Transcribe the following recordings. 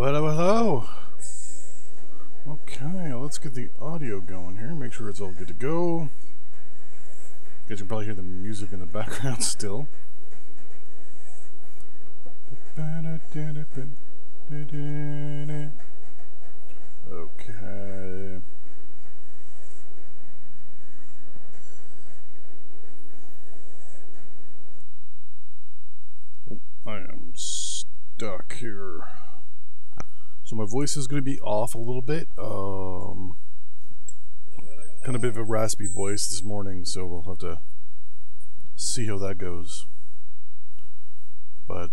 Hello, hello, hello. Okay, let's get the audio going here. Make sure it's all good to go. You guys can probably hear the music in the background still. Okay. Oh, I am stuck here. So my voice is going to be off a little bit. Kind of a bit of a raspy voice this morning, so we'll have to see how that goes. But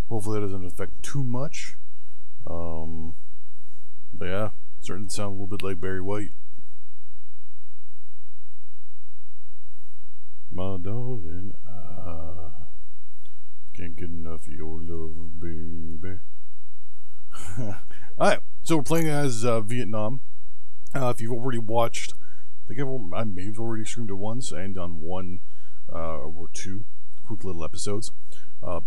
hopefully that doesn't affect too much. But yeah, starting to sound a little bit like Barry White. My darling, I can't get enough of your love, baby. Alright, so we're playing as Vietnam. If you've already watched, I think I may have already streamed it once and done one or two quick little episodes.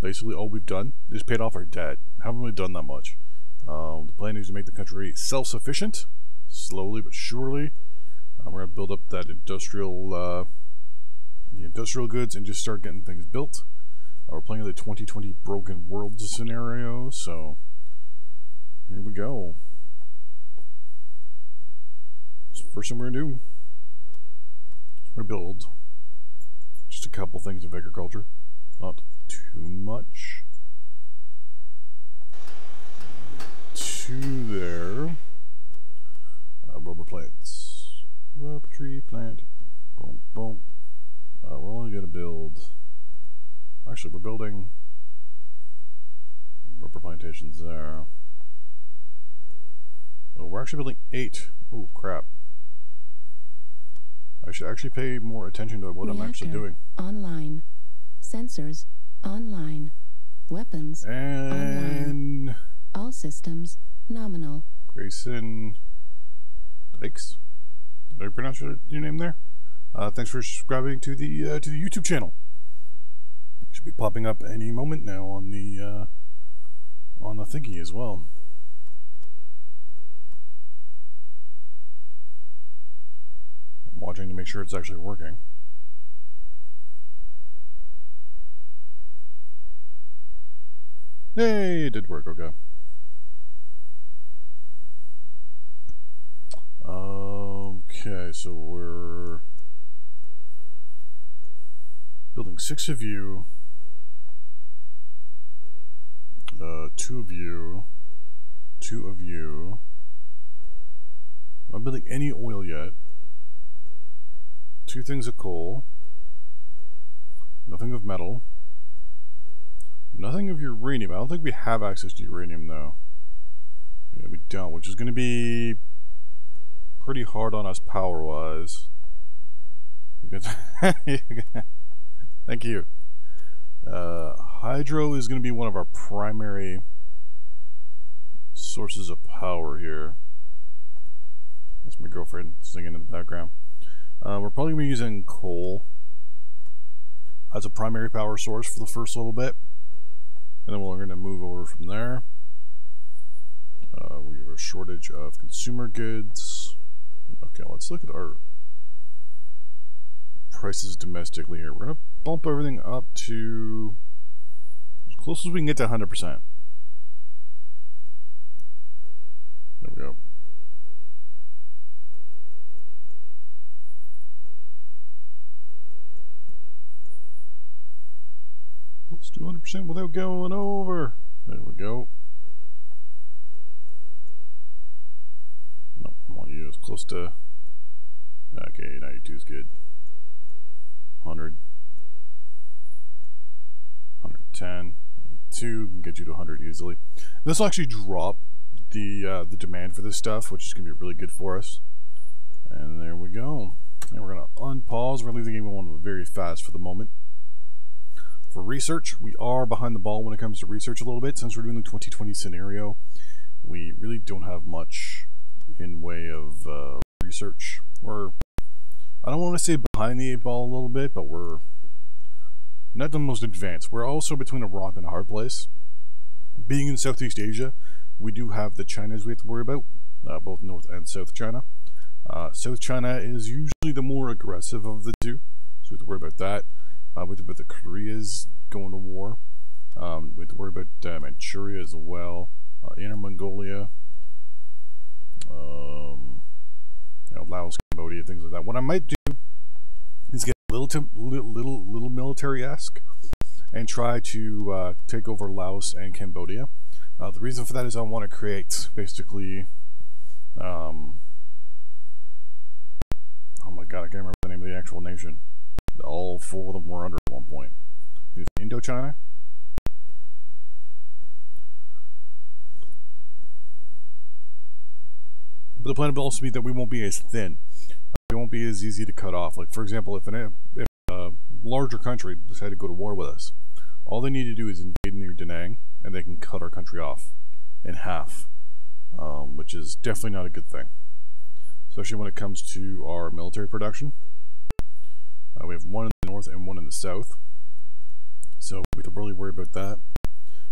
Basically, all we've done is paid off our debt. Haven't really done that much. The plan is to make the country self-sufficient, slowly but surely. We're going to build up that industrial goods and just start getting things built. We're playing the 2020 Broken World scenario, so here we go. So first thing we're going to do is we're going to build just a couple things of agriculture. Not too much. 2 there. Rubber plants. Rubber tree plant. Boom, boom. We're only going to build... Actually, we're building rubber plantations there. Oh, we're actually building 8. Oh, crap. I should actually pay more attention to what I'm actually doing. Online. Sensors. Online. Weapons. And... Online. All systems. Nominal. Grayson... Dykes? Did I pronounce your name there? Thanks for subscribing to the YouTube channel. Should be popping up any moment now on the thingy as well. I'm watching to make sure it's actually working. Hey, it did work. Okay. Okay, so we're building 6 of you. 2 of you. 2 of you. I'm not building any oil yet. 2 things of coal. Nothing of metal. Nothing of uranium. I don't think we have access to uranium though. Yeah, we don't, which is going to be pretty hard on us power-wise. Thank you. Hydro is going to be one of our primary sources of power here. That's my girlfriend singing in the background. We're probably going to be using coal as a primary power source for the first little bit. And then we're going to move over from there. We have a shortage of consumer goods. Okay, let's look at our prices domestically here. We're going to bump everything up to as close as we can get to 100%. There we go. Let's do 100% without going over. There we go. No, I want you as close to... Okay, 92 is good. 100. 110. 92 can get you to 100 easily. This will actually drop the demand for this stuff, which is going to be really good for us. And there we go. And we're going to unpause. We're going to leave the game on very fast for the moment. For research, we are behind the ball when it comes to research a little bit. Since we're doing the 2020 scenario, we really don't have much in way of research. We're, I don't want to say behind the 8 ball a little bit, but we're not the most advanced. We're also between a rock and a hard place. being in Southeast Asia, we do have the Chinas we have to worry about, both North and South China. South China is usually the more aggressive of the two, so we have to worry about that. We have to worry about the Koreas going to war. We have to worry about Manchuria as well, Inner Mongolia, Laos, Cambodia, things like that. What I might do is get a little military-esque and try to take over Laos and Cambodia. The reason for that is I want to create basically, oh my god, I can't remember the name of the actual nation. All four of them were under at one point. Indochina. But the plan will also be that we won't be as thin. We won't be as easy to cut off. Like, for example, if a larger country decided to go to war with us, all they need to do is invade near Da Nang, and they can cut our country off in half, which is definitely not a good thing, especially when it comes to our military production. We have one in the north and one in the south, so we have to really worry about that.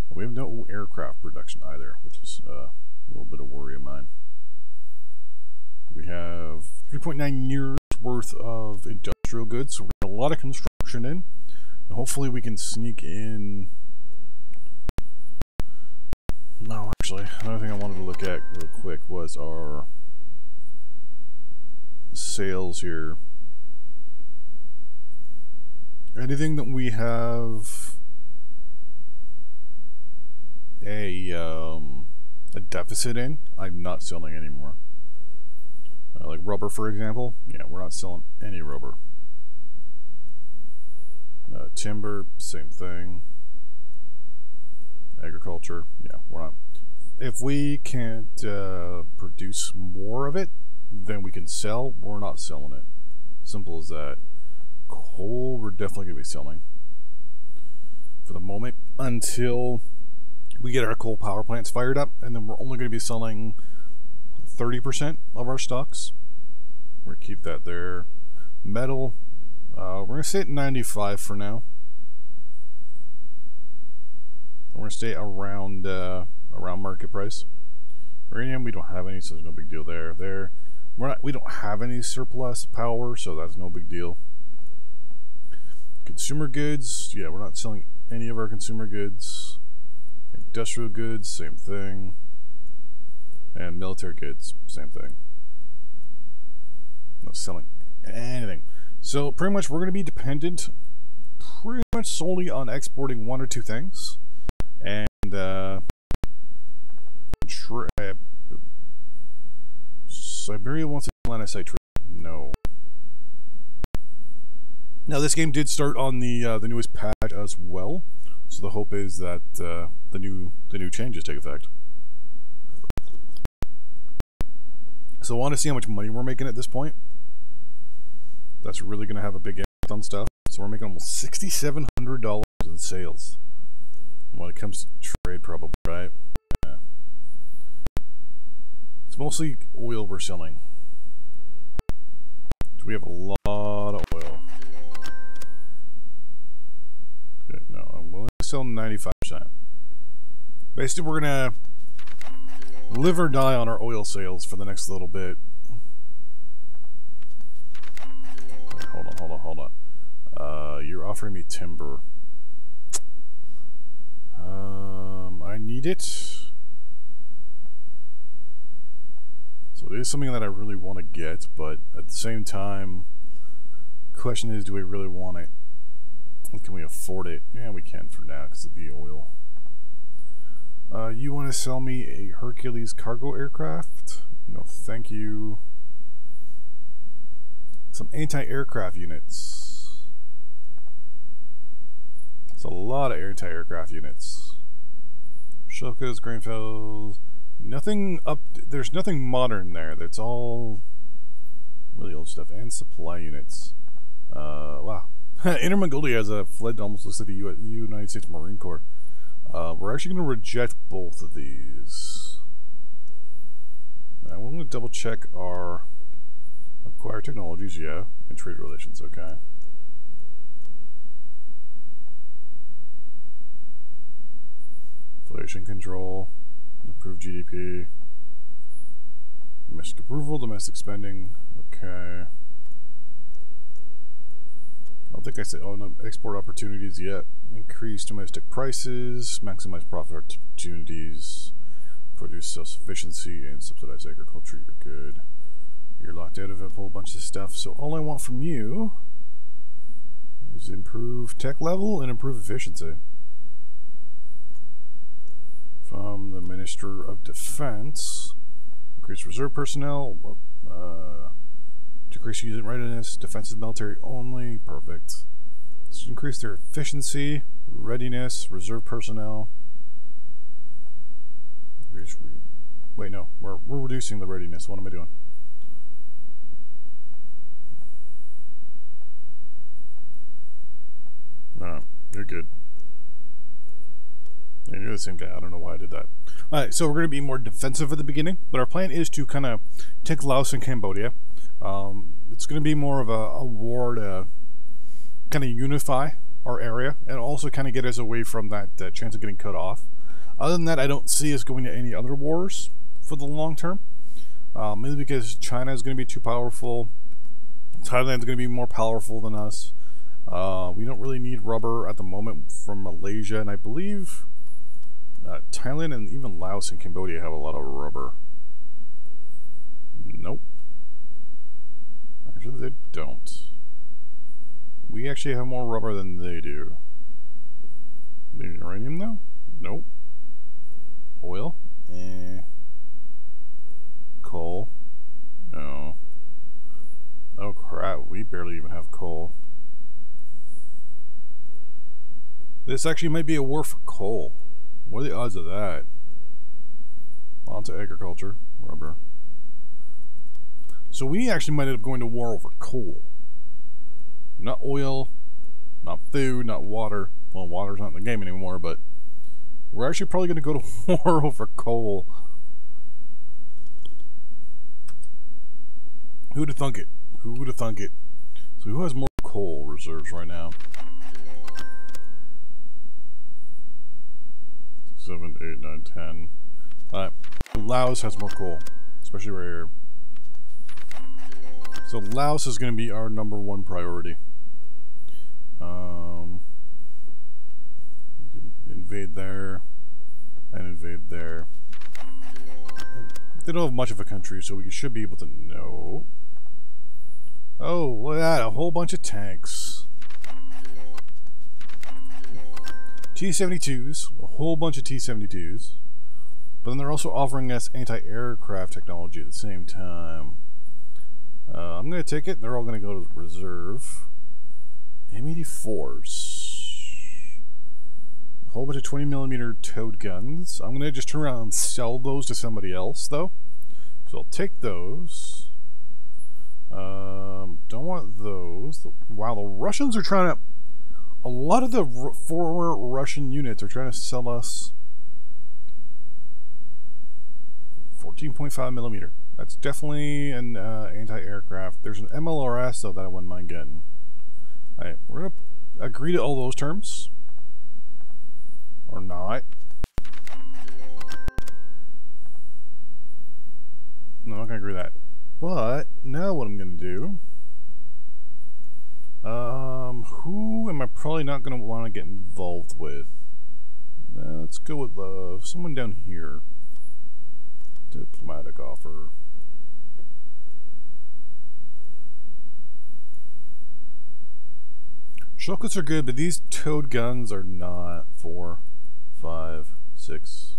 We have no aircraft production either, which is a little bit of worry of mine. We have 3.9 years worth of industrial goods, so we're getting a lot of construction in, and hopefully we can sneak in. No, actually, another thing I wanted to look at real quick was our sales here. Anything that we have a deficit in, I'm not selling anymore. Like rubber, for example. Yeah, we're not selling any rubber. Timber, same thing. Agriculture, yeah, we're not. If we can't produce more of it than we can sell, we're not selling it. Simple as that. Coal, we're definitely going to be selling for the moment until we get our coal power plants fired up, and then we're only going to be selling 30% of our stocks. We're going to keep that there. Metal, we're going to stay at 95 for now. We're going to stay around market price. Uranium, we don't have any, so there's no big deal there. We don't have any surplus power, so that's no big deal. Consumer goods, yeah, we're not selling any of our consumer goods. Industrial goods, same thing. And military goods, same thing. Not selling anything. So pretty much we're going to be dependent pretty much solely on exporting one or two things. And Siberia wants to Atlanticite trade. No. Now this game did start on the newest patch as well, so the hope is that the new changes take effect. So I want to see how much money we're making at this point. That's really going to have a big impact on stuff. So we're making almost $6,700 in sales when it comes to trade, probably, right? Yeah. It's mostly oil we're selling. So we have a lot of oil. Okay, no, I'm willing to sell 95%. Basically, we're gonna live or die on our oil sales for the next little bit. Wait, hold on. You're offering me timber. I need it. So it is something that I really want to get, but at the same time, the question is, do we really want it? Can we afford it? Yeah, we can for now because of the oil. You want to sell me a Hercules cargo aircraft? No, thank you. Some anti-aircraft units. It's a lot of anti-aircraft units. Shulkas, Grainfells. Nothing up. There's nothing modern there. That's all really old stuff. And supply units. Wow. Inner Mongolia has a fleet almost looks like the United States Marine Corps. We're actually going to reject both of these. Now, we're going to double check our acquired technologies, yeah, and trade relations, okay. Inflation control, improved GDP, domestic approval, domestic spending. Okay. I don't think I said, oh no, export opportunities yet. Increase domestic prices, maximize profit opportunities, produce self-sufficiency, and subsidize agriculture. You're good. You're locked out of a whole bunch of stuff. So all I want from you is improve tech level and improve efficiency. From the Minister of Defense, increase reserve personnel, decrease unit readiness, defensive military only, perfect. Let's increase their efficiency, readiness, reserve personnel. Wait, no, we're reducing the readiness. What am I doing? No, you're good. And you're the same guy. I don't know why I did that. Alright, so we're going to be more defensive at the beginning, but our plan is to kind of take Laos and Cambodia. It's going to be more of a war to kind of unify our area and also kind of get us away from that chance of getting cut off. Other than that, I don't see us going to any other wars for the long term. Mainly because China is going to be too powerful. Thailand's going to be more powerful than us. We don't really need rubber at the moment from Malaysia, and I believe Thailand and even Laos and Cambodia have a lot of rubber. Nope. Actually, they don't. We actually have more rubber than they do. The uranium, though? Nope. Oil? Eh. Coal? No. Oh crap, we barely even have coal. This actually might be a war for coal. What are the odds of that? On to agriculture, rubber. So we actually might end up going to war over coal. Not oil, not food, not water. Well, water's not in the game anymore, but we're actually probably going to go to war over coal. Who would have thunk it? Who would have thunk it? So who has more coal reserves right now? 7, 8, 9, 10. Alright. Laos has more coal. Especially right here. So Laos is going to be our #1 priority. We can invade there. And invade there. And they don't have much of a country, so we should be able to know. Oh, look at that. A whole bunch of tanks. T-72s, a whole bunch of T-72s, but then they're also offering us anti-aircraft technology at the same time. I'm going to take it, they're all going to go to the reserve. M84s. A whole bunch of 20mm towed guns. I'm going to just turn around and sell those to somebody else, though. So I'll take those. Don't want those. Wow, the Russians are trying to... A lot of the former Russian units are trying to sell us 14.5mm. That's definitely an anti-aircraft. There's an MLRS, though, that I wouldn't mind getting. Alright, we're going to agree to all those terms. Or not. No, I'm not going to agree with that. But, now what I'm going to do... who am I probably not going to want to get involved with? Let's go with someone down here. Diplomatic offer. Shotguns are good, but these towed guns are not. 4, 5, 6,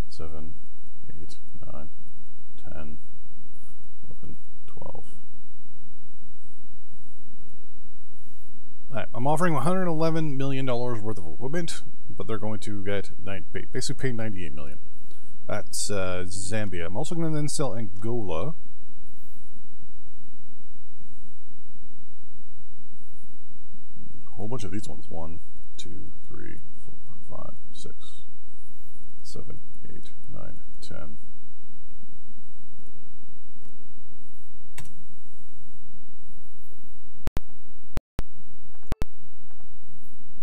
7, 8, 9, 10, 11, 12. I'm offering $111 million worth of equipment, but they're going to get basically pay $98 million. That's Zambia. I'm also going to then sell Angola. A whole bunch of these ones. 1, 2, 3, 4, 5, 6, 7, 8, 9, 10.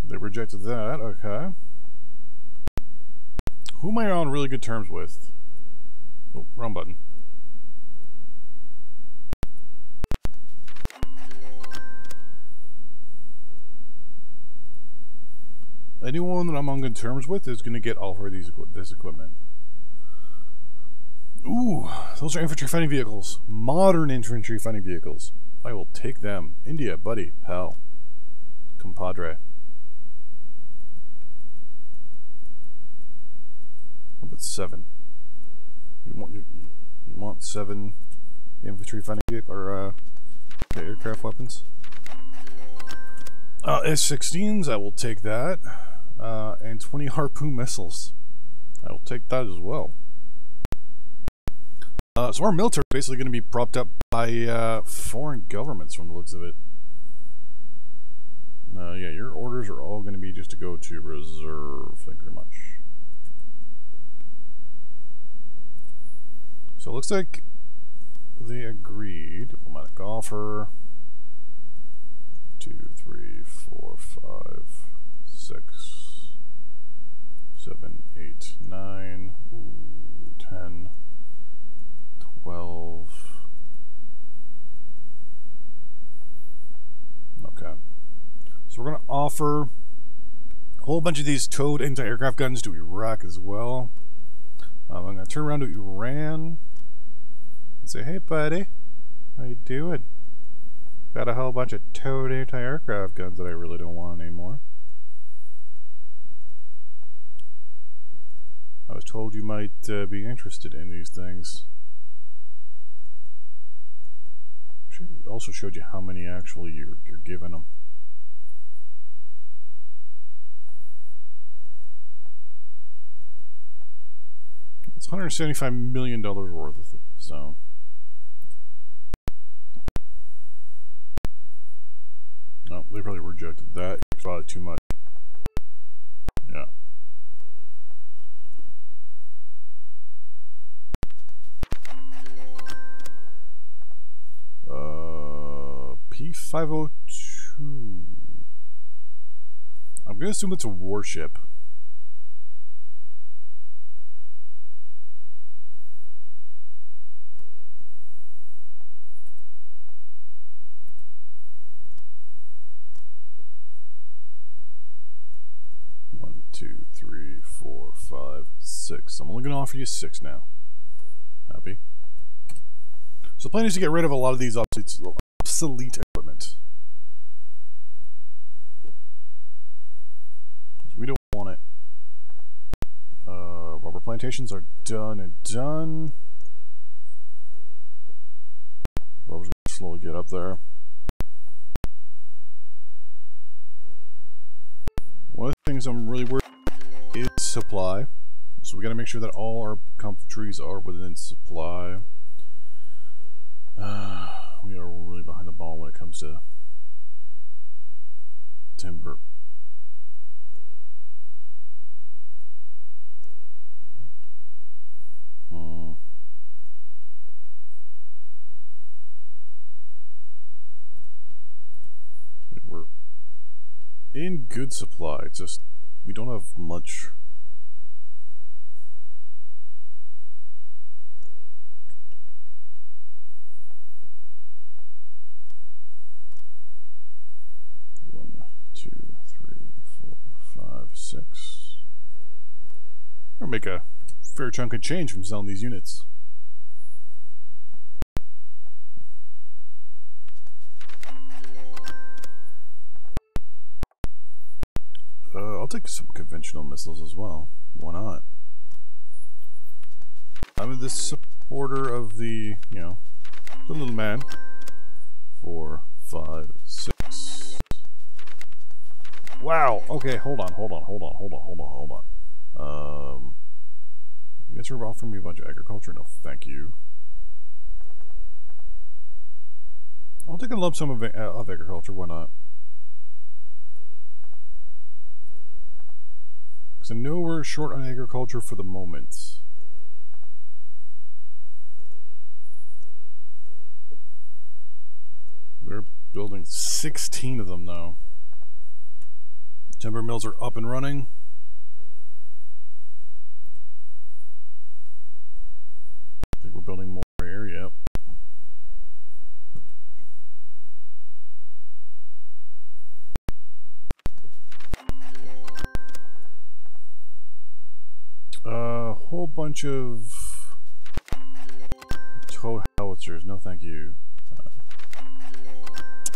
They rejected that, okay. Who am I on really good terms with? Oh, wrong button. Anyone that I'm on good terms with is going to get all of this equipment. Ooh, those are infantry fighting vehicles. Modern infantry fighting vehicles. I will take them. India, buddy, pal, compadre. How about 7? You want 7 infantry fighting vehicle or aircraft weapons? S-16s, I will take that. And 20 Harpoon missiles. I will take that as well. So our military is basically going to be propped up by foreign governments from the looks of it. Yeah, your orders are all going to be just to go to reserve. Thank you very much. So it looks like they agreed. Diplomatic offer. 2, 3, 4, 5, 6, 7, 8, 9, 10, 12. Okay. So we're going to offer a whole bunch of these towed anti-aircraft guns to Iraq as well. I'm going to turn around to Iran and say, hey buddy, how you doing? Got a whole bunch of towed anti-aircraft guns that I really don't want anymore. I was told you might be interested in these things. Also showed you how many actually you're giving them. It's $175 million worth of them, so. No, they probably rejected that. It's probably too much. Yeah. P502. I'm gonna assume it's a warship. One, 2, 3, 4, 5, 6. I'm only gonna offer you 6 now. Happy? So the plan is to get rid of a lot of these obsolete equipment. We don't want it. Rubber plantations are done and done. Rubber's going to slowly get up there. One of the things I'm really worried about is supply. So we got to make sure that all our countries are within supply. We are really behind the ball when it comes to timber. We're in good supply, it's just we don't have much. Or make a fair chunk of change from selling these units. I'll take some conventional missiles as well. Why not? I'm the supporter of the, you know, the little man. 4, 5, 6. Wow. Okay, hold on. You guys are offering me a bunch of agriculture? No, thank you. I'll take a lump sum of agriculture, why not? Because I know we're short on agriculture for the moment. We're building 16 of them now. Timber mills are up and running. bunch of towed howitzers. No, thank you.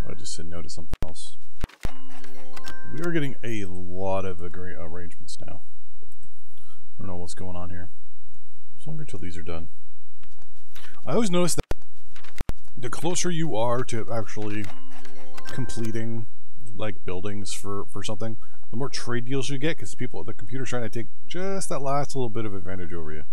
I just said no to something else. We are getting a lot of arrangements now. I don't know what's going on here. It's longer till these are done. I always notice that the closer you are to actually completing like buildings for something, the more trade deals you get, because the computer's trying to take just that last little bit of advantage over you.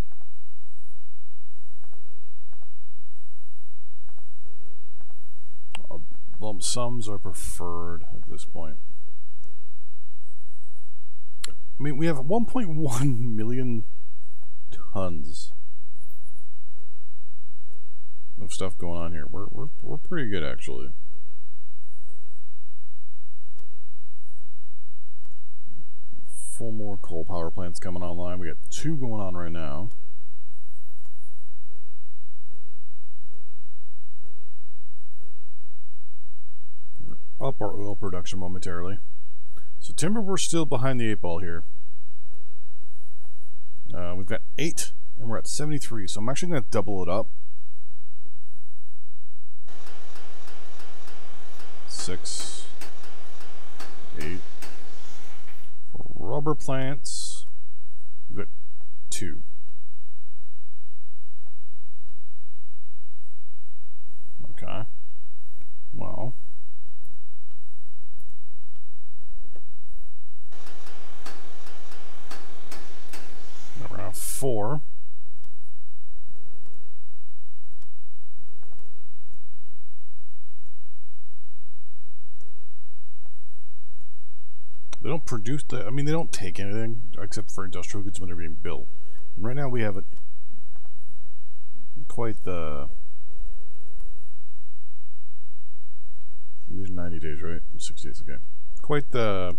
Lump sums are preferred at this point. I mean, we have 1.1 million tons of stuff going on here. We're pretty good, actually. Four more coal power plants coming online. We got 2 going on right now. We're up our oil production momentarily. So timber, we're still behind the 8 ball here. We've got 8 and we're at 73. So I'm actually going to double it up. 6, 8. For rubber plants, we've got 2. Okay. Well. We're gonna have 4. They don't produce I mean, they don't take anything except for industrial goods when they're being built. And right now we have quite the... These are 90 days, right? 60 days, okay. Quite the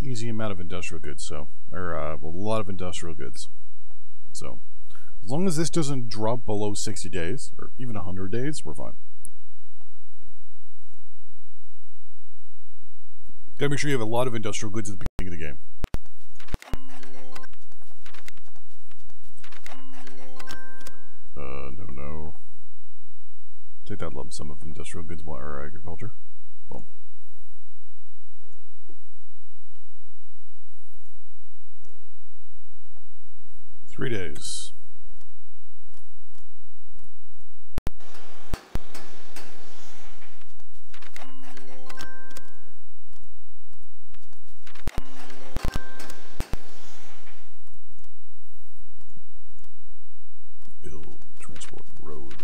easy amount of industrial goods, so... Or a lot of industrial goods. So, as long as this doesn't drop below 60 days, or even 100 days, we're fine. Gotta make sure you have a lot of industrial goods at the beginning of the game. No. Take that lump sum of industrial goods or agriculture. Boom. Three days. Build, transport, road.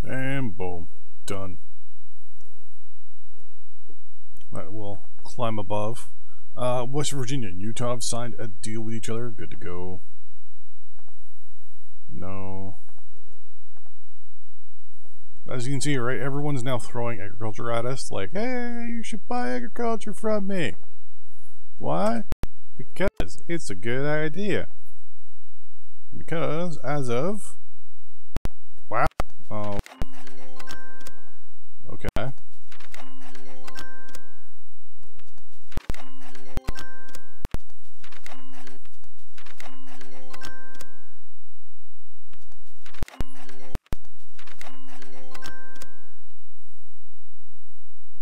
And boom. Done. That will climb above. West Virginia and Utah have signed a deal with each other. Good to go. No. As you can see, right, everyone's now throwing agriculture at us. Like, hey, you should buy agriculture from me. Why? Because it's a good idea. Because, as of... Wow. Okay.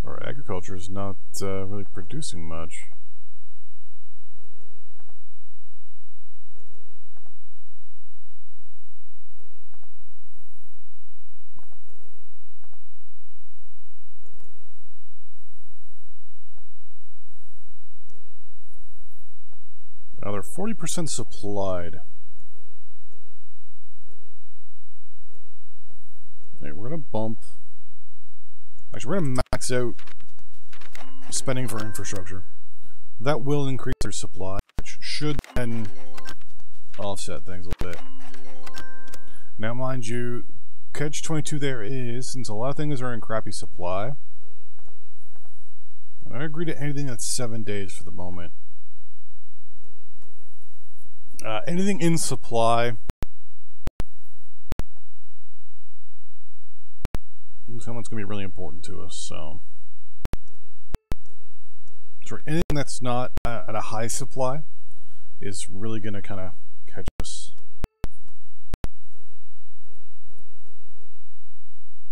Our agriculture is not really producing much. Now they're 40% supplied. Right, we're gonna bump. Actually, we're gonna max out spending for infrastructure. That will increase their supply, which should then offset things a little bit. Now, mind you, catch-22 there is, since a lot of things are in crappy supply, I agree to anything that's 7 days for the moment. Anything in supply, someone's going to be really important to us, so. So anything that's not at a high supply is really going to kind of catch us.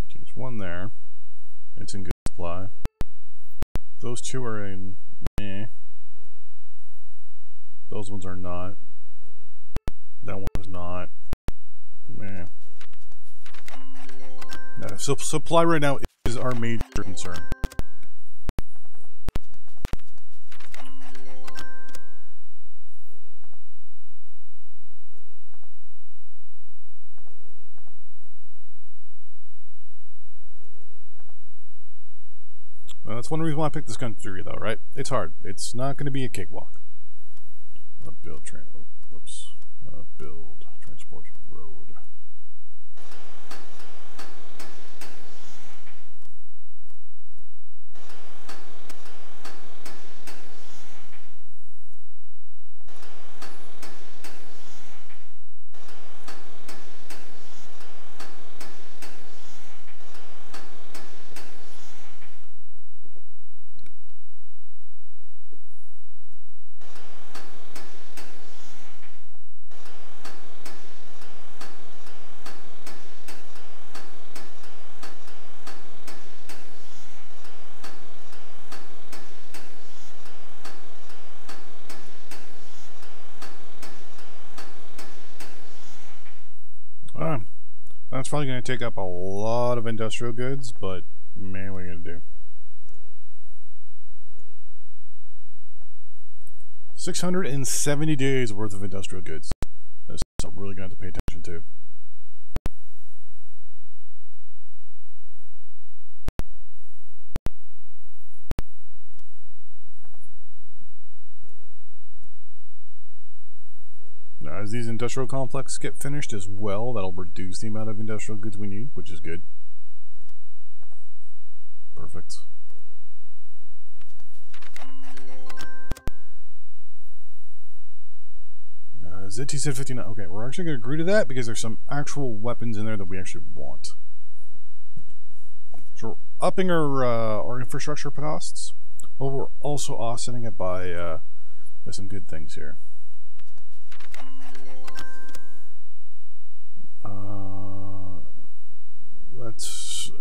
Okay, there's one there. It's in good supply. Those two are in meh. Those ones are not. That one is not. Meh. So supply right now is our major concern. Well, that's one reason why I picked this country, though, right? It's hard. It's not going to be a cakewalk. Build transport road. That's probably going to take up a lot of industrial goods, but man, what are you going to do? 670 days worth of industrial goods. That's something I'm really going to have to pay attention to. Now, as these industrial complexes get finished as well, that'll reduce the amount of industrial goods we need, which is good. Perfect. ZT-59. Okay, we're actually going to agree to that because there's some actual weapons in there that we actually want. So we're upping our infrastructure costs, but we're also offsetting it by some good things here. That's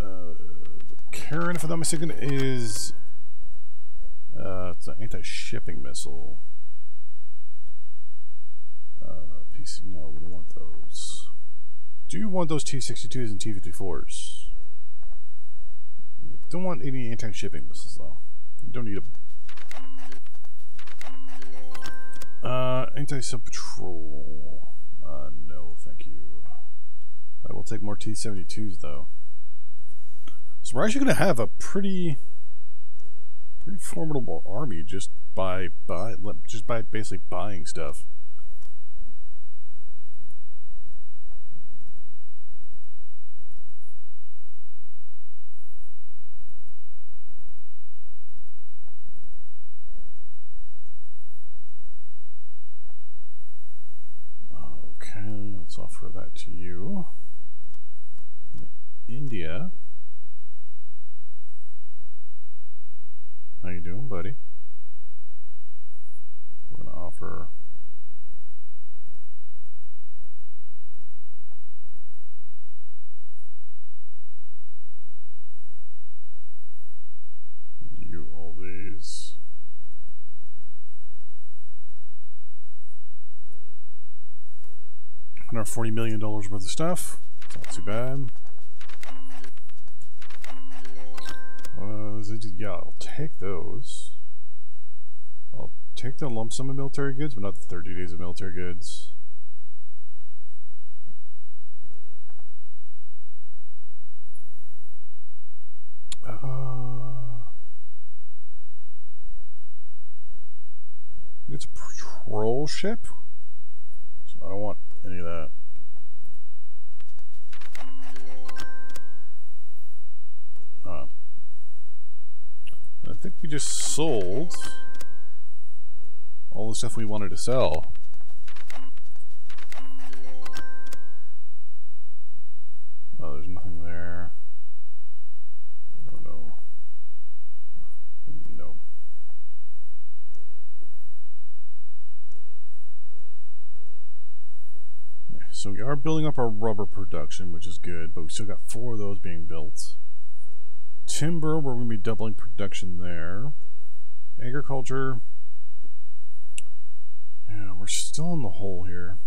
Karen, if I'm not mistaken, is it's an anti-shipping missile. PC, no, we don't want those. Do you want those T-62s and T-54s? I don't want any anti-shipping missiles though. I don't need them. Anti-sub-patrol. No, thank you. I will take more T-72s though. So we're actually going to have a pretty formidable army just by basically buying stuff. Okay, let's offer that to you. India. How you doing, buddy? We're going to offer you all these. $140 million worth of stuff. It's not too bad. Yeah, I'll take those. I'll take the lump sum of military goods, but not the 30 days of military goods. It's a patrol ship, so I don't want any of that. I think we just sold all the stuff we wanted to sell. Oh, there's nothing there. No. so we are building up our rubber production, which is good, but we still got 4 of those being built. Timber, we're going to be doubling production there. Agriculture, yeah, we're still in the hole here.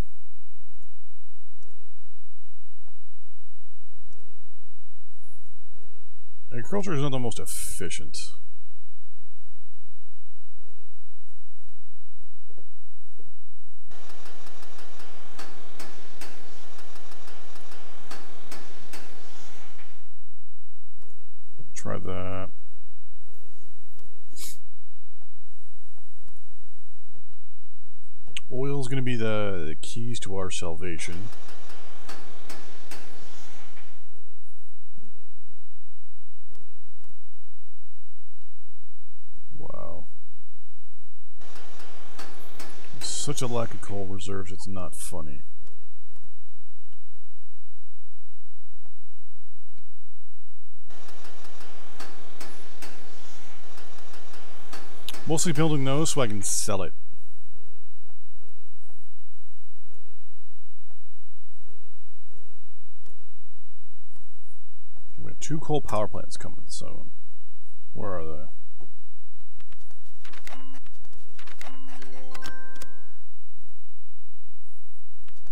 Agriculture is not the most efficient. Try that. Oil is going to be the keys to our salvation. Wow. Such a lack of coal reserves, it's not funny. Mostly building those so I can sell it. We have 2 coal power plants coming soon. Where are they?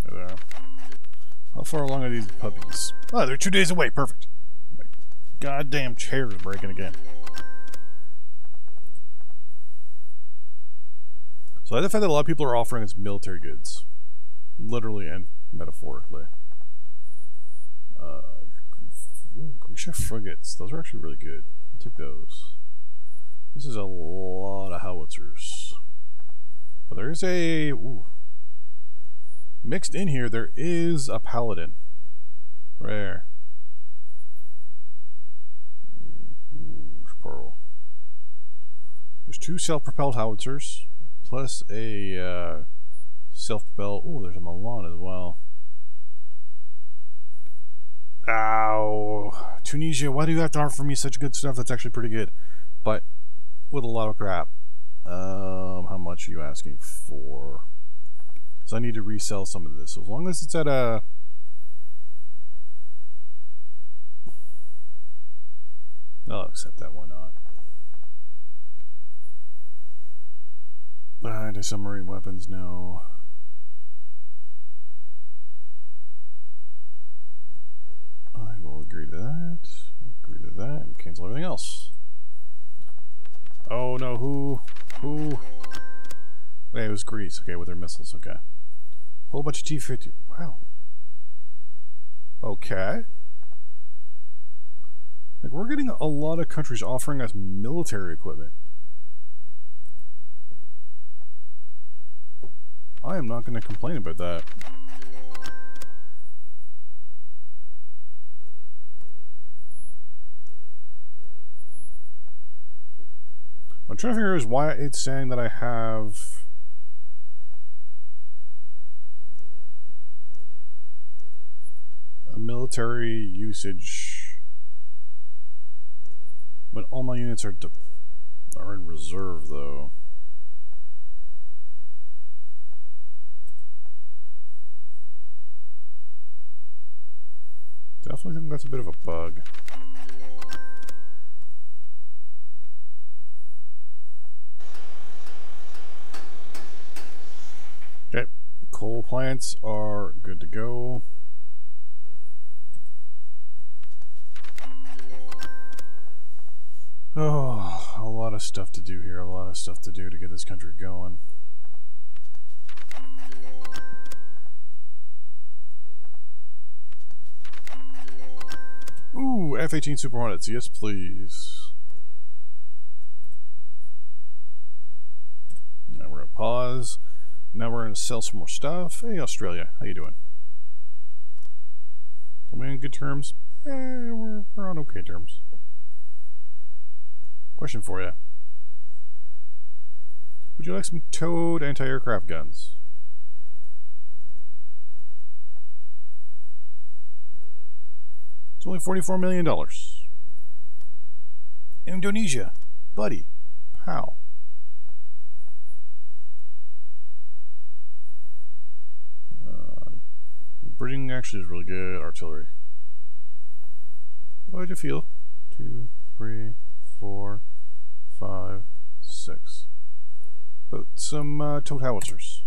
There they are. How far along are these puppies? Oh, they're 2 days away. Perfect. My goddamn chair is breaking again. So I like the fact that a lot of people are offering us military goods. Literally and metaphorically. Ooh, Grisha frigates. Those are actually really good. I'll take those. This is a lot of howitzers. But there is a... Ooh. Mixed in here, there is a paladin. Rare. Ooh, pearl. There's 2 self-propelled howitzers. Plus a self-propelled... Oh, there's a Milan as well. Ow. Tunisia, why do you have to offer me such good stuff that's actually pretty good? But with a lot of crap. How much are you asking for? Because I need to resell some of this. So as long as it's at a... I'll accept that, why not? Anti-submarine weapons, no. I will agree to that. Agree to that, and cancel everything else. Oh no, who? Okay, it was Greece, okay, with their missiles, okay. Whole bunch of T-50, wow. Okay. Like, we're getting a lot of countries offering us military equipment. I am not going to complain about that. What I'm trying to figure out is why it's saying that I have a military usage, but all my units are in reserve, though. Definitely think that's a bit of a bug. Okay, coal plants are good to go. Oh, a lot of stuff to do here, a lot of stuff to do to get this country going. Ooh, F-18 Super Hornets, yes please. Now we're gonna pause. Now we're gonna sell some more stuff. Hey Australia, how you doing? Are we on good terms? We're on okay terms. Question for you. Would you like some towed anti-aircraft guns? It's only $44 million. Indonesia, buddy, pal. everything actually is really good. Artillery. How do you feel? 2, 3, 4, 5, 6. But some towed howitzers.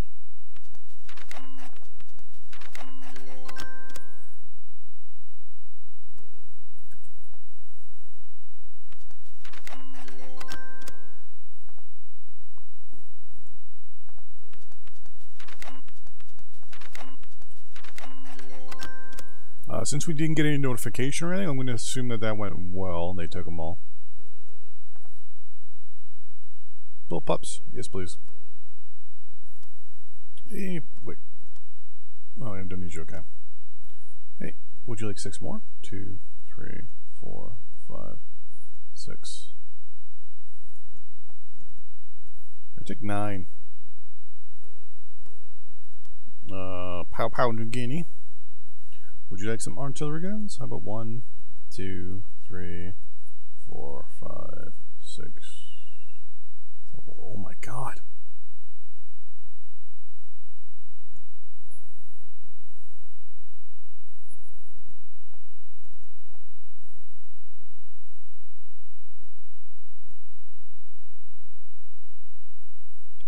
Since we didn't get any notification or anything, I'm going to assume that that went well and they took them all. Little pups. Yes, please. Hey, wait. Oh, I don't need you. Okay. Hey, would you like 6 more? 2, 3, 4, 5, 6. I take 9. Papua New Guinea. Would you like some artillery guns? How about 1, 2, 3, 4, 5, 6. Oh my god.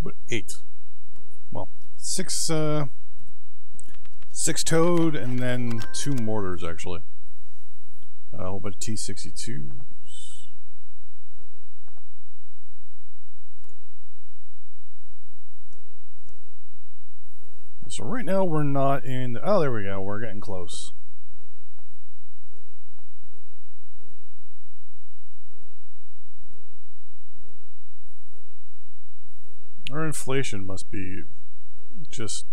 What, 8? Well, 6 towed and then 2 mortars actually. A whole bunch of T-62s. So right now we're not in. Oh, there we go. We're getting close. Our inflation must be just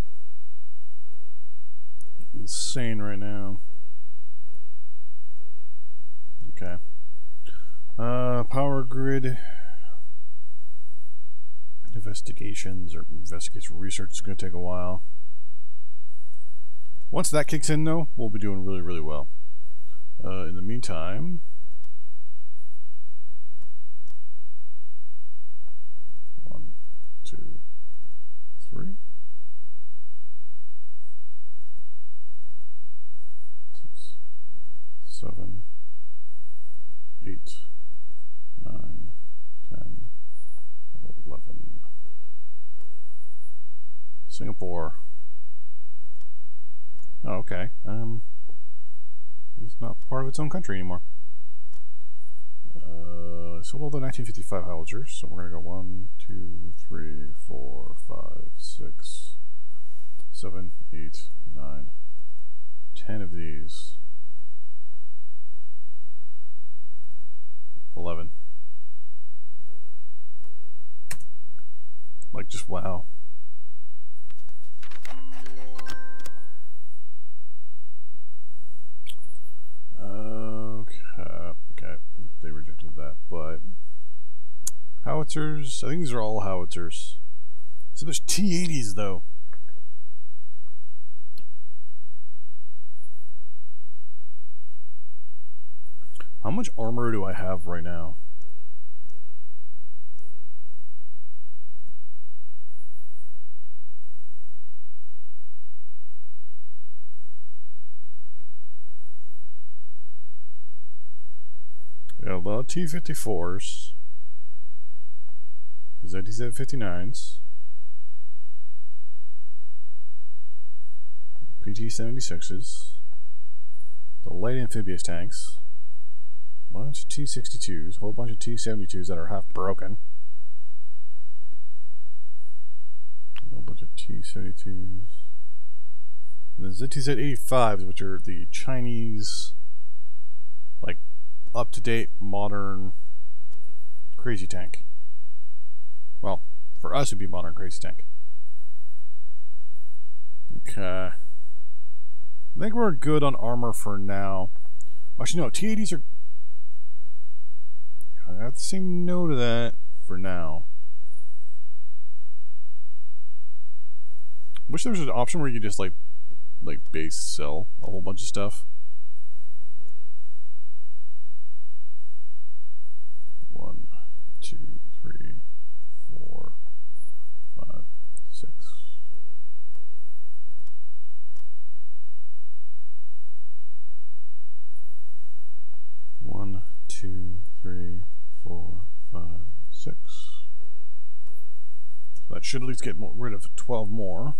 insane right now. Okay. Power grid investigations or investigation research is going to take a while. Once that kicks in, though, we'll be doing really, really well. In the meantime, one, 2, 3, 6, 7, 8, 9, 10, 11. Singapore. Oh, okay. It's not part of its own country anymore. Sold all the 1955 howitzers, so we're gonna go 1, 2, 3, 4, 5, 6, 7, 8, 9, 10 of these. 11. Like, just wow. Okay, they rejected that, but howitzers, I think these are all howitzers. So there's T-80s though. How much armor do I have right now? Yeah, a lot of T-54s. ZT-59s. PT-76s. The light amphibious tanks. A bunch of T-62s. A whole bunch of T-72s that are half broken. A whole bunch of T-72s. And the ZT-85s, which are the Chinese, like, up-to-date, modern, crazy tank. Well, for us it'd be modern crazy tank. Okay. I think we're good on armor for now. Actually, no, T-80s are... I have to say no to that for now. Wish there was an option where you could just, like base sell a whole bunch of stuff. 1, 2, 3, 4, 5, 6. That should at least get rid of 12 more.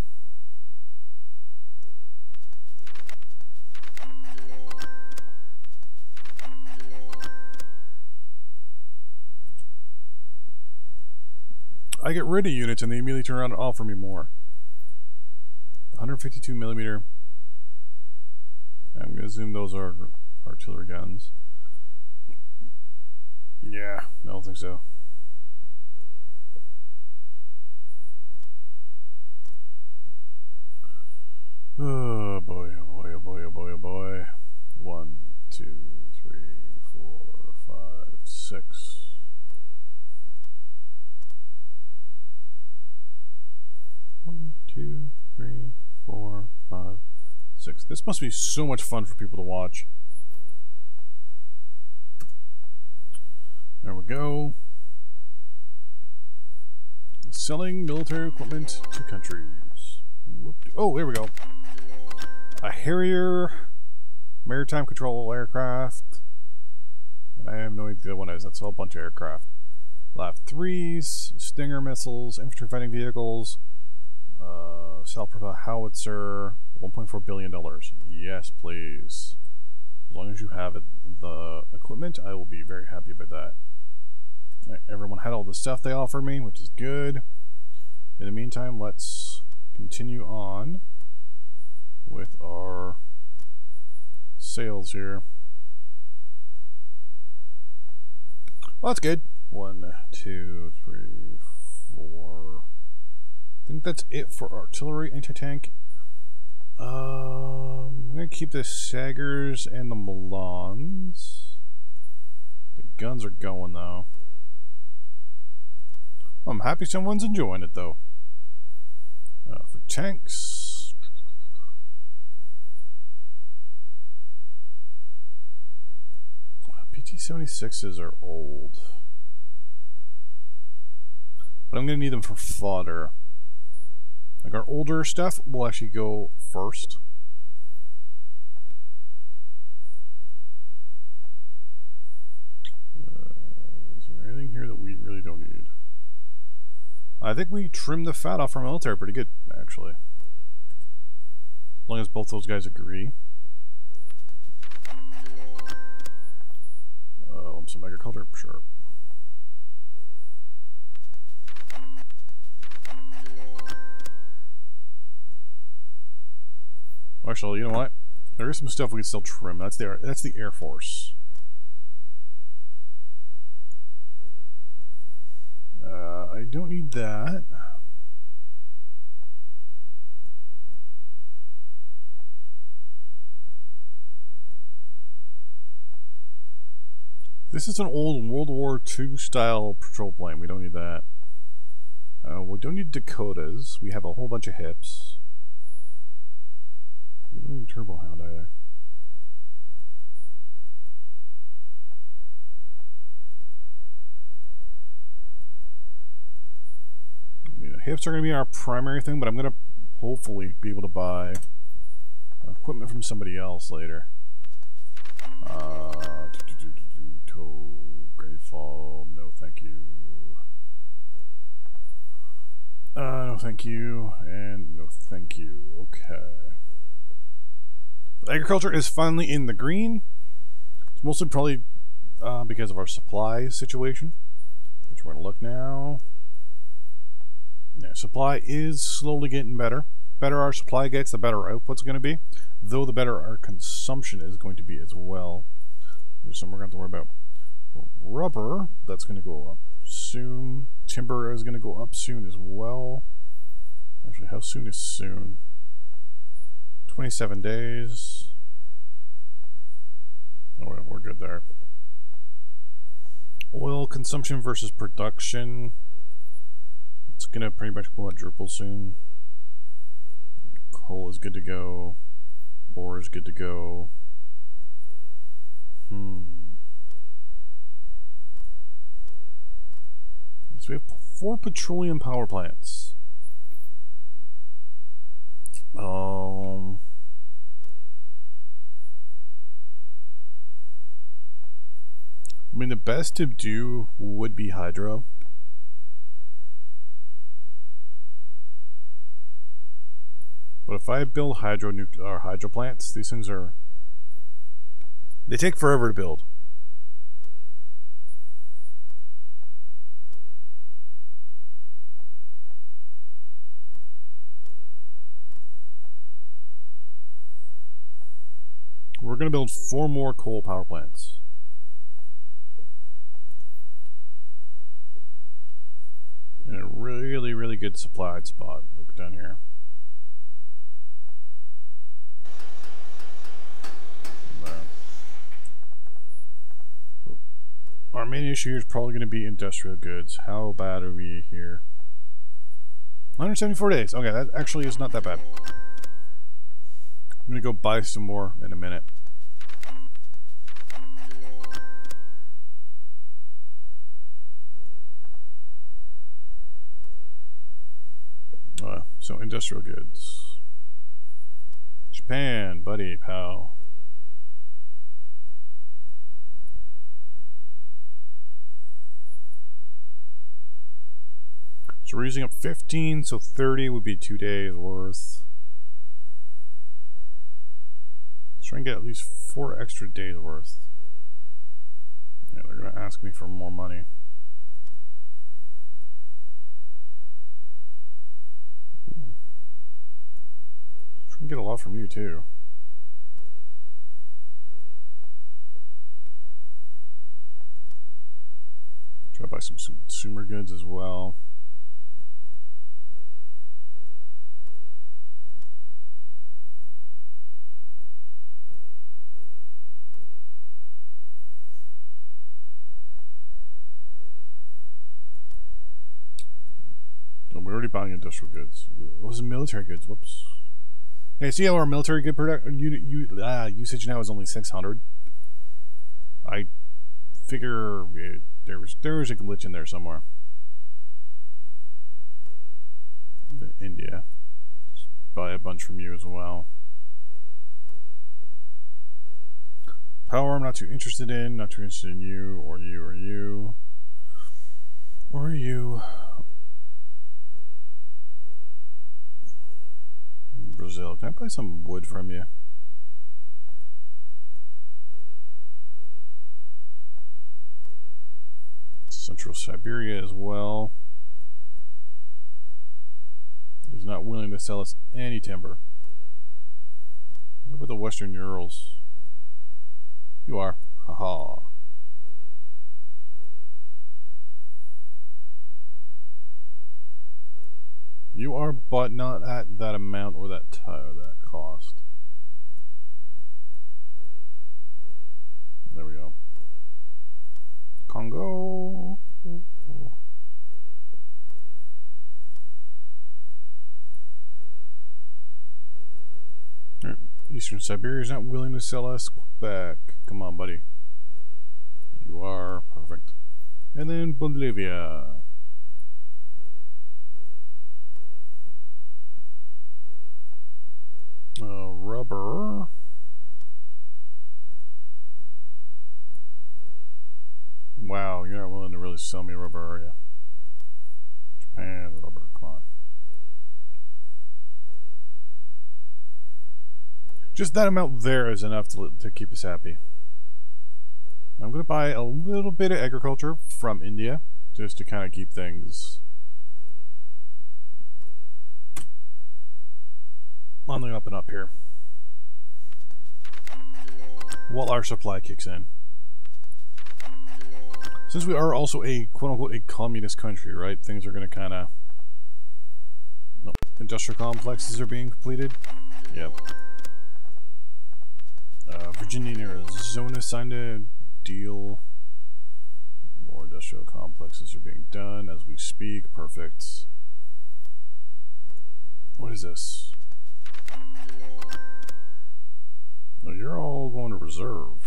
I get rid of units and they immediately turn around and offer me more. 152 millimeter. I'm going to assume those are artillery guns. Yeah, I don't think so. Oh boy, oh boy, oh boy, oh boy, oh boy. 1, 2, 3, 4, 5, 6. One, 2, 3, 4, 5, 6. This must be so much fun for people to watch. There we go. Selling military equipment to countries. Whoop. Oh, there we go. A Harrier maritime control aircraft. And I have no idea what it is. That's a whole bunch of aircraft. LAV-3s, Stinger missiles, infantry fighting vehicles, self-propelled howitzer, $1.4 billion. Yes, please. As long as you have the equipment, I will be very happy about that. Right, everyone had all the stuff they offered me, which is good. In the meantime, let's continue on with our sales here. Well, that's good. 1, 2, 3, 4. I think that's it for artillery, anti-tank. I'm gonna keep the Sagers and the Milans. The guns are going though. I'm happy someone's enjoying it though. For tanks, PT-76s are old, but I'm gonna need them for fodder. Like our older stuff will actually go first. Is there anything here that we really don't need? I think we trimmed the fat off our military pretty good, actually. As long as both those guys agree. Some agriculture, sure. Actually, you know what? There is some stuff we can still trim. That's the Air Force. I don't need that. This is an old World War II style patrol plane. We don't need that. We don't need Dakotas. We have a whole bunch of hips. We don't need Turbo Hound either. I mean, the hips are going to be our primary thing, but I'm going to hopefully be able to buy equipment from somebody else later. Great Fall, no thank you. No thank you, and no thank you. Okay. Agriculture is finally in the green. It's mostly probably because of our supply situation, which we're going to look now. Yeah, supply is slowly getting better. Better our supply gets, the better our output's going to be, though the better our consumption is going to be as well. There's something we're going to have to worry about. For rubber, that's going to go up soon. Timber is going to go up soon as well. Actually, how soon is soon? 27 days. Oh, we're good there. Oil consumption versus production. It's going to pretty much quadruple soon. Coal is good to go. Ore is good to go. So we have 4 petroleum power plants. I mean, the best to do would be hydro. But if I build hydro plants, these things they take forever to build. We're going to build 4 more coal power plants. In a really, really good supplied spot, like down here. So our main issue here is probably going to be industrial goods. How bad are we here? 174 days. Okay, that actually is not that bad. I'm going to go buy some more in a minute. So industrial goods. Japan, buddy, pal. So we're using up 15, so 30 would be 2 days worth. Let's try and get at least 4 extra days worth. Yeah, they're gonna ask me for more money. Try and get a lot from you too. Try to buy some consumer goods as well. We're already buying industrial goods. What was military goods? Whoops. Hey, see how our military good usage now is only 600? I figure there was a glitch in there somewhere. India. Just buy a bunch from you as well. Power I'm not too interested in. Not too interested in you, or you, or you. Or you. Brazil, can I buy some wood from you? Central Siberia as well. He's not willing to sell us any timber. What about the Western Urals? You are. Haha. You are, but not at that amount or that cost. There we go. Congo. Eastern Siberia is not willing to sell us Quebec. Come on, buddy. You are perfect. And then Bolivia. Rubber. Wow, you're not willing to really sell me rubber, are you? Japan, rubber, come on. Just that amount there is enough to keep us happy. I'm going to buy a little bit of agriculture from India, just to kind of keep things on the up and up here, while our supply kicks in. Since we are also a quote-unquote a communist country, right? Things are going to kind of... Nope. Industrial complexes are being completed. Yep. Virginia and Arizona signed a deal. More industrial complexes are being done as we speak. Perfect. What is this? No, you're all going to reserve.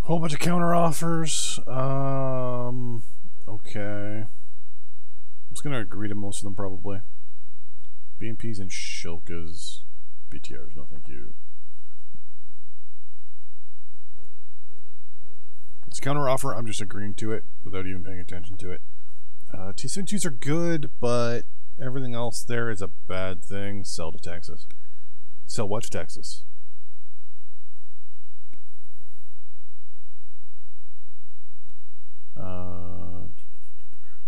Whole bunch of counter offers. Okay. I'm just gonna agree to most of them probably. BMPs and Shilkas. BTRs, no thank you. It's a counter offer. I'm just agreeing to it without even paying attention to it. T-72s are good, but everything else there is a bad thing. Sell to Texas. Sell what to Texas?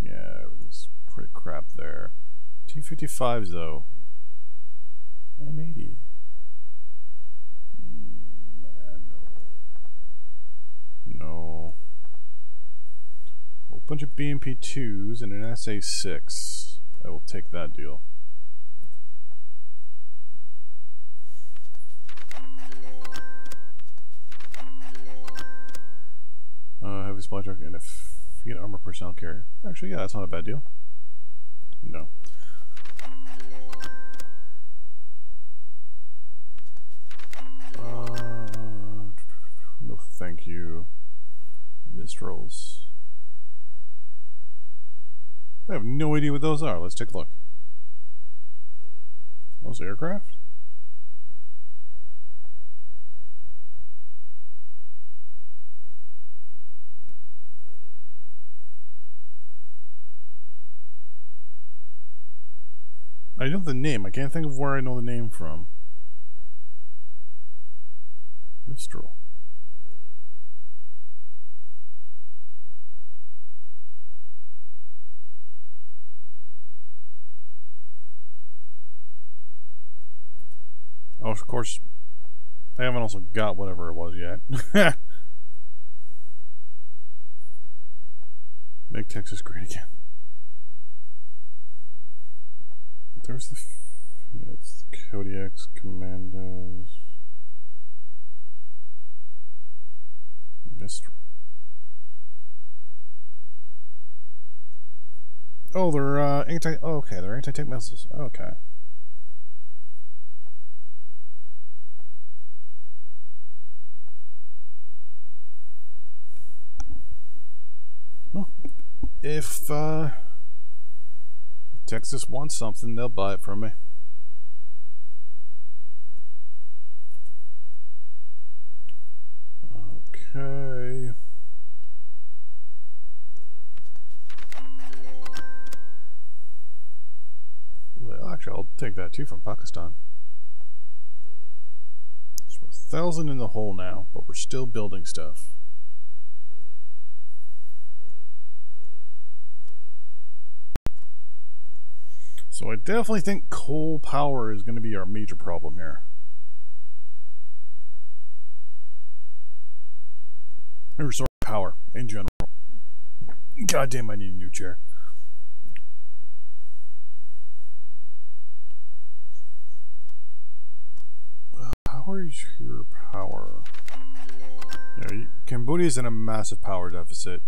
Yeah, everything's pretty crap there. T-55s though. M80. No. A whole bunch of BMP-2s and an SA-6. I will take that deal. Heavy supply truck and a Fiat armor personnel carrier. Actually, yeah, that's not a bad deal. No. No, thank you. Mistrals. I have no idea what those are. Let's take a look. Those aircraft? I know the name. I can't think of where I know the name from. Mistral. Oh, of course, I haven't also got whatever it was yet. Make Texas great again. There's the... yeah, it's the Kodiaks Commandos. Mistral. Oh, they're anti... oh, okay, they're anti-tank missiles. Okay. Well, if Texas wants something, they'll buy it from me. Okay. Well, actually, I'll take that too from Pakistan. So we're 1,000 in the hole now, but we're still building stuff. So I definitely think coal power is going to be our major problem here. Or sorry, power in general. God damn, I need a new chair. How is your power? Yeah, Cambodia's in a massive power deficit.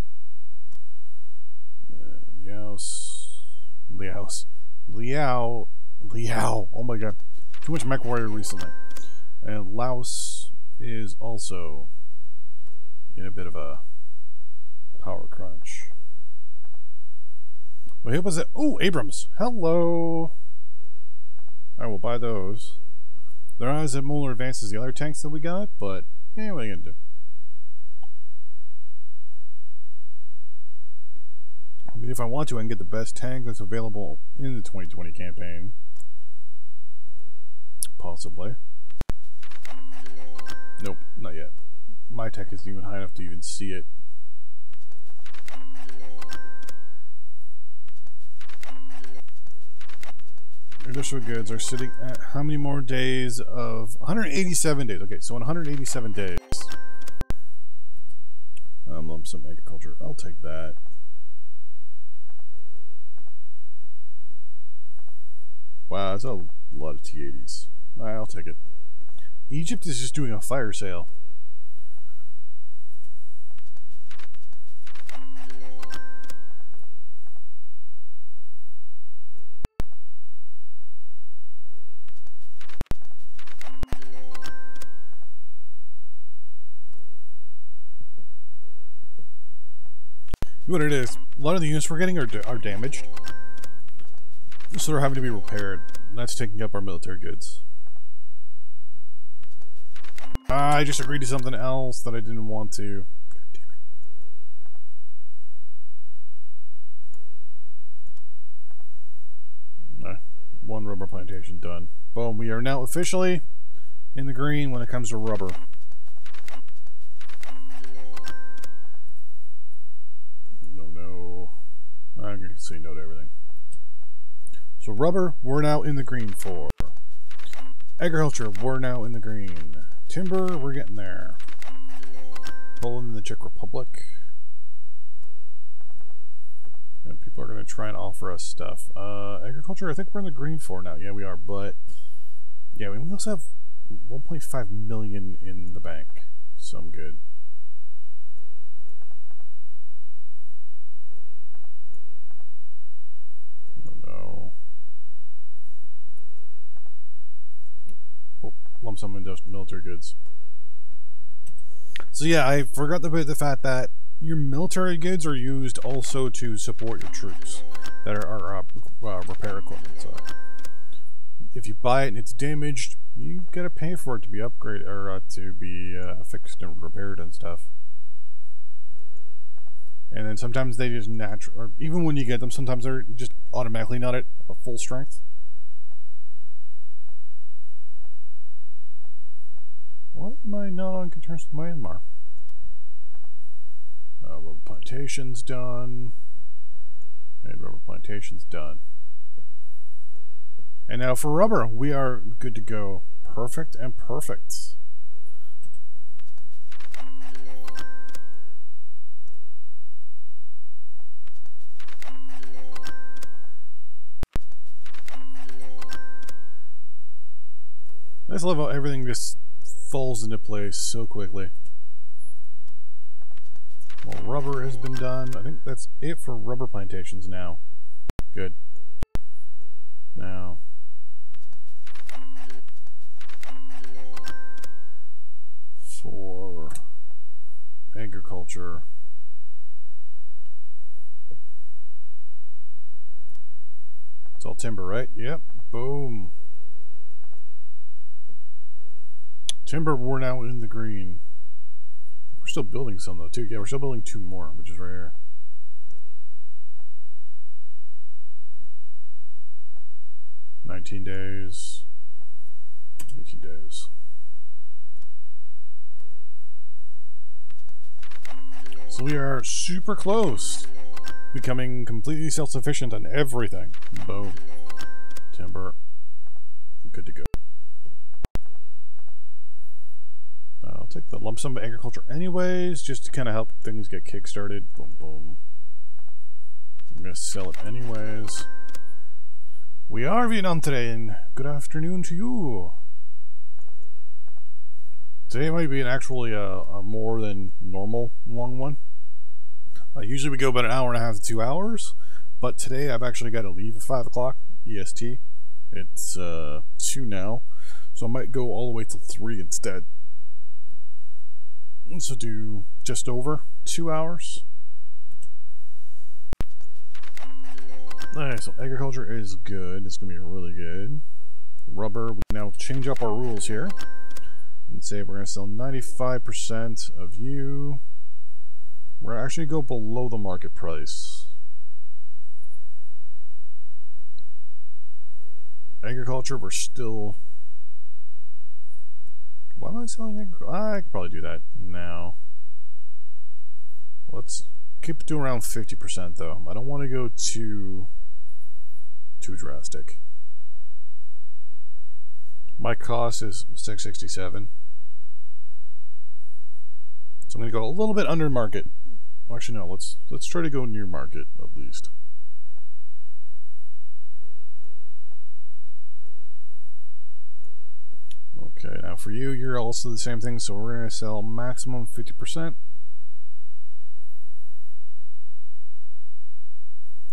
Liao. Oh my god. Too much MechWarrior recently. And Laos is also in a bit of a power crunch. Well, who was it? Oh, Abrams. Hello. I will buy those. They're not as molar advanced as the other tanks that we got, but yeah, what are you gonna do? I mean, if I want to, I can get the best tank that's available in the 2020 campaign. Possibly. Nope, not yet. My tech isn't even high enough to even see it. Industrial goods are sitting at how many more days of 187 days? Okay, so in 187 days, lump sum agriculture. I'll take that. Wow, that's a lot of T-80s. I'll take it. Egypt is just doing a fire sale. What it is, a lot of the units we're getting are damaged, so they're having to be repaired. That's taking up our military goods. I just agreed to something else that I didn't want to. God damn it. One rubber plantation done. Boom, we are now officially in the green when it comes to rubber. No. I'm going to say no to everything. So rubber, we're now in the green for. Agriculture, we're now in the green. Timber, we're getting there. Poland and the Czech Republic. And people are going to try and offer us stuff. Agriculture, I think we're in the green for now. Yeah, we are, but yeah, we also have 1.5 million in the bank. So I'm good. No. Oh, lump sum industrial military goods. So yeah, I forgot about the fact that your military goods are used also to support your troops that are repair equipment. Sorry. If you buy it and it's damaged, you gotta pay for it to be upgraded or to be fixed and repaired and stuff. And then sometimes they just or even when you get them, sometimes they're just automatically not at a full strength. Why am I not on good terms with Myanmar? Rubber plantation's done. And rubber plantation's done. And now for rubber, we are good to go. Perfect and perfect. I just love how everything just falls into place so quickly. Well, rubber has been done. I think that's it for rubber plantations now. Good. Now, for agriculture, it's all timber, right? Yep. Boom. Timber, we're now in the green. We're still building some though too. Yeah, we're still building 2 more, which is right here. $19 days. 18 days. So we are super close. Becoming completely self-sufficient on everything. Boom. Timber. Good to go. I'll take the lump sum of agriculture anyways, just to kind of help things get kick-started. Boom, boom. I'm going to sell it anyways. We are Vietnam today, and good afternoon to you. Today might be actually a more than normal long one. Usually we go about an hour and a half to 2 hours, but today I've actually got to leave at 5 o'clock EST. It's 2 now, so I might go all the way till 3 instead. So do just over 2 hours. Alright, so agriculture is good. It's going to be really good. Rubber, we now change up our rules here. And say we're going to sell 95% of you. We're going to actually go below the market price. Agriculture, we're still... Why am I selling agriculture? I could probably do that now. Let's keep it to around 50% though. I don't want to go too drastic. My cost is $667. So I'm going to go a little bit under market. Actually, no. Let's try to go near market at least. Okay, now for you, you're also the same thing. So we're going to sell maximum 50%.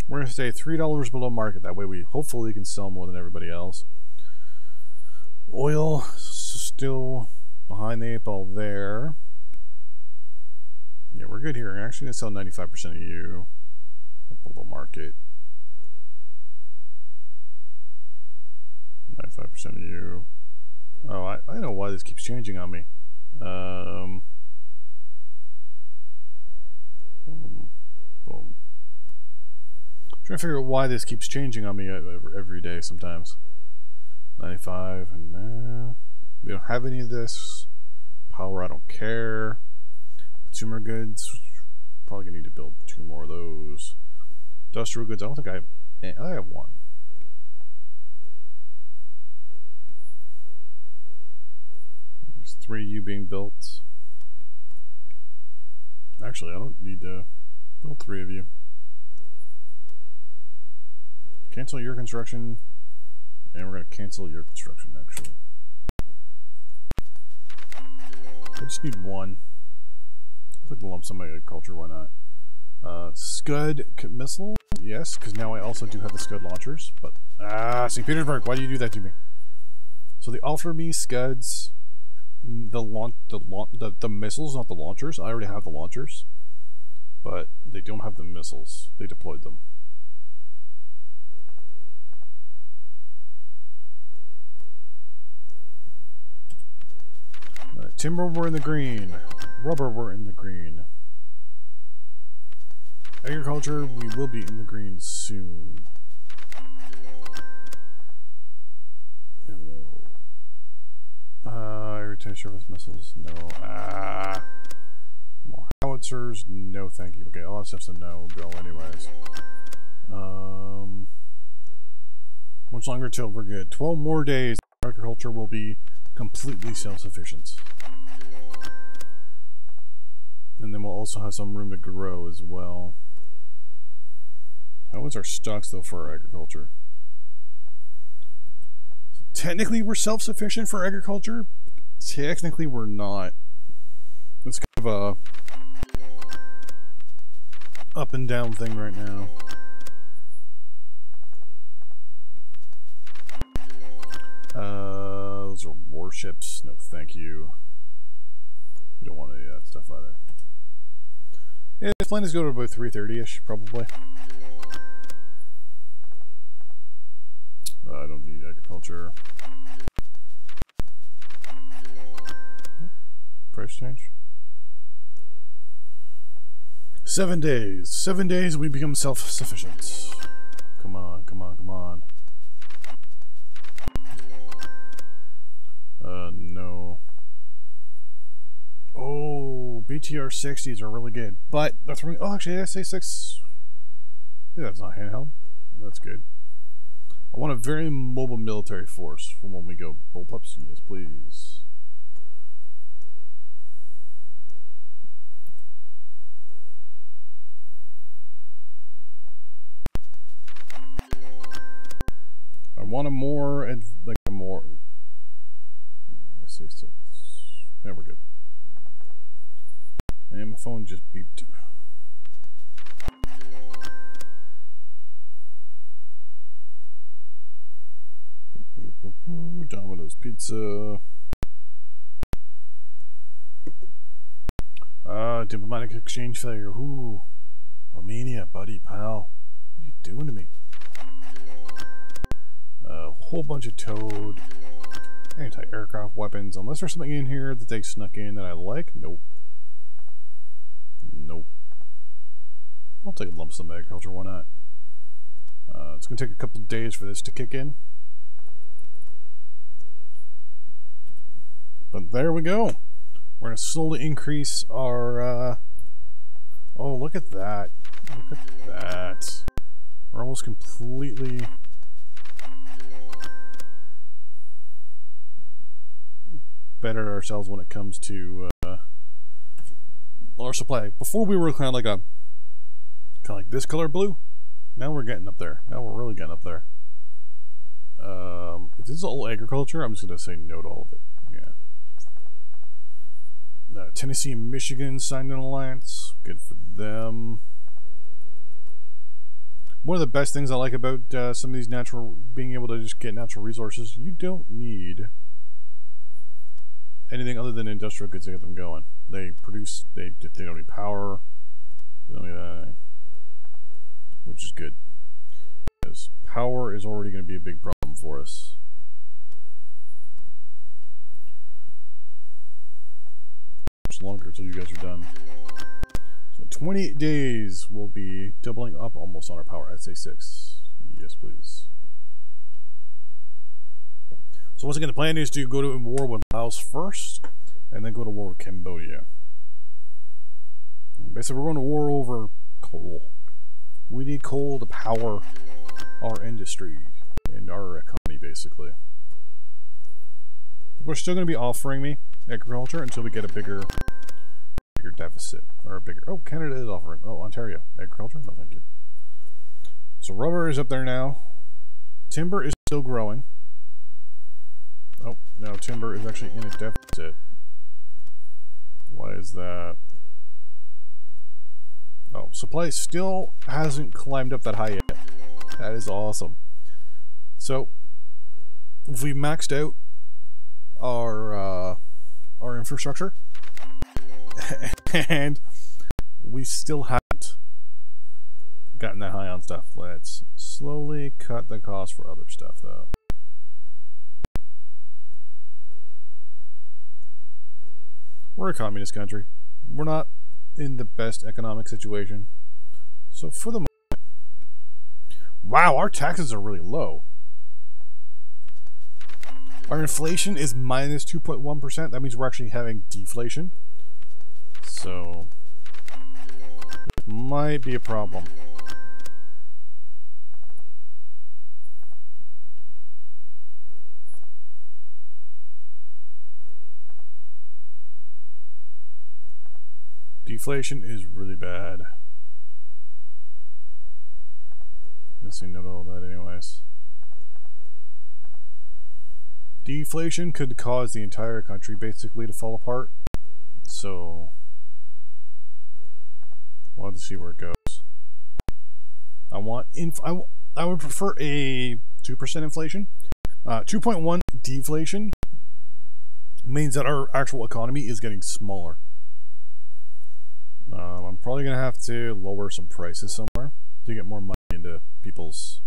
We're going to stay $3 below market. That way we hopefully can sell more than everybody else. Oil, still behind the 8 ball there. Yeah, we're good here. I'm actually going to sell 95% of you below market. 95% of you. Oh, I know why this keeps changing on me. Boom. Boom. Trying to figure out why this keeps changing on me every day sometimes. 95 and we don't have any of this. Power, I don't care. Consumer goods, probably gonna need to build 2 more of those. Industrial goods, I don't think I have 1. There's 3 of you being built. Actually, I don't need to build 3 of you. Cancel your construction, and we're going to cancel your construction, actually. I just need 1. Let's like lump some agriculture, why not? Scud missile? Yes, because now I also do have the Scud launchers, but... St. Petersburg, why do you do that to me? So they offer me Scuds, the missiles, not the launchers. I already have the launchers, but they don't have the missiles. They deployed them. Timber, we're in the green. Rubber, we're in the green. Agriculture, we will be in the green soon. No. Irritation surface missiles, no. More howitzers, no thank you. Okay, all that stuff's a no go anyways. Much longer till we're good. 12 more days, agriculture will be completely self-sufficient. And then we'll also have some room to grow as well. How is our stocks though for our agriculture? So technically we're self-sufficient for agriculture. Technically we're not. It's kind of a up and down thing right now. Those are warships. No thank you. We don't want any of that stuff either. Yeah, this plan is going to about 330-ish, probably. I don't need agriculture. Price change. 7 days. 7 days we become self-sufficient. Come on, come on, come on. No. Oh, BTR 60s are really good, but they're throwing. Oh, actually, SA6. Yeah, that's not handheld. That's good. I want a very mobile military force from when we go bullpups. Yes, please. I want a more, like a more. SA6. Yeah, we're good. And my phone just beeped. Domino's Pizza. Diplomatic exchange failure. Ooh. Romania, buddy, pal. What are you doing to me? A whole bunch of Toad. Anti-aircraft weapons. Unless there's something in here that they snuck in that I like. Nope. Nope. I'll take a lump sum agriculture, why not? It's going to take a couple days for this to kick in. But there we go. We're going to slowly increase our... Oh, look at that. Look at that. We're almost completely... bettered ourselves when it comes to our supply. Before we were kind of like this color blue. Now we're getting up there. Now we're really getting up there. If this is all agriculture, I'm just gonna say no to all of it. Yeah. Tennessee and Michigan signed an alliance. Good for them. One of the best things I like about some of these being able to just get natural resources, you don't need anything other than industrial goods to get them going. They produce, they don't need power, they don't need anything, which is good. Because power is already going to be a big problem for us. Much longer until you guys are done. So 28 days we'll be doubling up almost on our power. I'd say 6. Yes, please. So once again, the plan is to go to war with Laos first, and then go to war with Cambodia. Basically, we're going to war over coal. We need coal to power our industry and our economy, basically. We're still going to be offering me agriculture until we get a bigger deficit, or a bigger... Oh, Canada is offering... Oh, Ontario. Agriculture? No, thank you. So rubber is up there now. Timber is still growing. Oh, no, timber is actually in a deficit. Why is that? Oh, supply still hasn't climbed up that high yet. That is awesome. So, if we maxed out our infrastructure, and we still haven't gotten that high on stuff, let's slowly cut the cost for other stuff, though. We're a communist country. We're not in the best economic situation. So for the moment... Wow, our taxes are really low. Our inflation is minus 2.1%. That means we're actually having deflation. So... it might be a problem. Deflation is really bad. Guess you know all that anyways. Deflation could cause the entire country basically to fall apart. So, we'll have to see where it goes. I would prefer a 2% inflation. 2.1 deflation means that our actual economy is getting smaller. I'm probably going to have to lower some prices somewhere to get more money into people's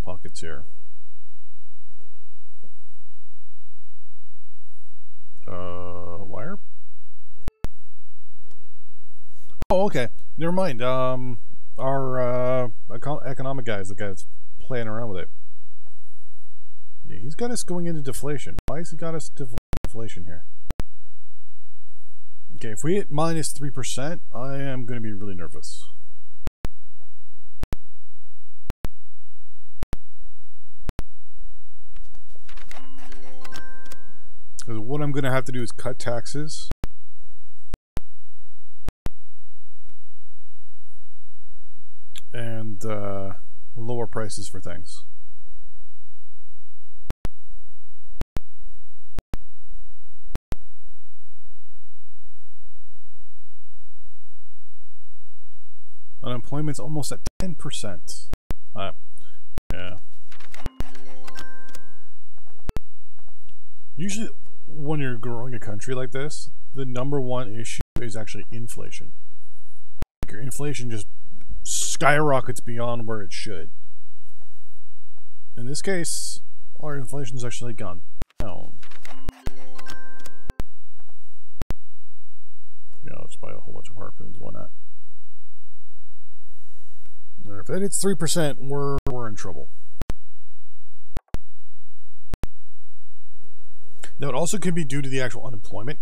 pockets here. Wire? Oh, okay. Never mind. Our economic guy is the guy that's playing around with it. Yeah, he's got us going into deflation. Why has he got us deflation here? Okay, if we hit minus 3%, I am going to be really nervous. Because what I'm going to have to do is cut taxes. And lower prices for things. Unemployment's almost at 10%. Yeah. Usually, when you're growing a country like this, the number one issue is actually inflation. Like your inflation just skyrockets beyond where it should. In this case, our inflation's actually gone down. Yeah, let's buy a whole bunch of harpoons, why not? If it hits 3%, we're in trouble. Now, it also could be due to the actual unemployment.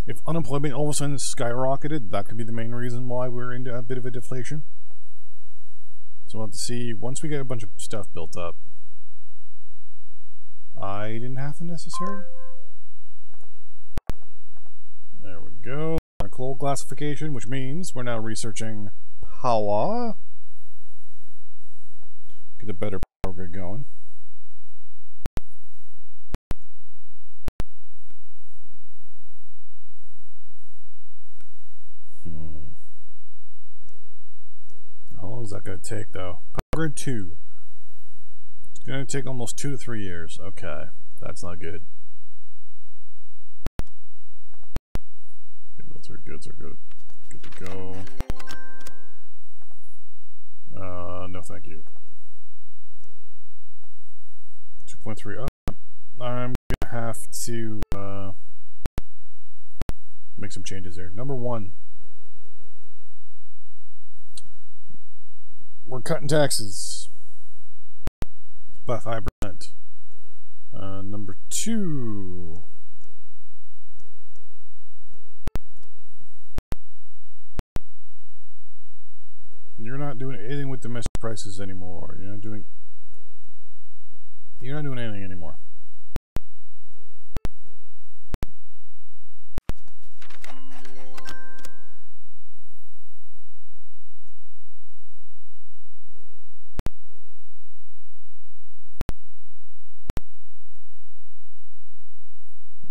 If unemployment all of a sudden skyrocketed, that could be the main reason why we're into a bit of a deflation. So we'll have to see, once we get a bunch of stuff built up. I didn't have the necessary. There we go. Our coal classification, which means we're now researching power. Get a better power grid going. How long is that going to take, though? Power grid 2. It's going to take almost 2 to 3 years. Okay, that's not good. Military goods are good to go. No thank you. 2.3. Oh, I'm gonna have to make make some changes here. Number one, we're cutting taxes by 5%. Number two, you're not doing anything with domestic prices anymore. You're not doing anything anymore.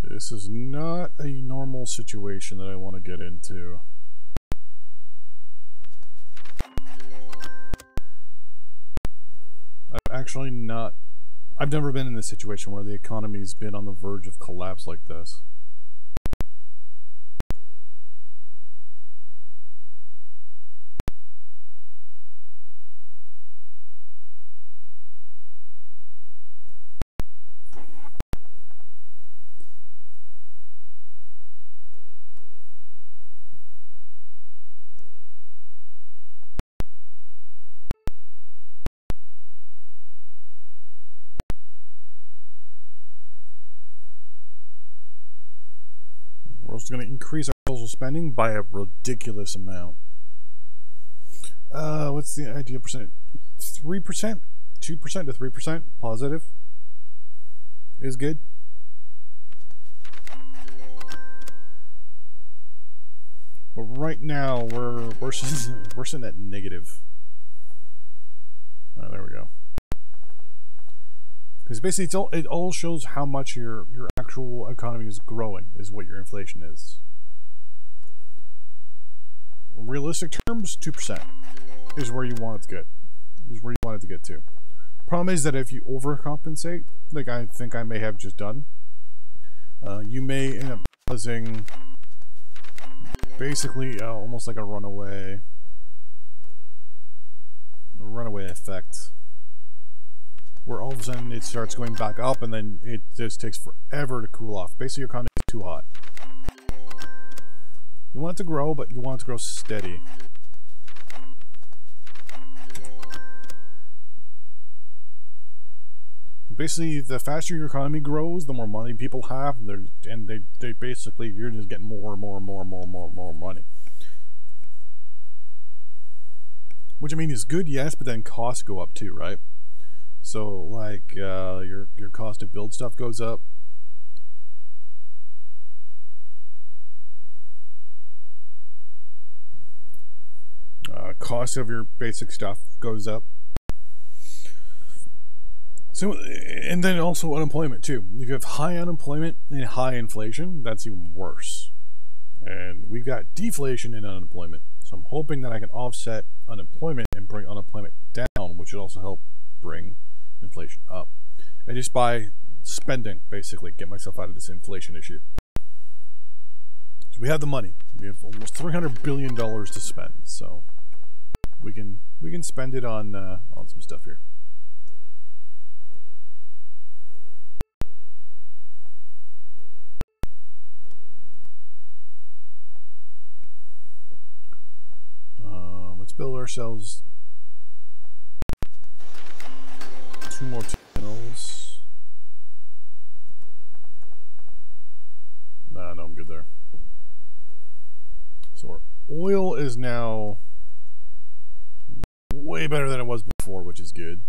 This is not a normal situation that I want to get into. I've never been in this situation where the economy's been on the verge of collapse like this. We're also going to increase our social spending by a ridiculous amount. What's the idea percent? 3%? 2% to 3% positive is good. But right now we're sitting at negative. There we go. Because basically it all shows how much your actual economy is growing, is what your inflation is. In realistic terms, 2% is where you want it to get. Is where you want it to get to. Problem is that if you overcompensate, like I think I may have just done, you may end up causing basically almost like a runaway effect, where all of a sudden it starts going back up and then it just takes forever to cool off. Basically your economy is too hot. You want it to grow, but you want it to grow steady. Basically, the faster your economy grows, the more money people have, and they basically, you're just getting more and more and more and more and more and more money. Which I mean is good, yes, but then costs go up too, right? So like your cost to build stuff goes up. Cost of your basic stuff goes up. So, and then also unemployment too. If you have high unemployment and high inflation, that's even worse. And we've got deflation in unemployment. So I'm hoping that I can offset unemployment and bring unemployment down, which would also help bring inflation up. And just by spending, basically, get myself out of this inflation issue. So we have the money. We have almost $300 billion to spend. So we can spend it on some stuff here. Let's build ourselves 2 more tunnels. No, I'm good there. So our oil is now way better than it was before, which is good.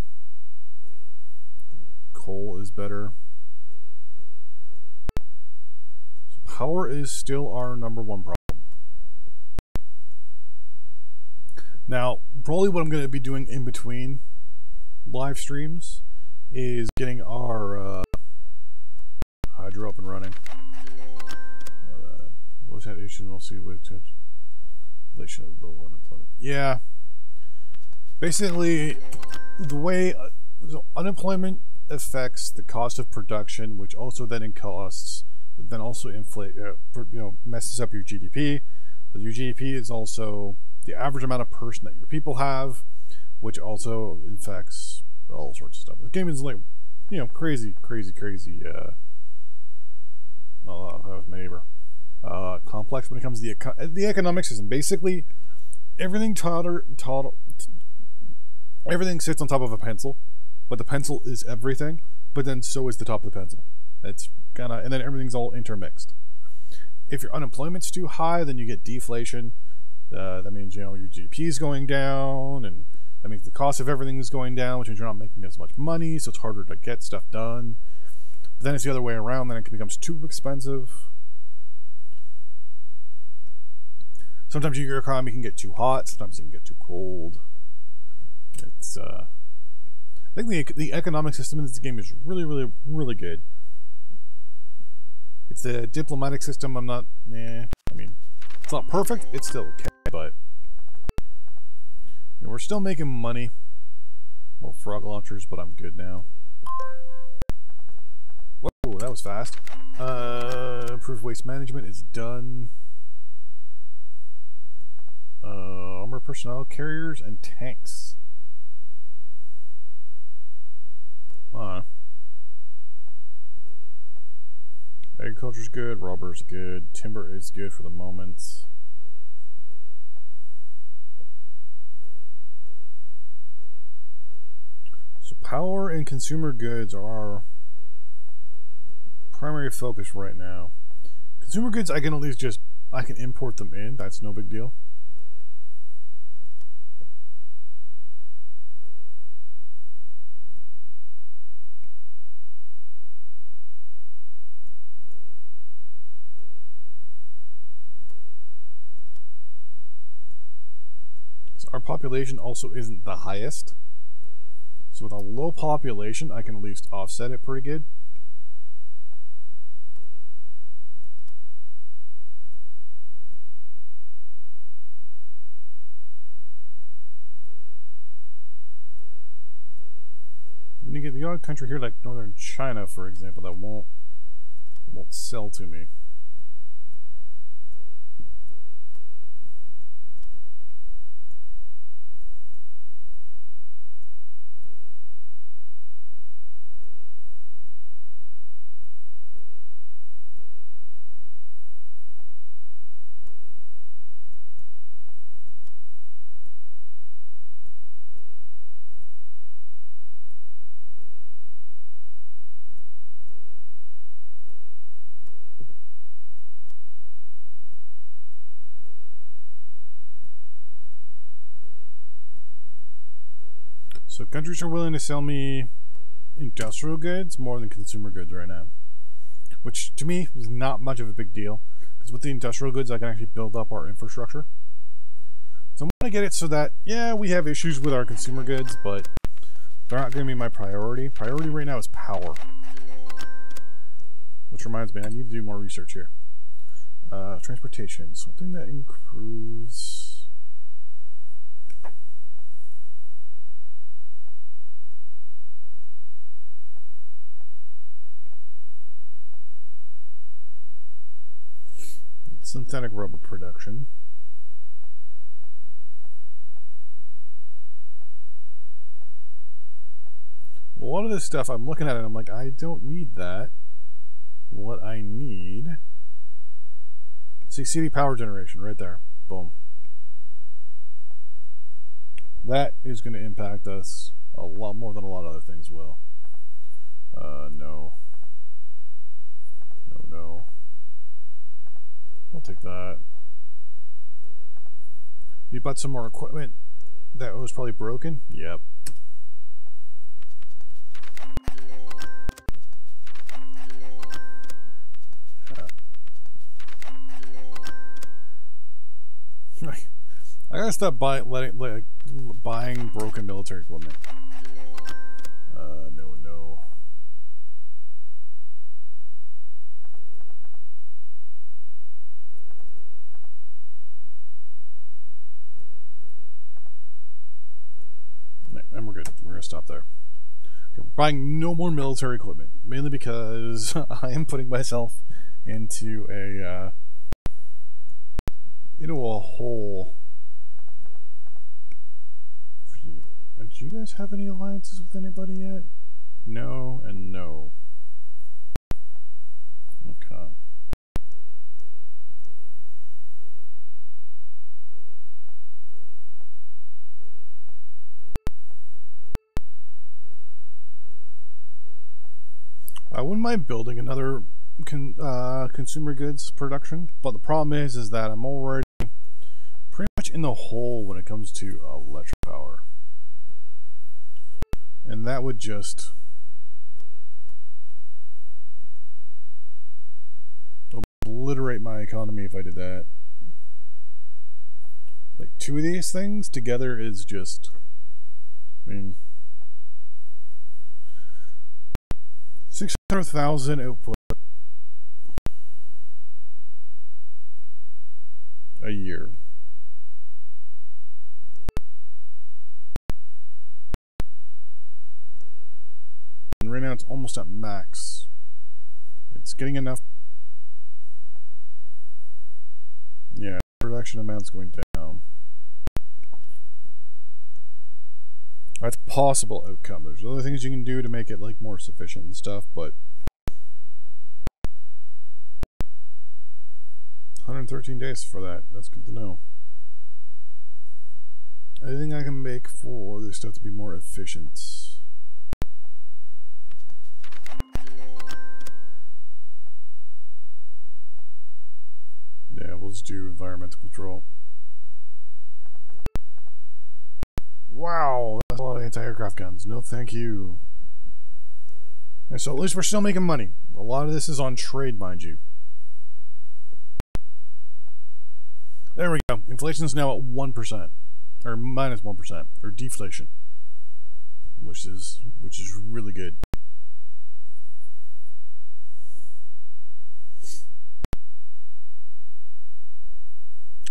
Coal is better. So power is still our #1 problem. Now, probably what I'm going to be doing in between live streams is getting our hydro up and running. What's that issue? We'll see with inflation of low unemployment. Yeah. Basically, the way unemployment affects the cost of production, which also then also inflate, messes up your GDP. But your GDP is also the average amount of person that your people have, which also affects all sorts of stuff. The game is like, crazy. Oh, that was my neighbor. complex when it comes to the economic system. Basically, everything everything sits on top of a pencil, but the pencil is everything. But then so is the top of the pencil. It's kind of, and then everything's all intermixed. If your unemployment's too high, then you get deflation. That means, you know, your GDP is going down, and that means the cost of everything is going down, which means you're not making as much money, so it's harder to get stuff done. But then it's the other way around, then it becomes too expensive. Sometimes your economy can get too hot, sometimes it can get too cold. It's, I think the economic system in this game is really, really, really good. It's the diplomatic system, I mean, it's not perfect, it's still okay, but we're still making money. More frog launchers, but I'm good now. Whoa, that was fast. Improved waste management is done. Armor personnel, carriers, and tanks. Agriculture's good, rubber's good, timber is good for the moment. So power and consumer goods are our primary focus right now. Consumer goods, I can at least I can import them in, that's no big deal. Our population also isn't the highest, so with a low population I can at least offset it pretty good. Then you get the odd country here like northern China, for example, that won't sell to me. So countries are willing to sell me industrial goods more than consumer goods right now, which to me is not much of a big deal, because with the industrial goods I can actually build up our infrastructure. So I'm going to get it so that, yeah, we have issues with our consumer goods, but they're not going to be my priority. Priority right now is power. Which reminds me, I need to do more research here. Transportation, something that improves... synthetic rubber production. A lot of this stuff I'm looking at it, I'm like, I don't need that. What I need... See, city power generation right there. Boom. That is going to impact us a lot more than a lot of other things will. No. No. I'll take that. You bought some more equipment that was probably broken? Yep. I gotta stop buying broken military equipment. No. And we're good. We're gonna stop there. Okay, we're buying no more military equipment, mainly because I am putting myself into a hole. Do you guys have any alliances with anybody yet? No and no. Okay. mind building another consumer goods production, but the problem is that I'm already pretty much in the hole when it comes to electric power, and that would just obliterate my economy if I did that. Like, two of these things together is just, I mean, 600,000 output a year. And right now it's almost at max. It's getting enough. Yeah, production amount's going down. That's a possible outcome. There's other things you can do to make it like more sufficient and stuff, but 113 days for that. That's good to know. Anything I can make for this stuff to be more efficient. Yeah, we'll just do environmental control. Wow, that's a lot of anti-aircraft guns. No, thank you. And so at least we're still making money. A lot of this is on trade, mind you. There we go. Inflation's now at 1%, or minus 1%, or deflation, which is really good.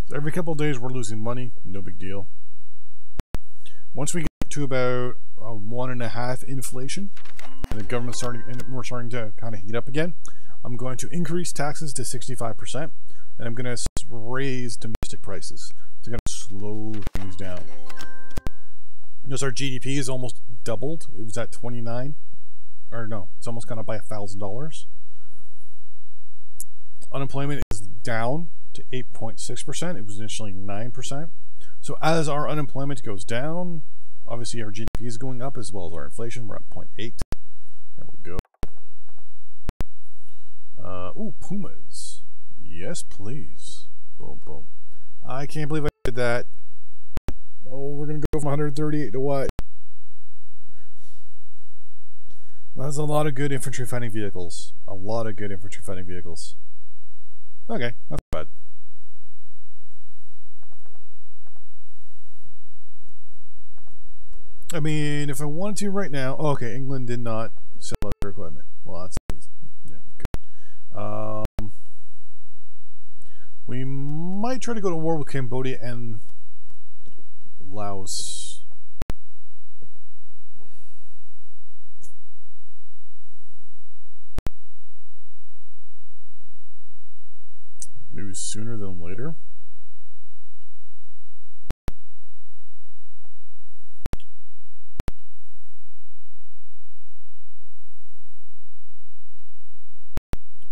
So every couple of days we're losing money. No big deal. Once we get to about 1.5 inflation, and the government's we're starting to kind of heat up again, I'm going to increase taxes to 65%, and I'm going to raise domestic prices to kind of slow things down. Notice our GDP is almost doubled. It was at 29, or no, it's almost gone up by $1,000. Unemployment is down to 8.6%. It was initially 9%. So as our unemployment goes down, obviously our GDP is going up as well as our inflation. We're at 0.8. There we go. Ooh, Pumas. Yes, please. Boom, boom. I can't believe I did that. Oh, we're going to go from 138 to what? That's a lot of good infantry fighting vehicles. A lot of good infantry fighting vehicles. Okay, that's bad. I mean, if I wanted to right now... Oh, okay, England did not sell us their equipment. Well, that's at least... Yeah, good. We might try to go to war with Cambodia and Laos. Maybe sooner than later.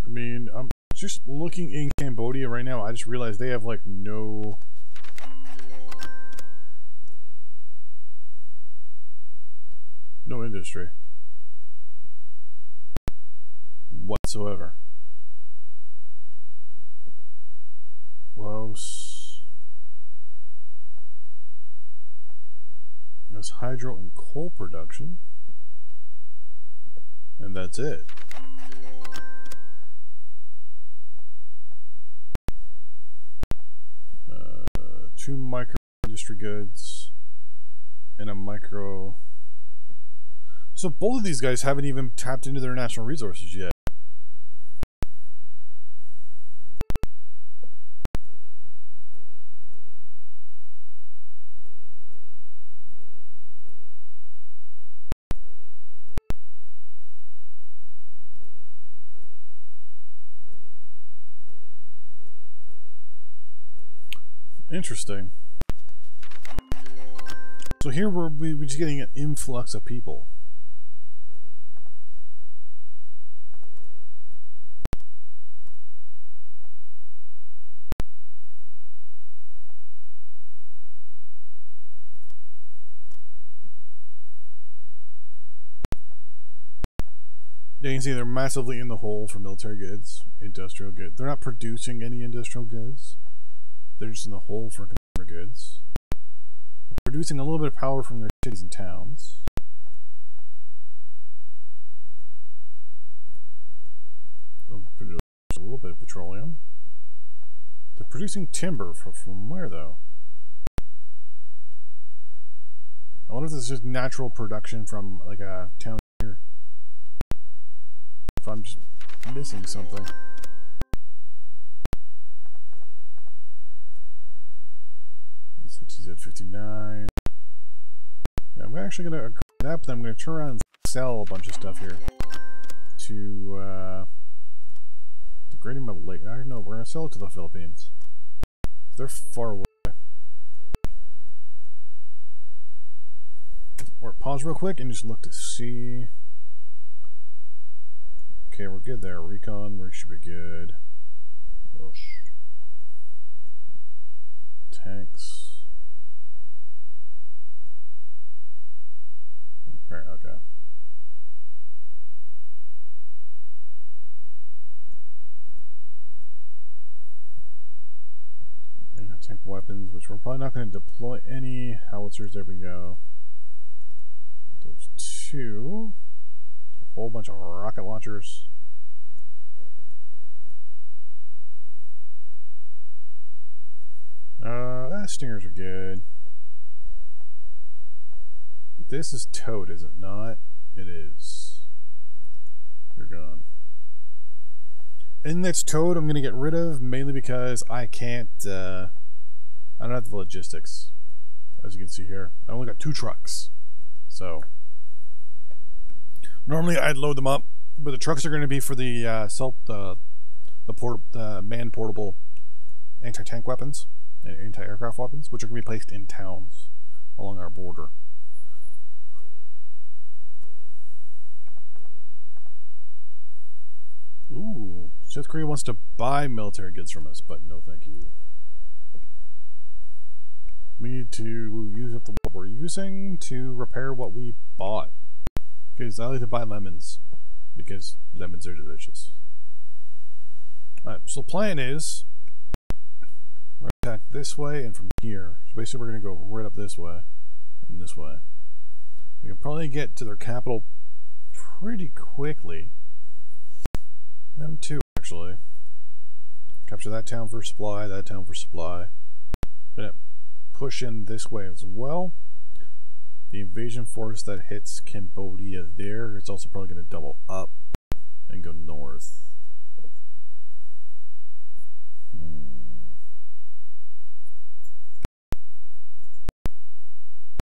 I mean, I'm just looking in Cambodia right now. I just realized they have like no industry whatsoever. Laos. There's hydro and coal production, and that's it. Two micro industry goods and a micro. So both of these guys haven't even tapped into their natural resources yet. Interesting. So here we're just getting an influx of people. You can see they're massively in the hole for military goods, industrial goods. They're not producing any industrial goods. They're just in the hole for consumer goods. They're producing a little bit of power from their cities and towns. A little bit of petroleum. They're producing timber from where, though? I wonder if this is just natural production from, like, a town here. If I'm just missing something. City's at 59. Yeah, I'm actually going to agree with that, but I'm going to turn around and sell a bunch of stuff here to the Greater Malay. I don't know, we're going to sell it to the Philippines. They're far away. Or pause real quick and just look to see. Okay, we're good there. Recon, we should be good. Tanks. Okay. Anti-tank weapons, which we're probably not going to deploy any howitzers. There we go. Those two. A whole bunch of rocket launchers. Stingers are good. This is towed, is it not? It is. You're gone. And that's towed I'm going to get rid of, mainly because I can't, I don't have the logistics. As you can see here. I only got 2 trucks. So, normally I'd load them up, but the trucks are going to be for the man-portable anti-tank weapons and anti-aircraft weapons, which are going to be placed in towns along our border. Ooh, South Korea wants to buy military goods from us, but no thank you. We need to use up what we're using to repair what we bought. Because I like to buy lemons, because lemons are delicious. Alright, so the plan is we're going to attack this way and from here. So basically we're going to go right up this way and this way. We can probably get to their capital pretty quickly. Them too, actually. Capture that town for supply, that town for supply. Gonna push in this way as well. The invasion force that hits Cambodia there, it's also probably going to double up and go north.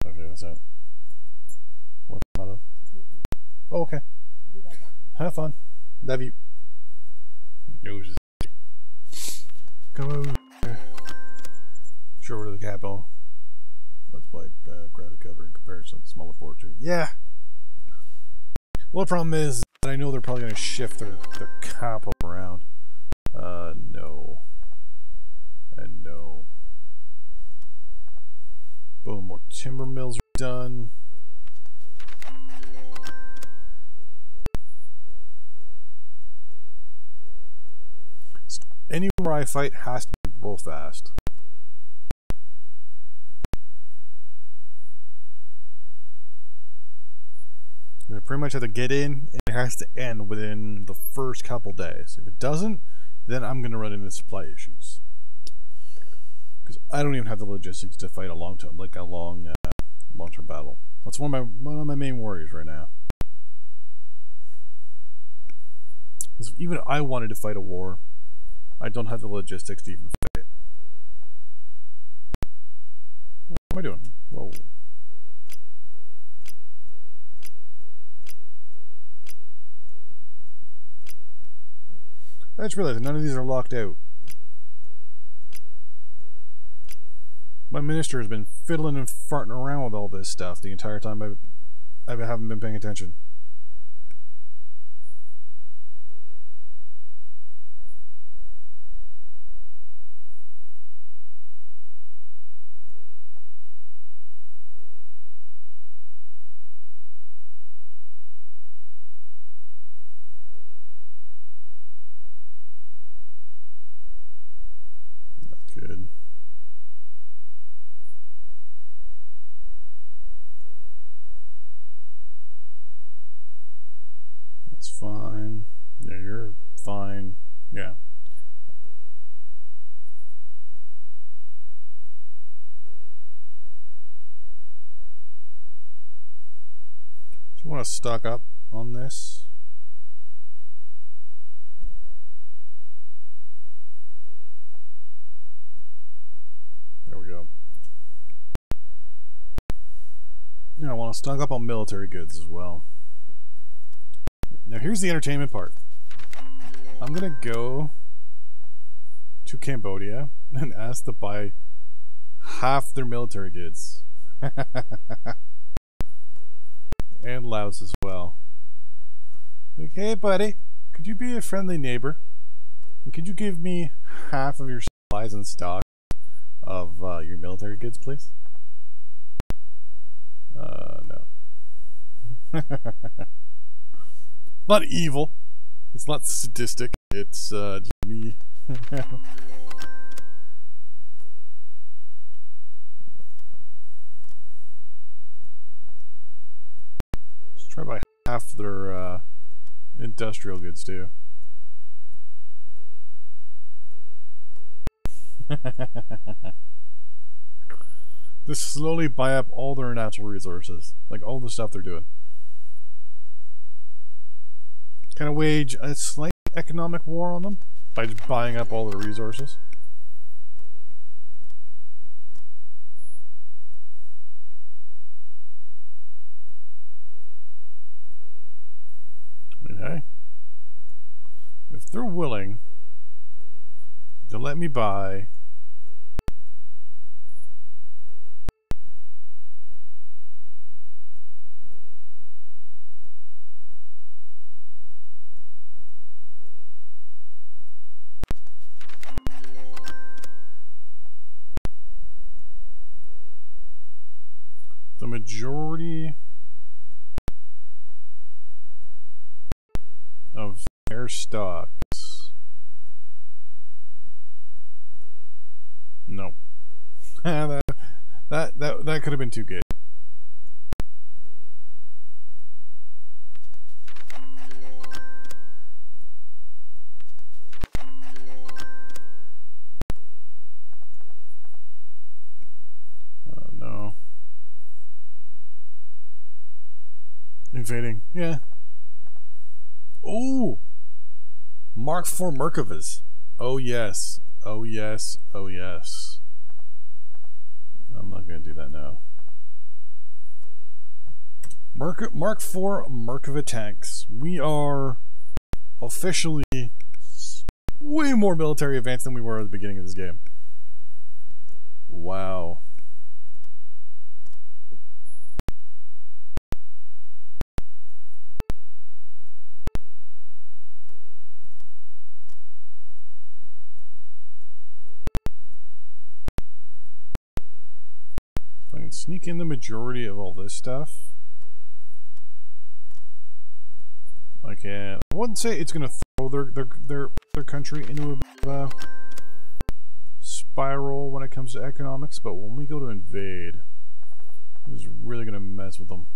I'll figure this out. What's my love? Oh, okay. Have fun. Love you. Come over. Sure, to the capital. Let's play ground cover in comparison to smaller port too. Yeah. Well, the problem is that I know they're probably going to shift their capital around. No. And no. Boom, more timber mills are done. So anywhere I fight has to be real fast. I pretty much have to get in, and it has to end within the first couple days. If it doesn't, then I'm going to run into supply issues. Because I don't even have the logistics to fight a long-term battle. That's one of my main worries right now. Because even if I wanted to fight a war, I don't have the logistics to even fight it. What am I doing? Whoa. I just realized none of these are locked out. My minister has been fiddling and farting around with all this stuff the entire time I haven't been paying attention. want to stock up on this. There we go. Now I want to stock up on military goods as well. Now here's the entertainment part. I'm gonna go to Cambodia and ask to buy half their military goods. And Laos as well. Like, hey buddy, could you be a friendly neighbor? And could you give me half of your supplies and stock of your military goods, please? No. Not evil. It's not sadistic. It's just me. Just try to buy half their industrial goods too. Just slowly buy up all their natural resources, like all the stuff they're doing. Kind of wage a slight economic war on them by just buying up all their resources. I mean, hey, if they're willing to let me buy the majority of their stocks. No. that could have been too good. No. Invading, yeah. Oh! Mark IV Merkavas. Oh yes. Oh yes. Oh yes. I'm not gonna do that now. Mark IV Merkava tanks. We are officially way more military advanced than we were at the beginning of this game. Wow. If I can sneak in the majority of all this stuff, I can. I wouldn't say it's gonna throw their country into a bit of a spiral when it comes to economics, but when we go to invade, it's really gonna mess with them.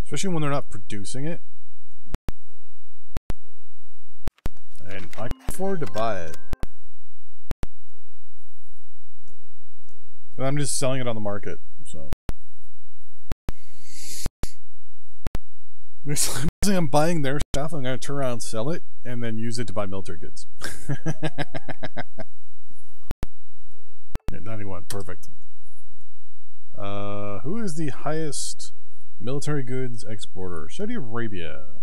Especially when they're not producing it. And I can afford to buy it. And I'm just selling it on the market, so. Basically, I'm buying their stuff, I'm going to turn around and sell it, and then use it to buy military goods. Yeah, 91, perfect. Who is the highest military goods exporter? Saudi Arabia.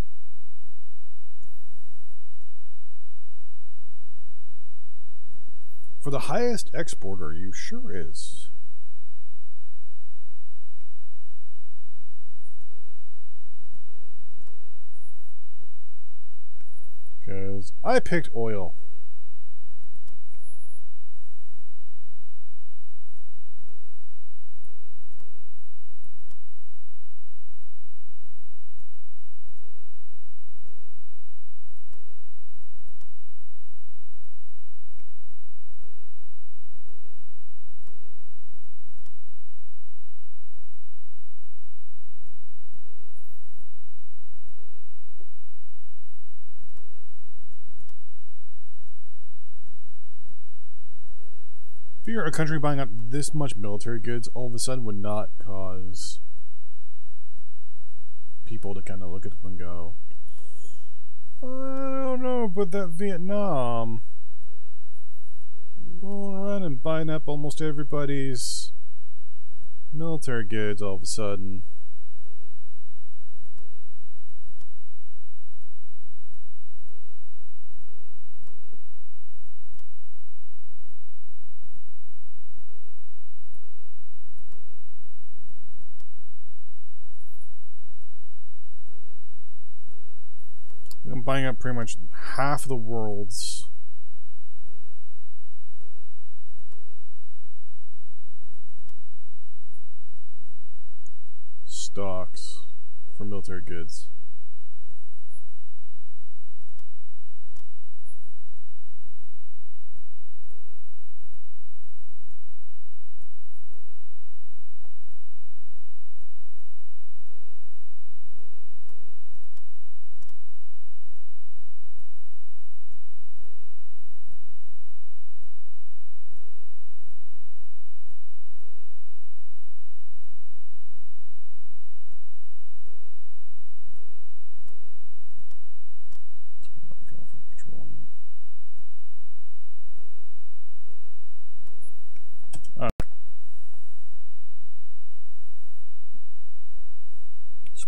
For the highest exporter, you sure is. Because I picked oil. figure a country buying up this much military goods all of a sudden would not cause people to kind of look at them and go, I don't know, but that Vietnam going around and buying up almost everybody's military goods all of a sudden. I'm buying up pretty much half of the world's stocks for military goods.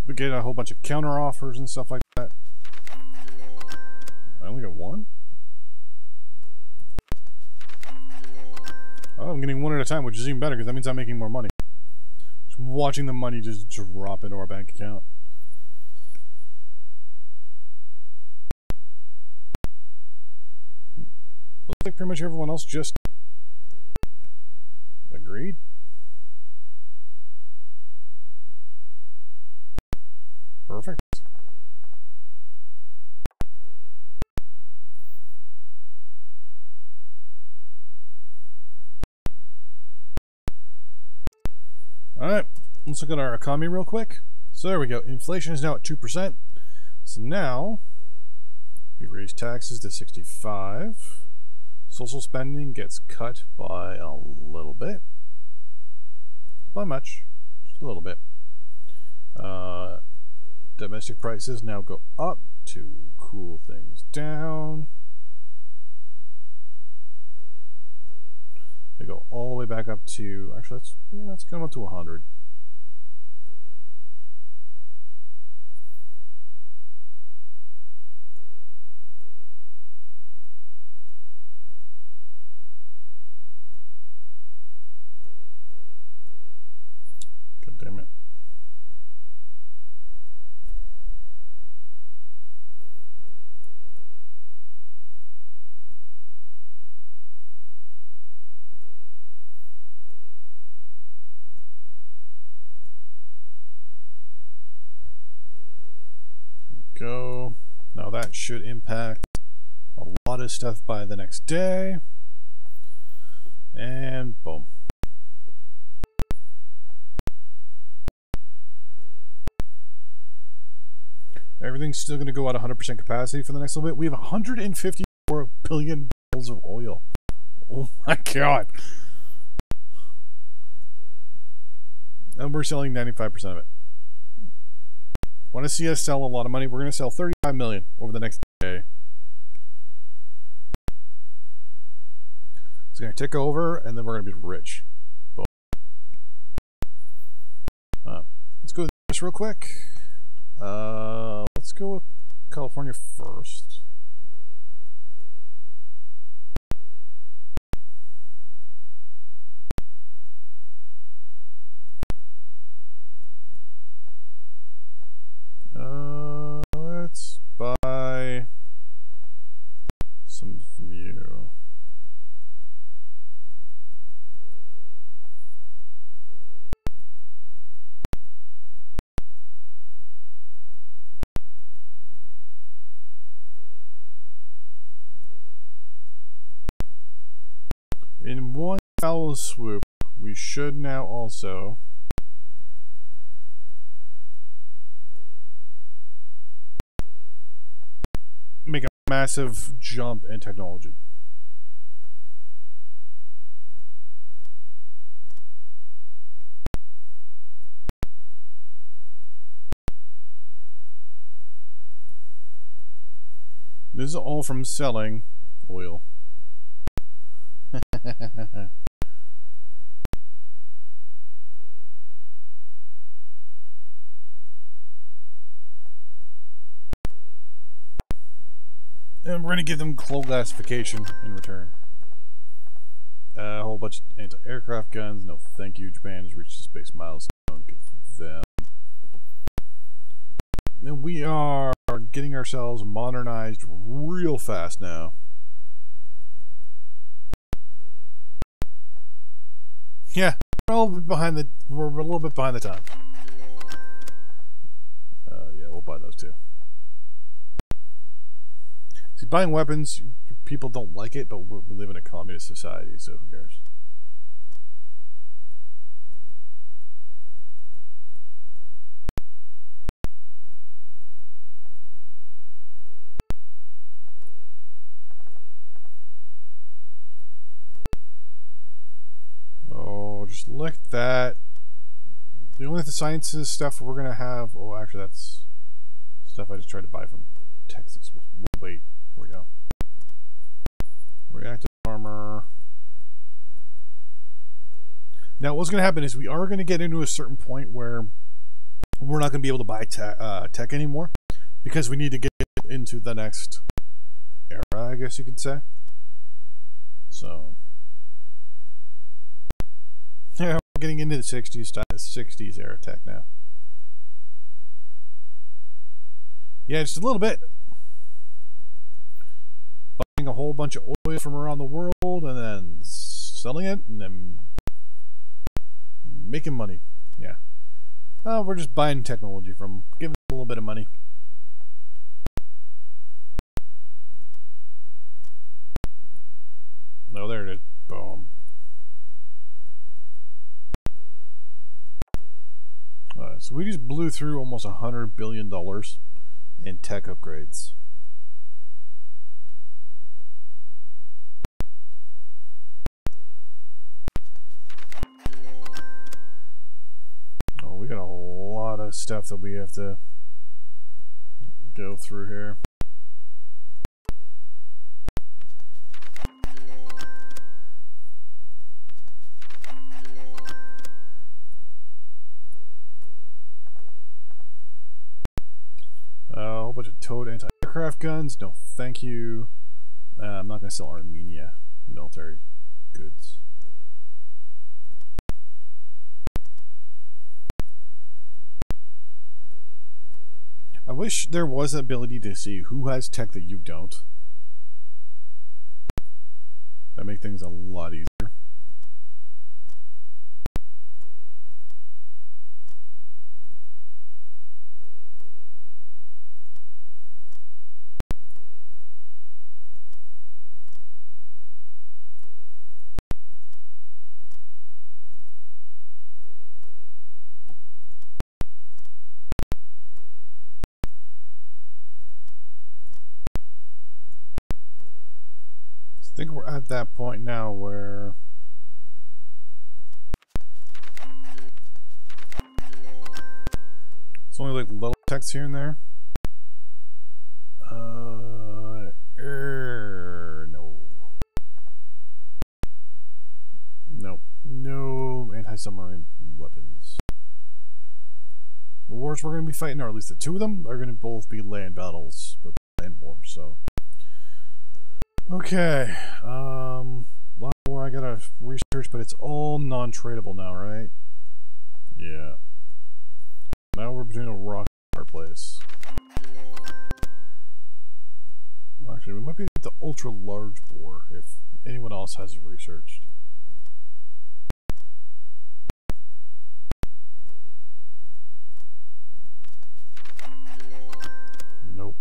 We get a whole bunch of counter offers and stuff like that. I only got one? Oh, I'm getting one at a time, which is even better because that means I'm making more money. Just watching the money just drop into our bank account. Looks like pretty much everyone else just agreed. Perfect. Alright, let's look at our economy real quick. So there we go. Inflation is now at 2%. So now we raise taxes to 65. Social spending gets cut by a little bit. By much. Just a little bit. Domestic prices now go up to cool things down. They go all the way back up to, actually that's kind of up to 100. God damn it. Go. Now that should impact a lot of stuff by the next day. And boom. Everything's still going to go at 100% capacity for the next little bit. We have 154 billion barrels of oil. Oh my god. And we're selling 95% of it. Want to see us sell a lot of money? We're going to sell 35 million over the next day. It's going to tick over, and then we're going to be rich. Let's go to this real quick. Let's go with California first. Let's buy some from you. In one foul swoop, we should now also make a massive jump in technology. this is all from selling oil. And we're going to give them coal gasification in return. A whole bunch of anti-aircraft guns. No thank you. Japan has reached the space milestone. Good for them. And we are getting ourselves modernized real fast now. Yeah, we're a little bit behind the time. Yeah, we'll buy those too. See, buying weapons, people don't like it, but we live in a communist society, so who cares? Oh, just look at that. The only sciences stuff we're going to have... Oh, actually, that's stuff I just tried to buy from Texas. We'll wait. There we go. Reactive armor. Now, what's going to happen is we are going to get into a certain point where we're not going to be able to buy tech anymore because we need to get into the next era, I guess you could say. So, yeah, we're getting into the 60s era tech now. Yeah, just a little bit. Buying a whole bunch of oil from around the world and then selling it and then making money. Yeah. We're just buying technology from, giving them a little bit of money. No, there it is. Boom. So we just blew through almost $100 billion in tech upgrades. Oh, we got a lot of stuff that we have to go through here. A whole bunch of towed anti-aircraft guns. No, thank you. I'm not going to sell Armenia military goods. I wish there was an ability to see who has tech that you don't. That'd make things a lot easier. I think we're at that point now where it's only like little text here and there. No anti-submarine weapons. The wars we're going to be fighting, or at least the two of them, are going to both be land battles, or land wars, so. Okay, a lot more I gotta research, but it's all non-tradable now, right? Yeah. Now we're between a rock and a hard place. Well, actually, we might be at the ultra-large bore, if anyone else has researched. Nope.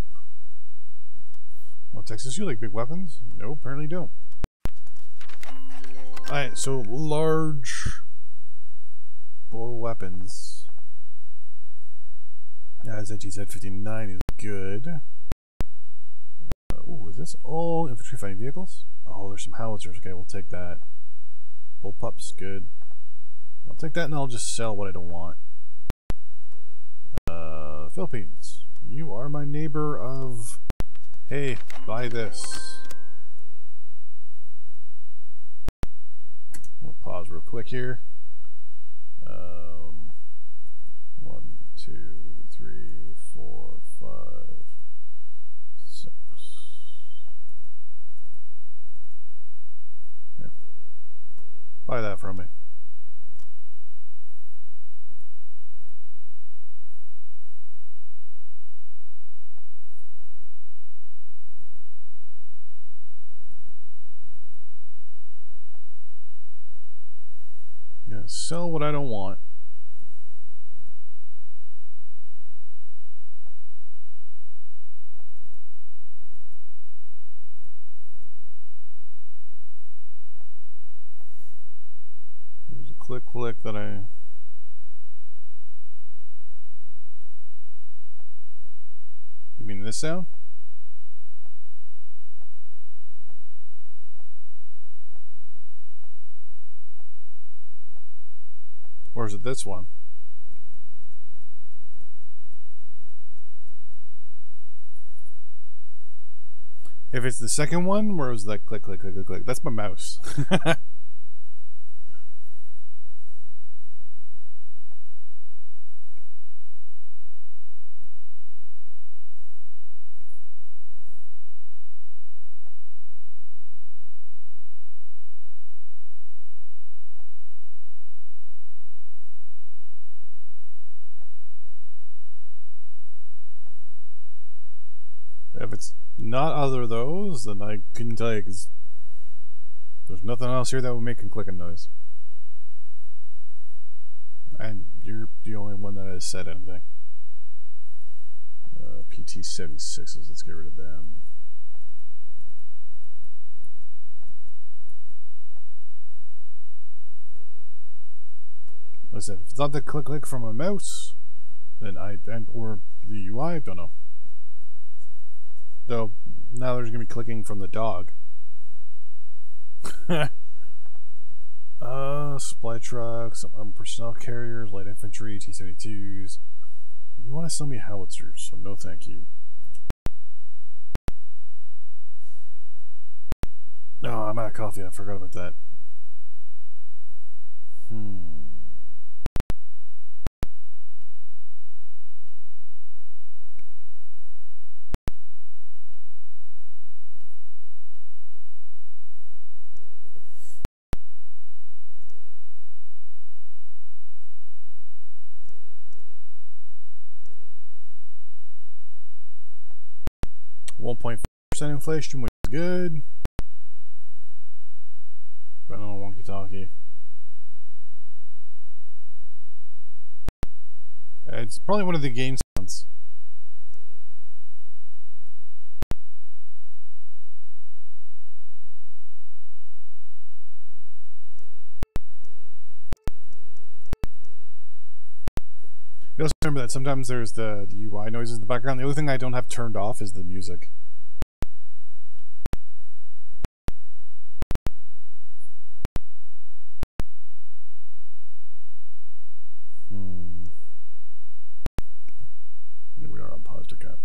Well, Texas, you like big weapons? No, apparently don't. Alright, so large bore weapons. ZGZ-59 is good. Oh, is this all infantry fighting vehicles? Oh, there's some howitzers. Okay, we'll take that. Bullpups, good. I'll take that and I'll just sell what I don't want. Philippines. You are my neighbor of Hey, buy this. We'll pause real quick here. 1, 2, 3, 4, 5, 6. Here. Buy that from me. Yeah, sell what I don't want. There's a click that I... You mean this sound? Or is it this one? If it's the second one, where it was like click, click, click, click, click, that's my mouse. If it's not either of those, then I couldn't tell you, because there's nothing else here that would make a clicking noise. And you're the only one that has said anything. PT76s, let's get rid of them. Like I said, if it's not the click from a mouse, then or the UI, I don't know. Though, now there's going to be clicking from the dog. Supply trucks, some armored personnel carriers, light infantry, T-72s. You want to sell me howitzers, so no thank you. No, I'm out of coffee. I forgot about that. 1.4% inflation, which is good. But I don't know, wonky-talkie. It's probably one of the game sounds. You also remember that sometimes there's the UI noises in the background. The only thing I don't have turned off is the music. Here we are on Positive Cap.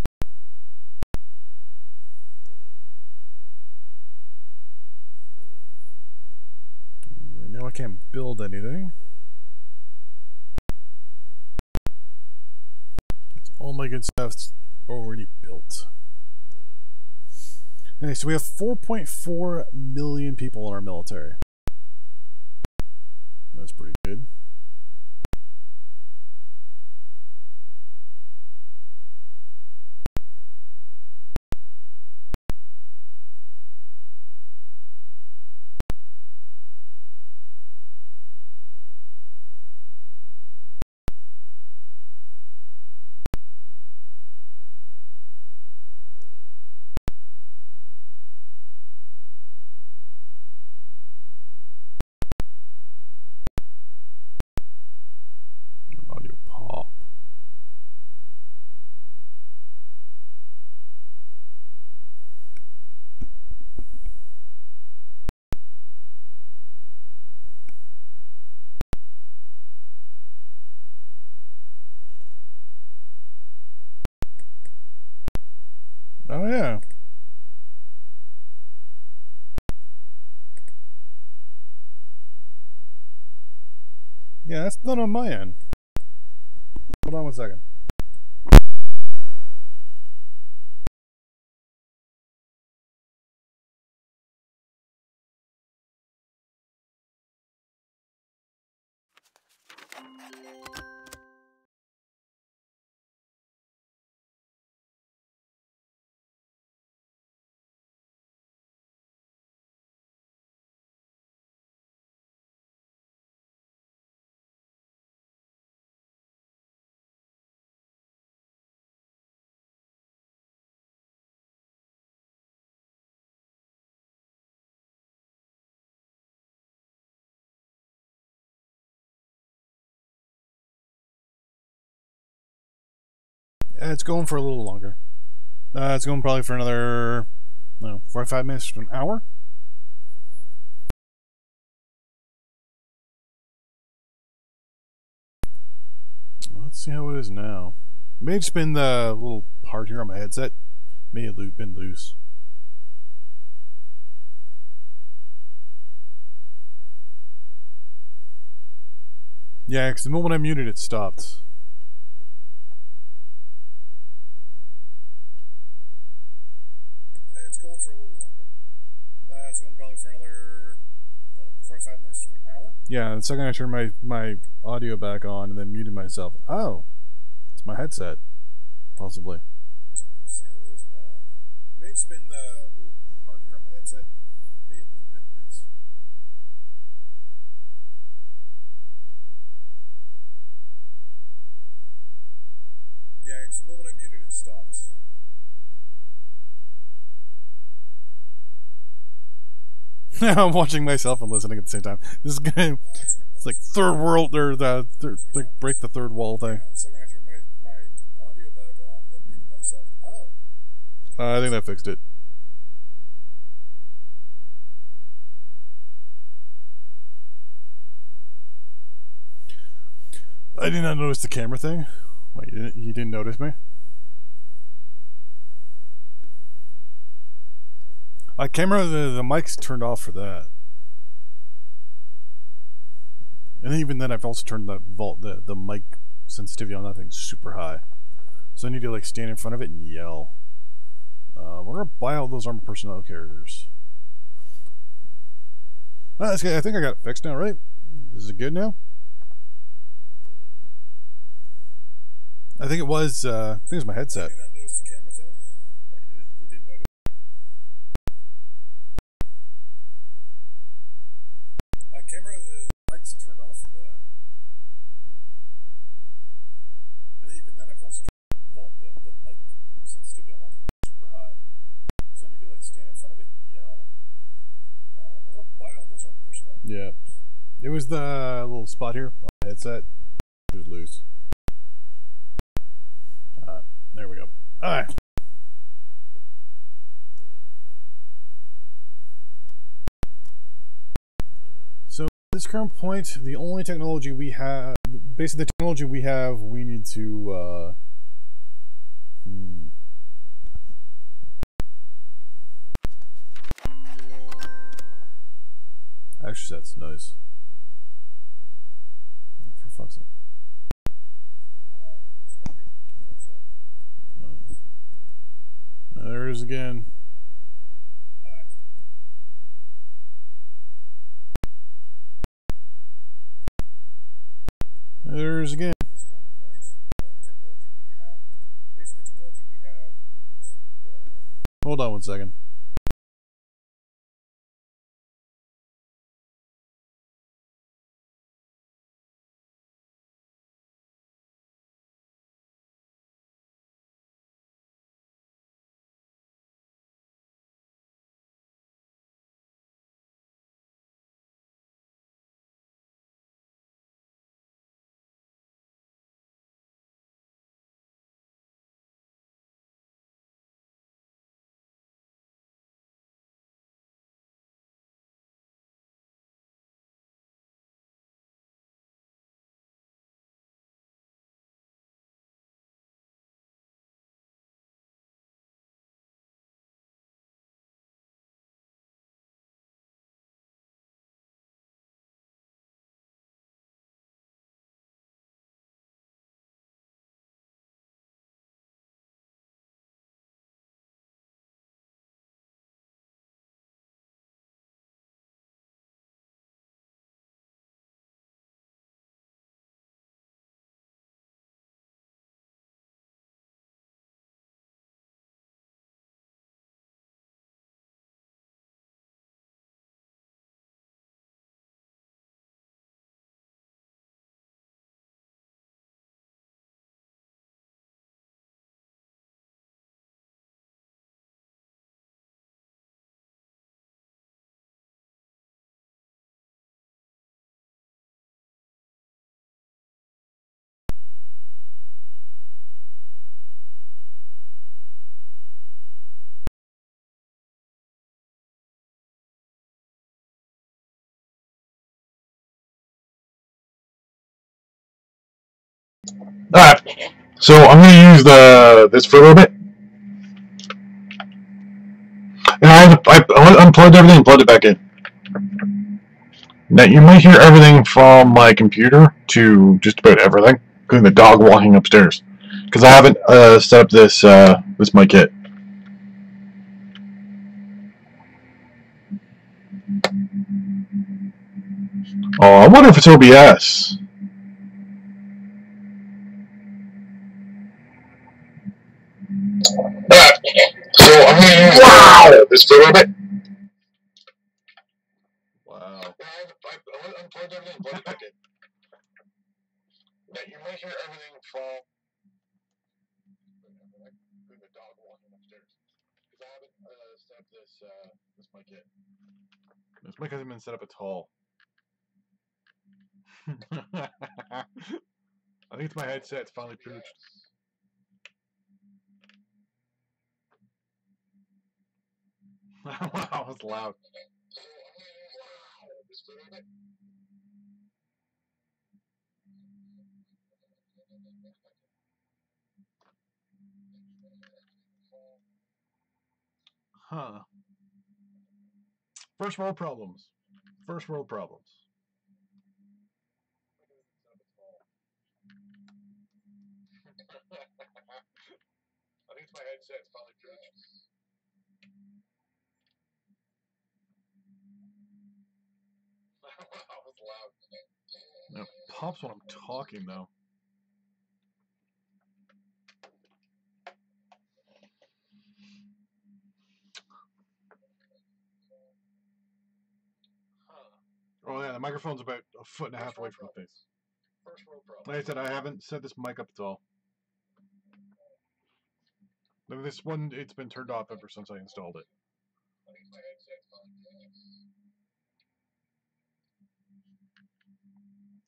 Right now I can't build anything. All my good stuff's already built. Okay, so we have 4.4 million people in our military. That's pretty good. Yeah, that's not on my end. Hold on one second. It's going for a little longer. It's going probably for another, 45 minutes to an hour. Let's see how it is now. May have just been the little part here on my headset. May have been loose. Yeah, because the moment I muted it stopped. It's going for a little longer. It's going probably for another 45 minutes to an hour. Yeah, the second I turned my audio back on and then muted myself. Oh, it's my headset. Possibly. Let's see how it is now. May have been the little part here on my headset. May have been loose. Yeah, because the moment I muted it stopped. I'm watching myself and listening at the same time. This game, it's like third world, or like break the third wall thing. Yeah, so I'm gonna turn my audio back on and then mute myself. Oh. I think that fixed it. I did not notice the camera thing. Wait, you didn't notice me? Camera, the mic's turned off for that. And even then, I've also turned the mic sensitivity on that thing super high. So I need to like stand in front of it and yell. We're gonna buy all those armored personnel carriers. I think I got it fixed now, right? Is it good now? I think it was. I think it was my headset. I did not notice the camera thing. Wait, you didn't notice? Camera, the mic's turned off for that. And even then, I've also turned the mic sensitivity on that thing super high. So I need to like stand in front of it and yell. We're gonna buy all those armored personnel. Yeah. It was the little spot here on the headset. It was loose. There we go. Alright. So at this current point, the only technology we have, basically the technology we have, we need to, Actually, that's nice. Oh, for fuck's sake. There it is again. There it is again. Hold on one second. Alright, so I'm going to use this for a little bit. And I unplugged everything and plugged it back in. Now, you might hear everything from my computer to just about everything, including the dog walking upstairs. Because I haven't set up this mic yet. Oh, I wonder if it's OBS. So I'm going to use this for a little bit. Wow. I unplugged everything and plugged it back in. Now, you might hear everything from the dog walking upstairs. Because I haven't set up this mic yet. This mic hasn't been set up at all. I think it's my headset. It's finally pooched. Wow, that was loud. Huh. First world problems. First world problems. I think it's my headset. It's finally pooched. Wow, that was loud. Now, it pops when I'm talking, though. Oh yeah, the microphone's about a foot and a half away from my face. Like I said, I haven't set this mic up at all. This one, it's been turned off ever since I installed it.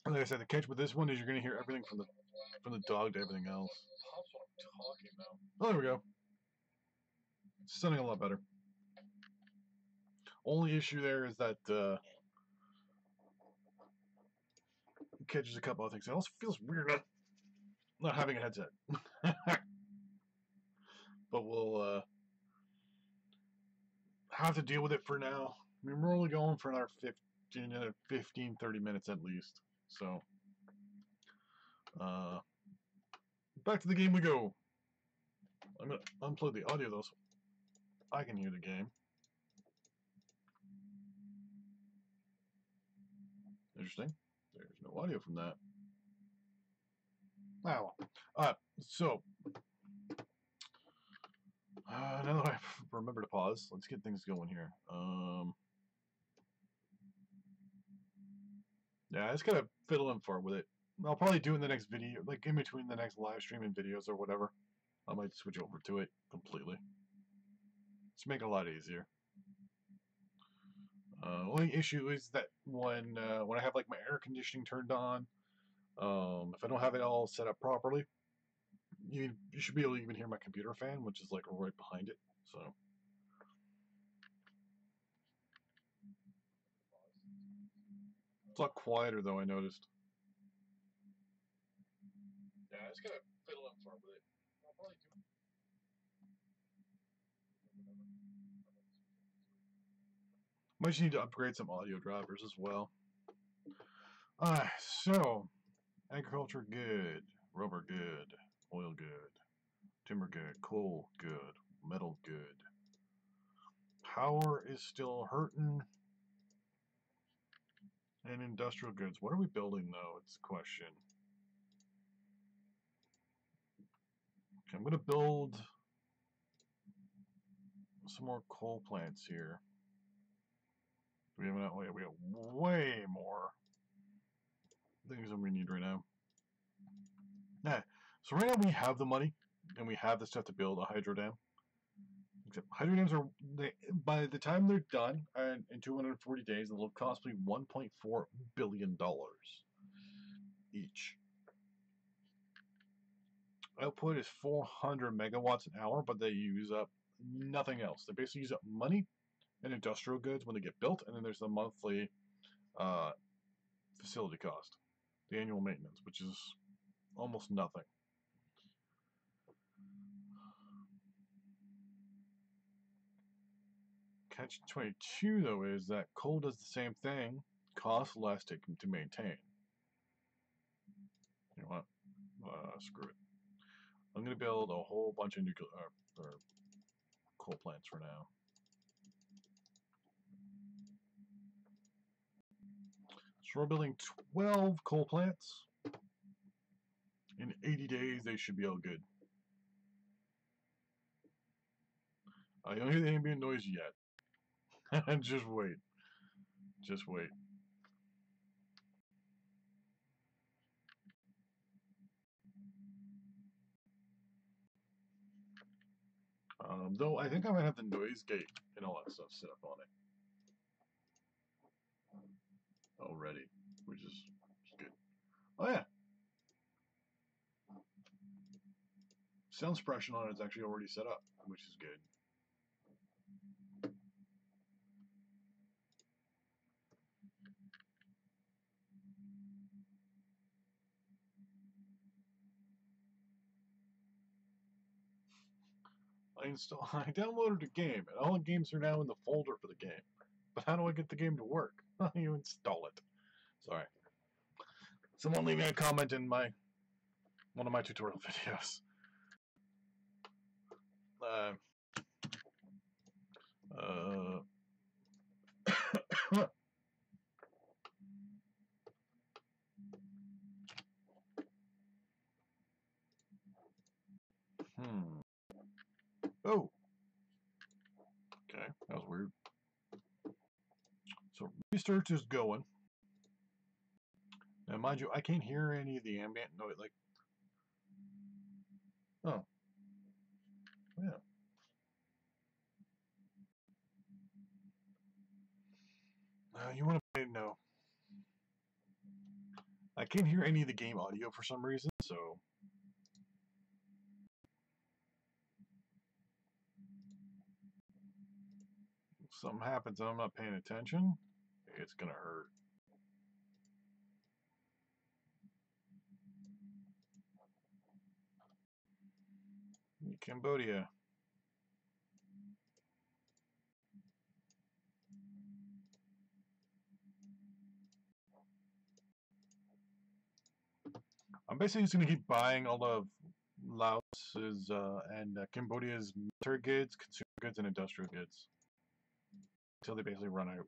Like I said, the catch with this one is you're going to hear everything from the dog to everything else. Oh, there we go. It's sounding a lot better. Only issue there is that it catches a couple of things. It also feels weird not having a headset. But we'll have to deal with it for now. I mean, we're only going for another 15, 30 minutes at least. So, back to the game we go. I'm going to unplug the audio though so I can hear the game. Interesting. There's no audio from that. Wow. So, now that I remember to pause, let's get things going here. Yeah, I just gotta fiddle in for with it. I'll probably do it in the next video, like in between the next live stream and videos or whatever. I might switch over to it completely. Just make it a lot easier. Only issue is that when I have like my air conditioning turned on, if I don't have it all set up properly, you should be able to even hear my computer fan, which is like right behind it. So it's a lot quieter though, I noticed. Yeah, I just gotta fiddle in for with it. I'll probably do. Might just need to upgrade some audio drivers as well. So agriculture good, rubber good, oil good, timber good, coal good, metal good. Power is still hurting. And industrial goods. What are we building though? It's the question. Okay, I'm gonna build some more coal plants here. We have enough. We have way more things than we need right now. Yeah. So right now we have the money and we have the stuff to build a hydro dam. Except hydro dams are by the time they're done in 240 days, they'll cost me $1.4 billion each. Output is 400 megawatts an hour, but they use up nothing else. They basically use up money and industrial goods when they get built, and then there's the monthly facility cost, the annual maintenance, which is almost nothing. Catch-22 though is that coal does the same thing, costs less to maintain. You know what? Screw it. I'm gonna build a whole bunch of nuclear or coal plants for now. So we're building 12 coal plants. In 80 days, they should be all good. I don't hear the ambient noise yet. Just wait. Just wait. Though I think I might have the noise gate and all that stuff set up on it already, which is good. Oh yeah. Sound suppression on it is actually already set up, which is good. I downloaded a game, and all the games are now in the folder for the game. But how do I get the game to work? How do you install it? Sorry. Someone leave me a comment in one of my tutorial videos. Oh. Okay, that was weird. So research is going. Now, mind you, I can't hear any of the ambient noise. Like, oh, yeah. You want to play? No. I can't hear any of the game audio for some reason, so. If something happens and I'm not paying attention, it's gonna hurt. Cambodia. I'm basically just going to keep buying all of Laos's and Cambodia's military goods, consumer goods, and industrial goods until they basically run out.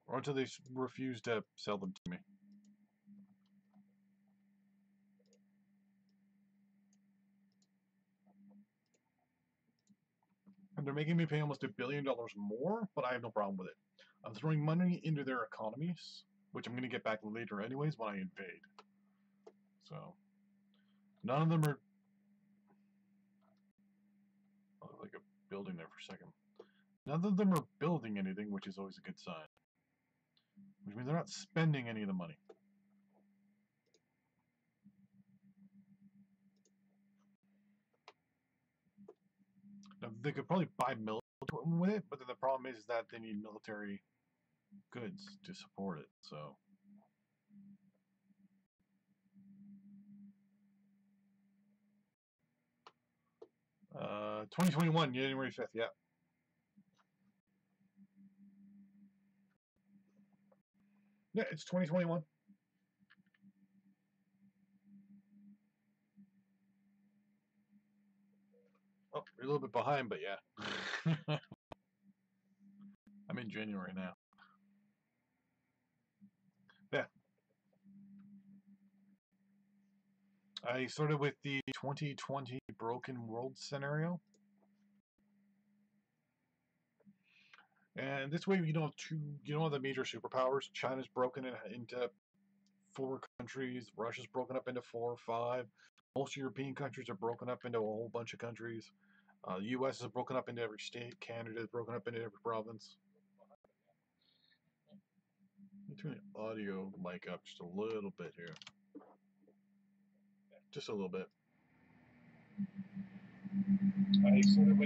Or until they refuse to sell them to me. And they're making me pay almost $1 billion more, but I have no problem with it. I'm throwing money into their economies, which I'm going to get back later anyways when I invade. So, none of them are... Oh, like a building there for a second. None of them are building anything, which is always a good sign. Which means they're not spending any of the money. Now, they could probably buy military with it, but then the problem is that they need military goods to support it, so... 2021, January 5th, yeah. Yeah, it's 2021. Oh, you're a little bit behind, but yeah. I'm in January now. Yeah. I started with the 2020 Broken World scenario. And this way you don't have the major superpowers. China's broken into 4 countries. Russia's broken up into 4 or 5. Most European countries are broken up into a whole bunch of countries. The U.S. is broken up into every state. Canada is broken up into every province. Let me turn the audio mic up just a little bit here. Just a little bit.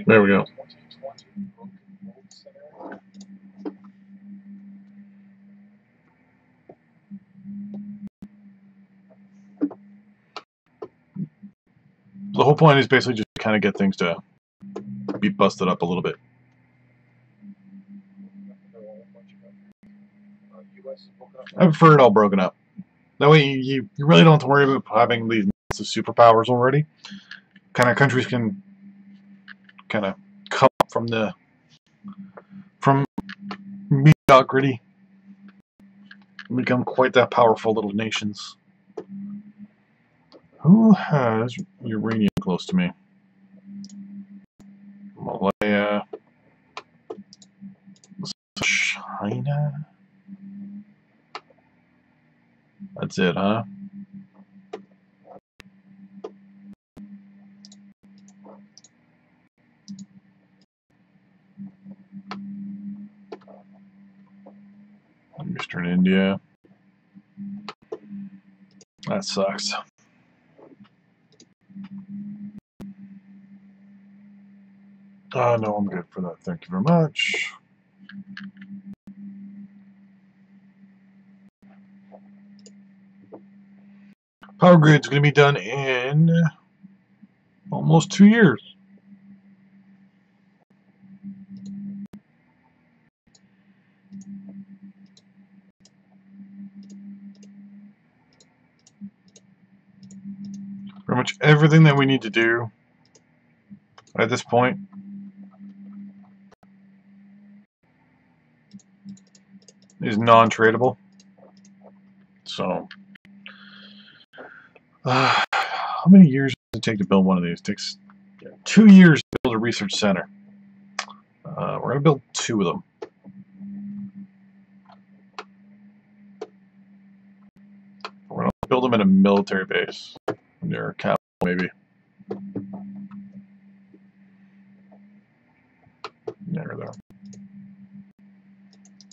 There we go. whole point is basically just to kind of get things to be busted up a little bit. I prefer it all broken up. That way you really don't have to worry about having these massive superpowers already. Kind of countries can kind of come up from mediocrity and become quite that powerful little nations. Who has uranium close to me? Malaya, China. That's it, huh? Eastern India. That sucks. No, I'm good for that. Thank you very much. Power grid's going to be done in almost 2 years. Pretty much everything that we need to do at this point is non-tradable. So, how many years does it take to build one of these? It takes 2 years to build a research center. We're going to build 2 of them. We're going to build them in a military base. Near a capital, maybe. There, there.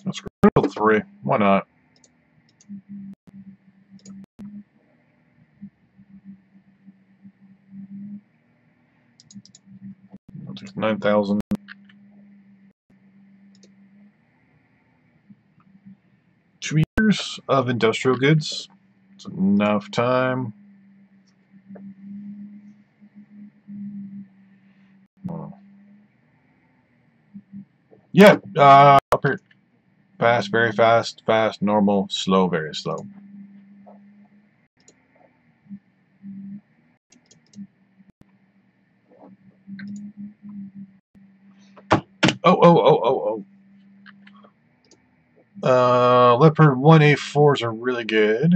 Let's build 3. Why not? That takes 9,000. 2 years of industrial goods. It's enough time. Yeah, up here. Fast, very fast, fast, normal, slow, very slow. Oh. Leopard 1A4s are really good.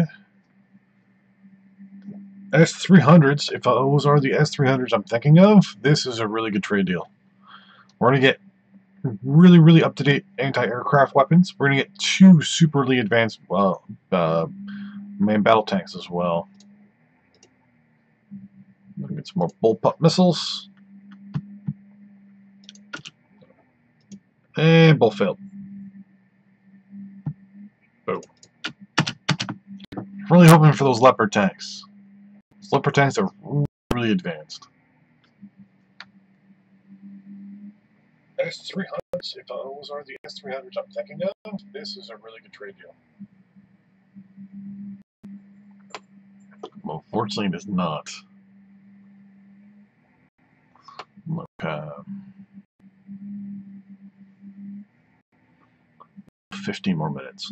S300s, if those are the S300s I'm thinking of, this is a really good trade deal. We're going to get really, really up-to-date anti-aircraft weapons. We're going to get 2 superly advanced main battle tanks as well. We're going to get some more bullpup missiles. And both failed. Boom. Really hoping for those Leopard tanks. Those Leopard tanks are really advanced. S300s, if those are the S300s I'm thinking of, this is a really good trade deal. Well, fortunately it is not. Look, 15 more minutes.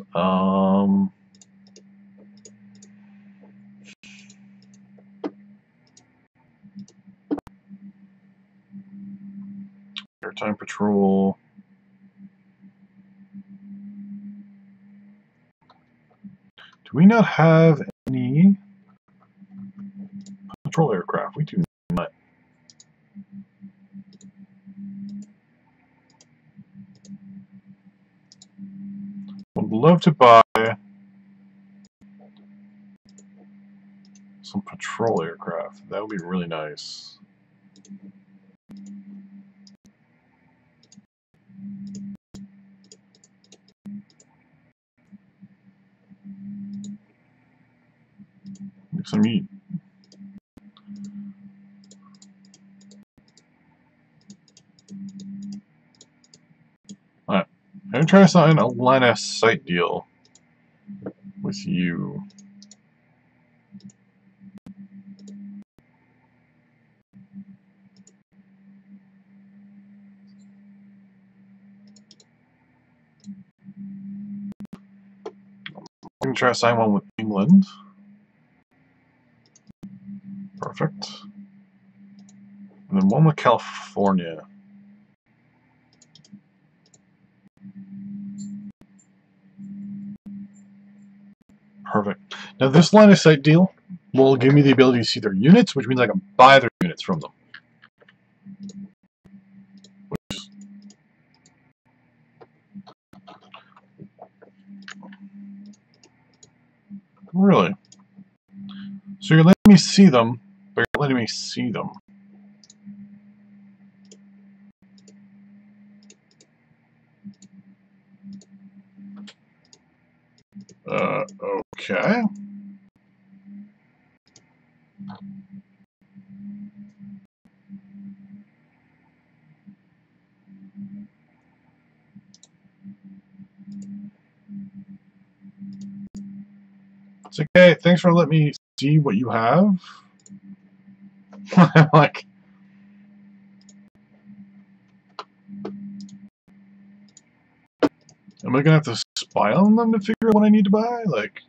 Airtime patrol. Do we not have any patrol aircraft? We do not. Would love to buy some patrol aircraft. That would be really nice. Make some meat. Alright. I'm going to try to sign a line of sight deal with you. can try to sign one with England. Perfect. And then one with California. Perfect. Now this line of sight deal will give me the ability to see their units, which means I can buy their units from them. Really? So you're letting me see them, but you're letting me see them. Okay. It's okay. Thanks for letting me see what you have. Like, am I gonna have to spy on them to figure out what I need to buy? Like,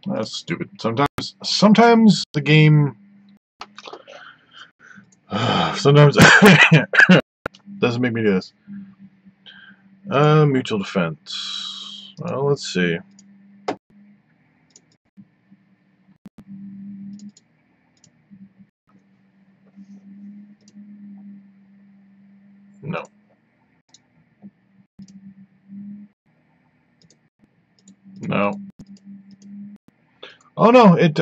that's stupid. Sometimes the game, sometimes doesn't make me do this. Mutual defense. Well, let's see. No. No. Oh no, it...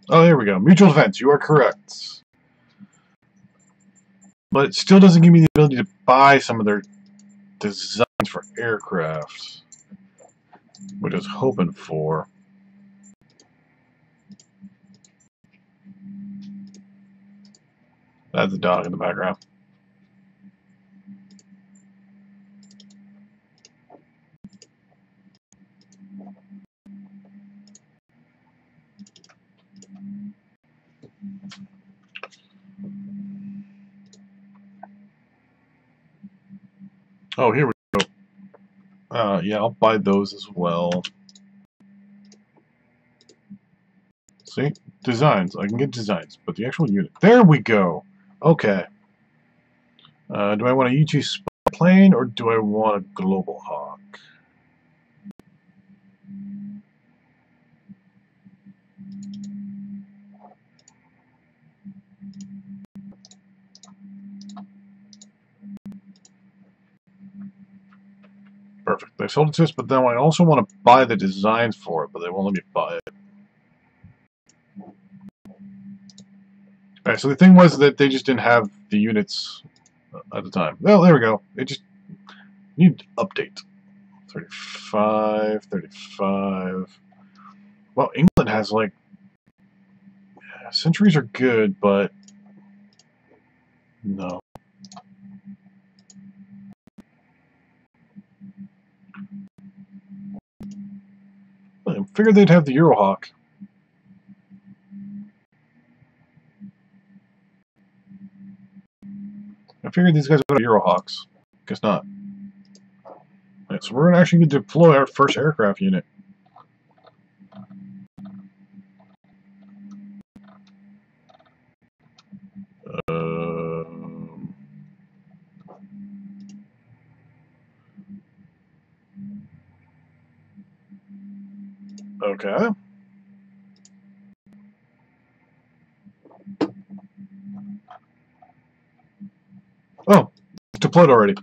Oh, here we go. Mutual defense, you are correct. But it still doesn't give me the ability to buy some of their designs for aircraft, which I was hoping for. That's a dog in the background. Oh, here we go. Yeah, I'll buy those as well. See? Designs. I can get designs, but the actual unit. There we go! Okay. Do I want a U-2 spy plane, or do I want a Global Hawk? Perfect. They sold it to us, but then I also want to buy the designs for it, but they won't let me buy it. Alright, so the thing was that they just didn't have the units at the time. Well, there we go. It just need to update. 35, 35. Well, England has like... Centuries are good, but... No. I figured they'd have the Eurohawk. I figured these guys would have Eurohawks. Guess not. Right, so we're going to actually deploy our first aircraft unit. Okay. Oh, it's deployed already.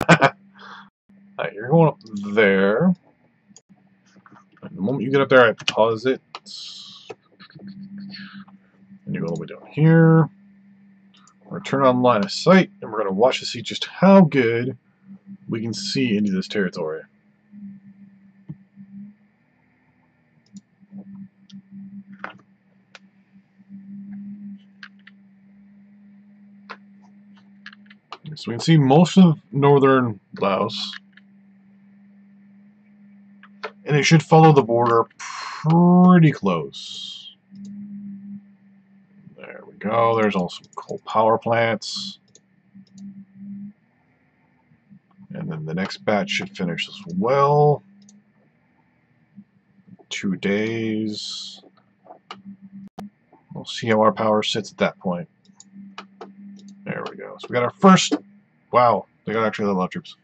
Alright, you're going up there. And the moment you get up there, I pause it. And you go all the way down here. We're going to turn on line of sight, and we're going to watch to see just how good we can see into this territory. So we can see most of northern Laos. And it should follow the border pretty close. There we go. There's also coal power plants. And then the next batch should finish as well. 2 days. We'll see how our power sits at that point. There we go. So we got our first... Wow, they got actually a lot of troops.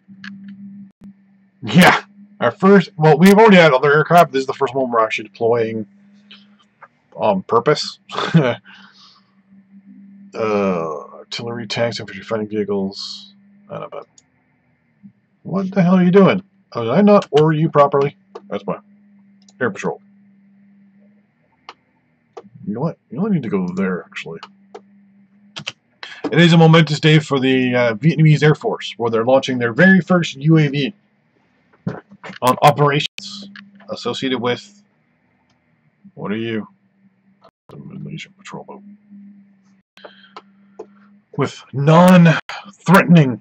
Yeah! Our first... Well, we've already had other aircraft. This is the first one we're actually deploying on purpose. Artillery, tanks, infantry, fighting vehicles. I don't know, but... What the hell are you doing? Did I not order you properly? That's fine. Air Patrol. You know what? You only need to go there, actually. It is a momentous day for the Vietnamese Air Force, where they're launching their very first UAV on operations associated with... What are you? The Malaysian patrol boat. With non-threatening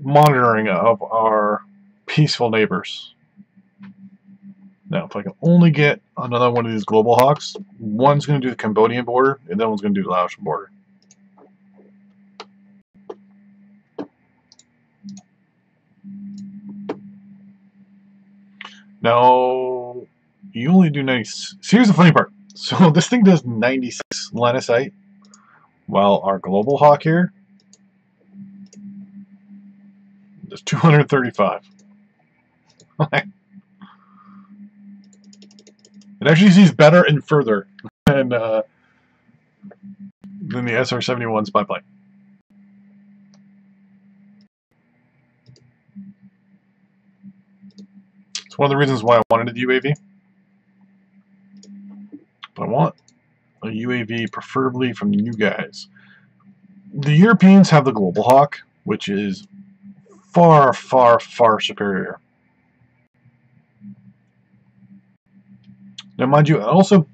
monitoring of our peaceful neighbors. Now, if I can only get another one of these Global Hawks, one's going to do the Cambodian border, and then one's going to do the Laotian border. Now, you only do 96. So here's the funny part. So this thing does 96 line of sight, while our Global Hawk here does 235. It actually sees better and further than the SR-71 spy plane. It's one of the reasons why I wanted the UAV. But I want a UAV preferably from you guys. The Europeans have the Global Hawk, which is far, far, far superior. Now, mind you, I also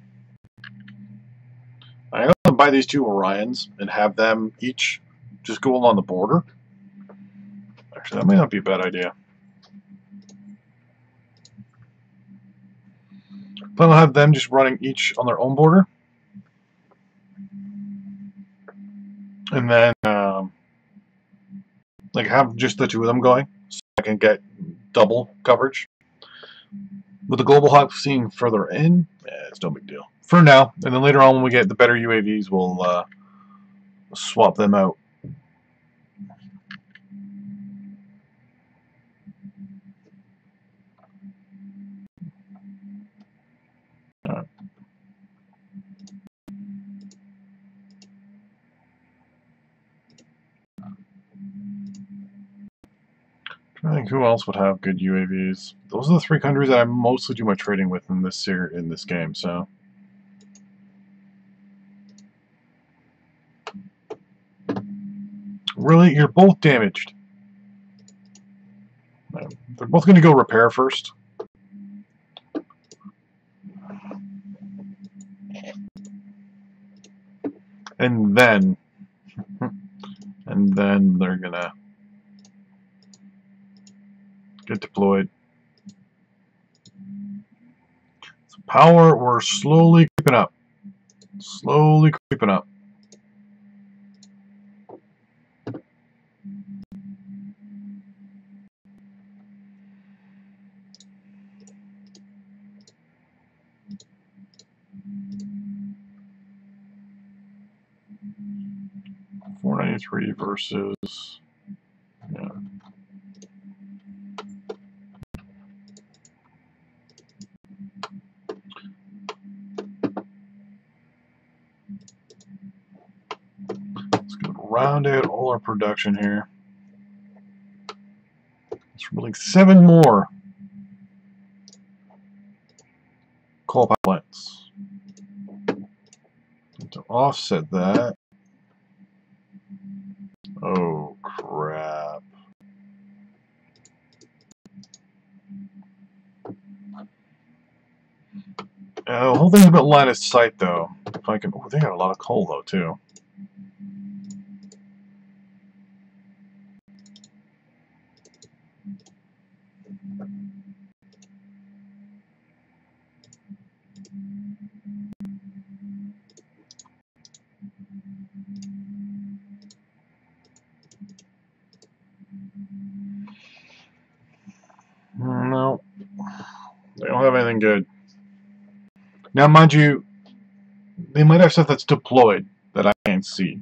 buy these 2 Orions and have them each just go along the border. Actually, that may not be a bad idea. But I'll have them just running each on their own border. And then, like, have just the 2 of them going, so I can get double coverage. With the Global Hawk seeing further in, it's no big deal. For now, and then later on when we get the better UAVs, we'll swap them out. Alright. I think who else would have good UAVs. Those are the 3 countries that I mostly do my trading with in this game. So, really, you're both damaged. They're both going to go repair first. And then they're gonna get deployed. So power, we're slowly creeping up. Slowly creeping up. $493 versus, yeah. Let's go round out all our production here. It's really 7 more coal power plants. To offset that. Oh, crap. The whole thing's about line of sight, though. If I can, oh, they got a lot of coal, though, too. They don't have anything good. Now, mind you, they might have stuff that's deployed that I can't see.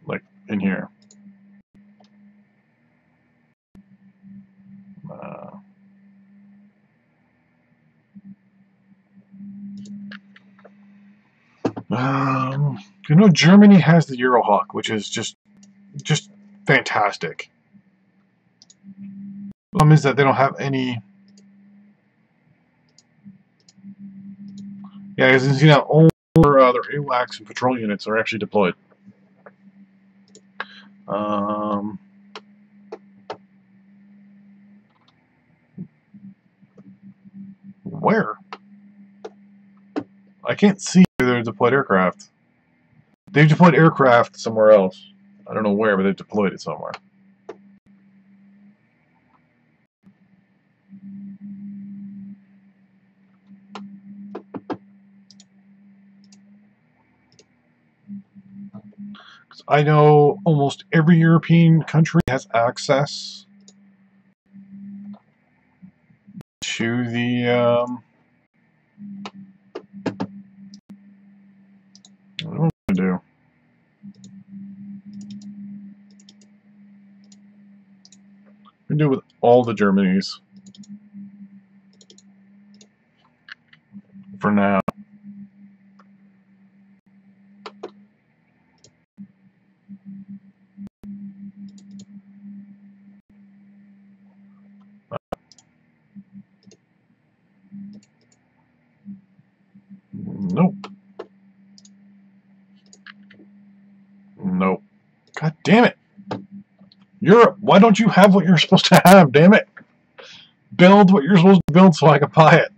Like, in here. You know, Germany has the Eurohawk, which is just fantastic. The problem is that they don't have any. Yeah, as you can see now, all their AWACS and patrol units are actually deployed. Where? I can't see their deployed aircraft. They've deployed aircraft somewhere else. I don't know where, but they've deployed it somewhere. I know almost every European country has access to the, what am I going to do? I'm going to do it with all the Germanys. For now. Nope. Nope. God damn it. Europe, why don't you have what you're supposed to have, damn it? Build what you're supposed to build so I can buy it.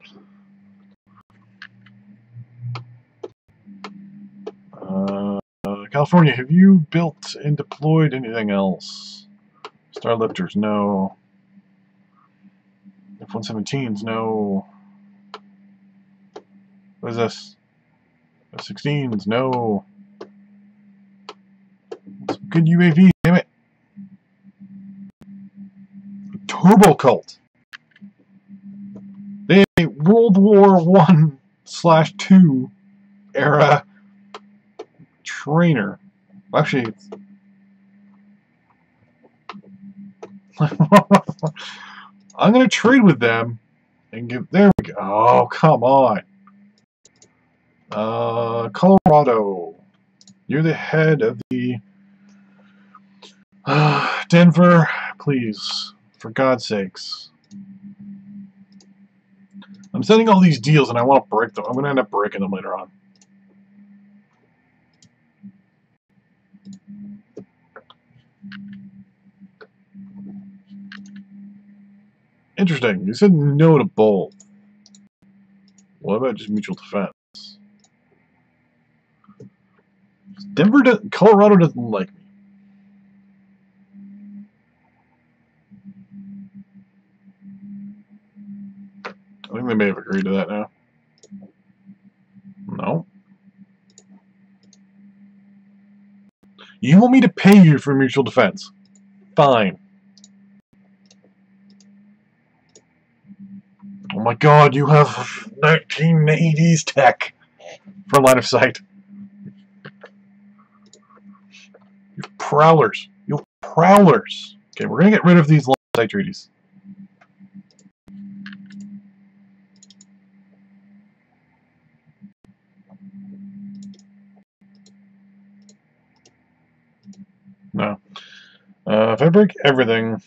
California, have you built and deployed anything else? Starlifters, no. F-117s, no. What is this? F-16s, no. Some good UAV, damn it. Turbo Cult. They World War I/II era trainer. Actually, it's I'm gonna trade with them and give. There we go. Oh, come on. Colorado. You're the head of the Denver. Please, for God's sakes. I'm sending all these deals and I want to break them. I'm gonna end up breaking them later on. Interesting. You said no to both. What about just mutual defense? Colorado doesn't like me. I think they may have agreed to that now. No. You want me to pay you for mutual defense? Fine. Oh my god, you have 1980s tech for line of sight. You prowlers. You prowlers. Okay, we're going to get rid of these line of sight treaties. No. If I break everything...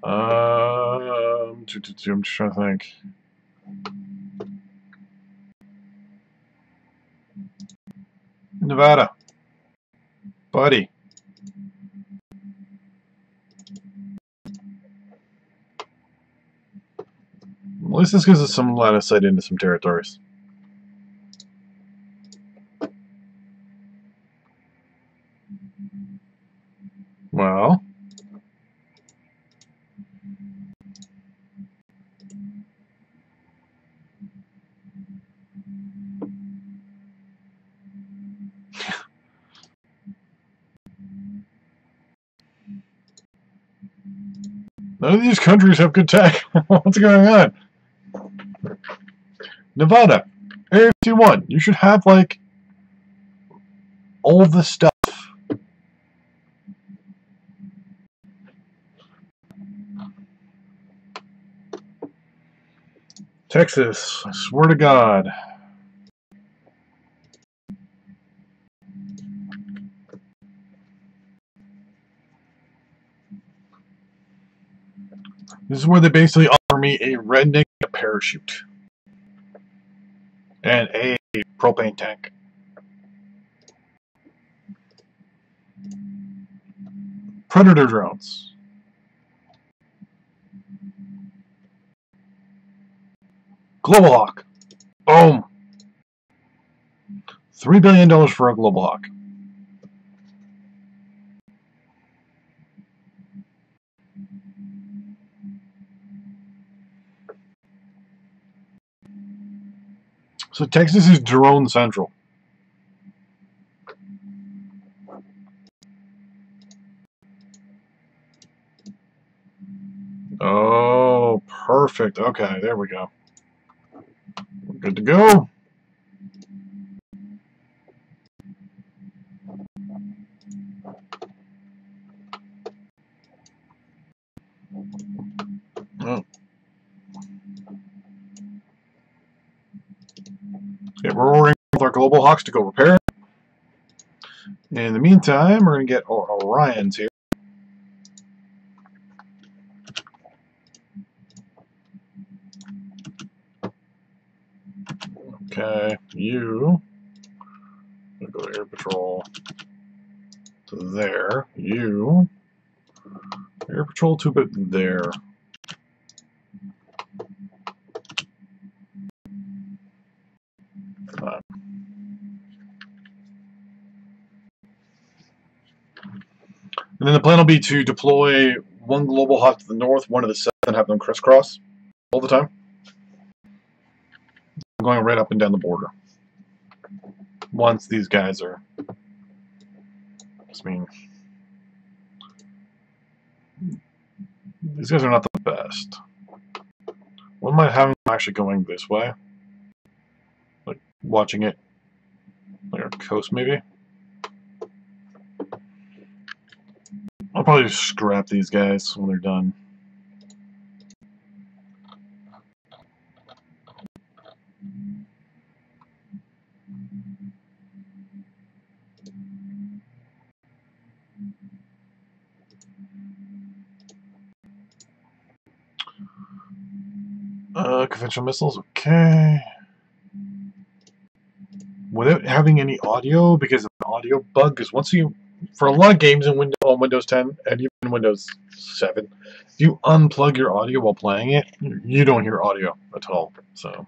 I'm just trying to think. Nevada. Buddy. At least this gives us some line of sight into some territories. Well... None of these countries have good tech. What's going on? Nevada, Area 51. You should have, like, all the stuff. Texas, I swear to God. This is where they basically offer me a redneck parachute. And a propane tank. Predator drones. Global Hawk. Boom. $3 billion for a Global Hawk. So Texas is drone central. Oh, perfect. Okay, there we go. We're good to go. Oh. Okay, we're ordering with our Global Hawks to go repair. In the meantime, we're going to get Orions here. Okay, you go to Air Patrol to there. You Air Patrol to but there. And then the plan will be to deploy one Global Hawk to the north, one to the south, and have them crisscross all the time. I'm going right up and down the border. Once these guys are... I mean... These guys are not the best. What am I having actually going this way? Like, watching it like our coast, maybe? I'll probably just scrap these guys when they're done. Conventional missiles, okay. Without having any audio, because of the audio bug, because once you, for a lot of games in on Windows 10 and even Windows 7, if you unplug your audio while playing it, you don't hear audio at all. So,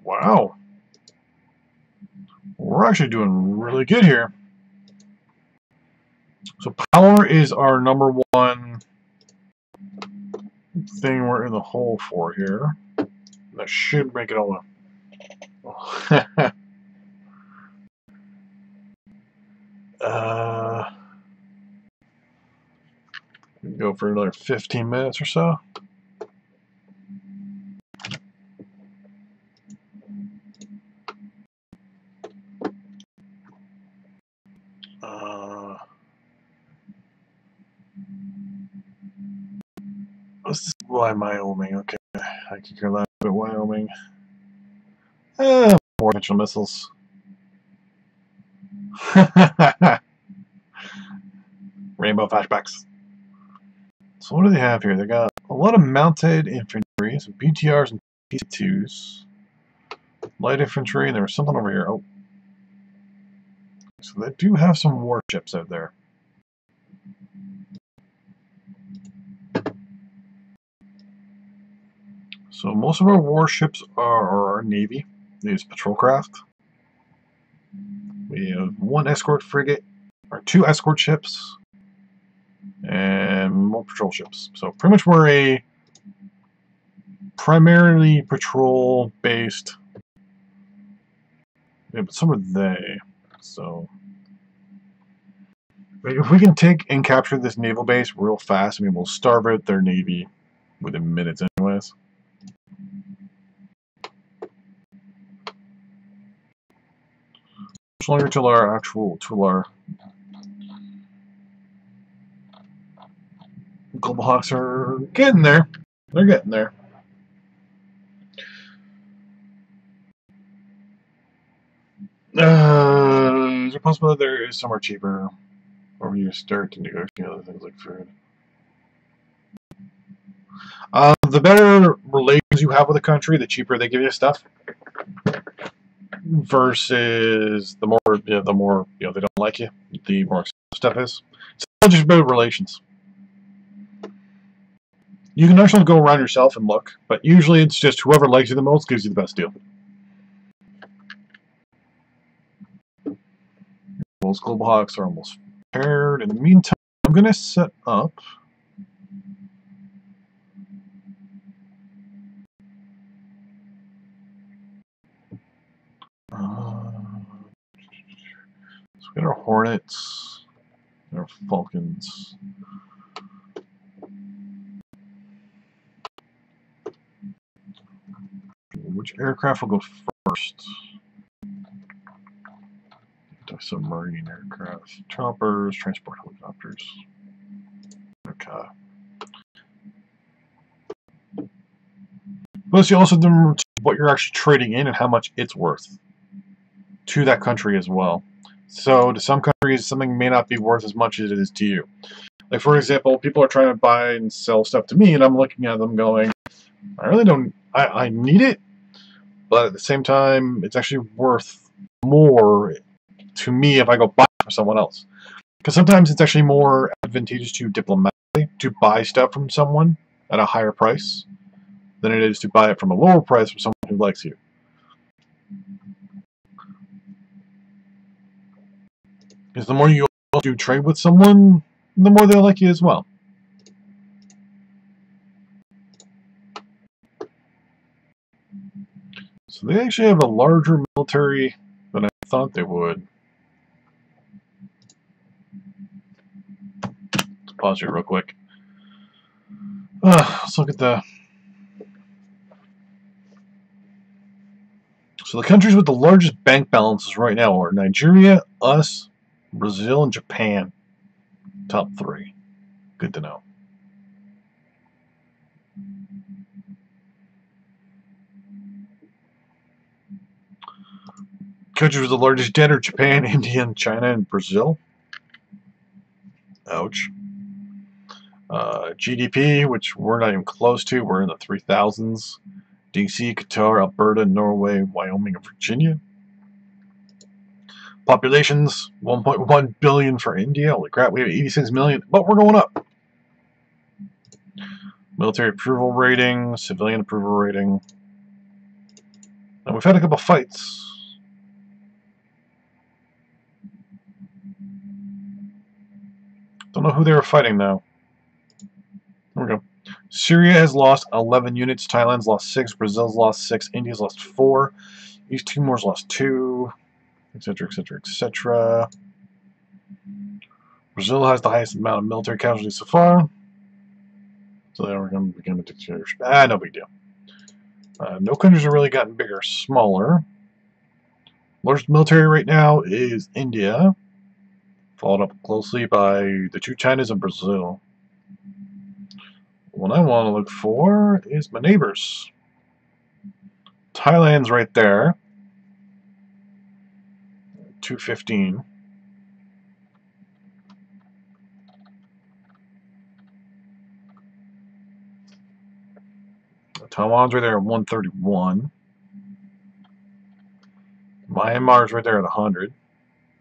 wow, we're actually doing really good here. So power is our number one thing we're in the hole for here. That should make it all up. Go for another 15 minutes or so. This is Wyoming. Okay, I could care less about Wyoming. More conventional missiles. Rainbow flashbacks. So what do they have here? They got a lot of mounted infantry, some BTRs and PC2s, light infantry, and there was something over here. Oh, so they do have some warships out there. So most of our warships are our Navy. They use patrol craft. We have one escort frigate, or 2 escort ships, and more patrol ships. So pretty much we're a primarily patrol-based. Yeah, but so are they. So if we can take and capture this naval base real fast, I mean, we'll starve out their navy within minutes anyways. Much longer till our Global Hawks are getting there. They're getting there. Is it possible that there is somewhere cheaper, or you start to negotiate other things like food? The better relations you have with a country, the cheaper they give you stuff. Versus the more they don't like you, the more expensive stuff is. It's not just about relations. You can actually go around yourself and look, but usually it's just whoever likes you the most gives you the best deal. Those Global Hawks are almost paired. In the meantime, I'm going to set up. So we got our Hornets, our Falcons. Which aircraft will go first? Submarine aircraft, choppers, transport helicopters. Okay. Plus, you also remember what you're actually trading in and how much it's worth to that country as well. So, to some countries, something may not be worth as much as it is to you. Like, for example, people are trying to buy and sell stuff to me, and I'm looking at them going, I really don't, I need it, but at the same time, it's actually worth more to me if I go buy it from someone else. Because sometimes it's actually more advantageous to diplomatically to buy stuff from someone at a higher price than it is to buy it from a lower price from someone who likes you. Because the more you do trade with someone, the more they'll like you as well. So they actually have a larger military than I thought they would. Let's pause here real quick. Let's look at the... So the countries with the largest bank balances right now are Nigeria, us, Brazil, and Japan. Top 3. Good to know. Countries with the largest debt are Japan, India, and China, and Brazil. Ouch. GDP, which we're not even close to, we're in the 3,000s. DC, Qatar, Alberta, Norway, Wyoming, and Virginia. Populations, 1.1 billion for India. Holy crap, we have 86 million, but we're going up. Military approval rating, civilian approval rating. And we've had a couple fights. Don't know who they were fighting though. There we go. Syria has lost 11 units. Thailand's lost 6. Brazil's lost 6. India's lost 4. East Timor's lost 2. Etc. Etc. Etc. Brazil has the highest amount of military casualties so far. So they are going to become a dictatorship. No big deal. No countries have really gotten bigger or smaller. Largest military right now is India, followed up closely by the 2 Chinas and Brazil. What I want to look for is my neighbors. Thailand's right there. 215. Taiwan's right there at 131. Myanmar's right there at 100.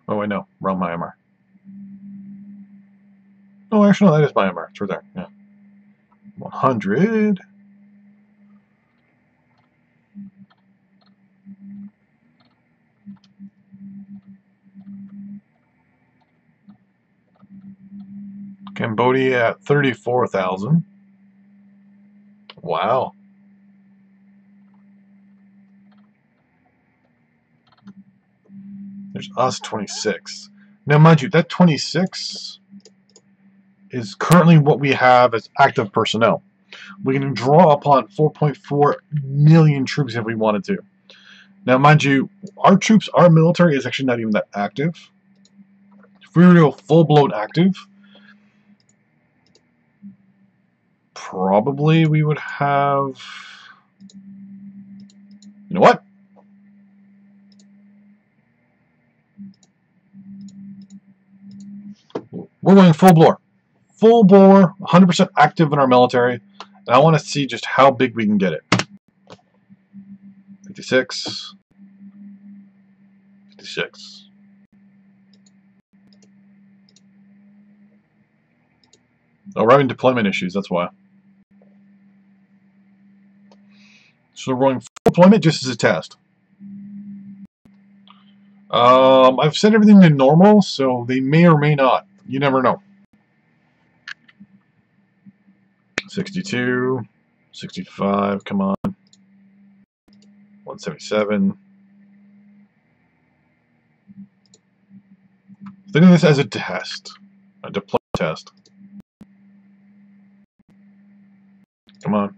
Oh wait, no, wrong Myanmar. Oh, actually, no, that is Myanmar. It's right there. Yeah. 100. Cambodia at 34,000. Wow. There's us 26. Now, mind you, that 26 is currently what we have as active personnel. We can draw upon 4.4 million troops if we wanted to. Now, mind you, our troops, our military is actually not even that active. If we were to go full-blown active, probably we would have... You know what? We're going full bore. Full bore, 100% active in our military. And I want to see just how big we can get it. 56. 56. Oh, we're having deployment issues, that's why. So we're going full deployment just as a test. I've set everything to normal, so they may or may not. You never know. 62, 65, come on. 177. Think of this as a test. A deploy test. Come on.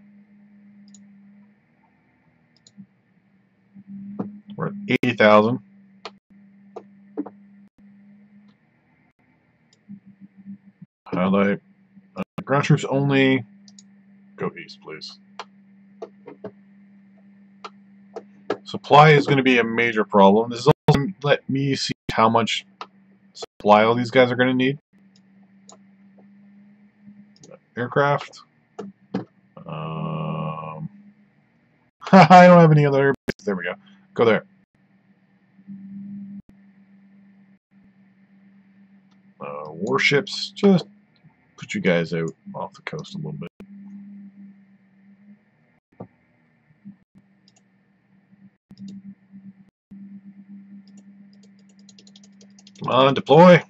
We're at 80,000. Highlight. Ground troops only. Go east, please. Supply is going to be a major problem. This is also going to let me see how much supply all these guys are going to need. Aircraft. I don't have any other airbases. There we go. Go there. Warships. Just put you guys out off the coast a little bit. Come on, deploy.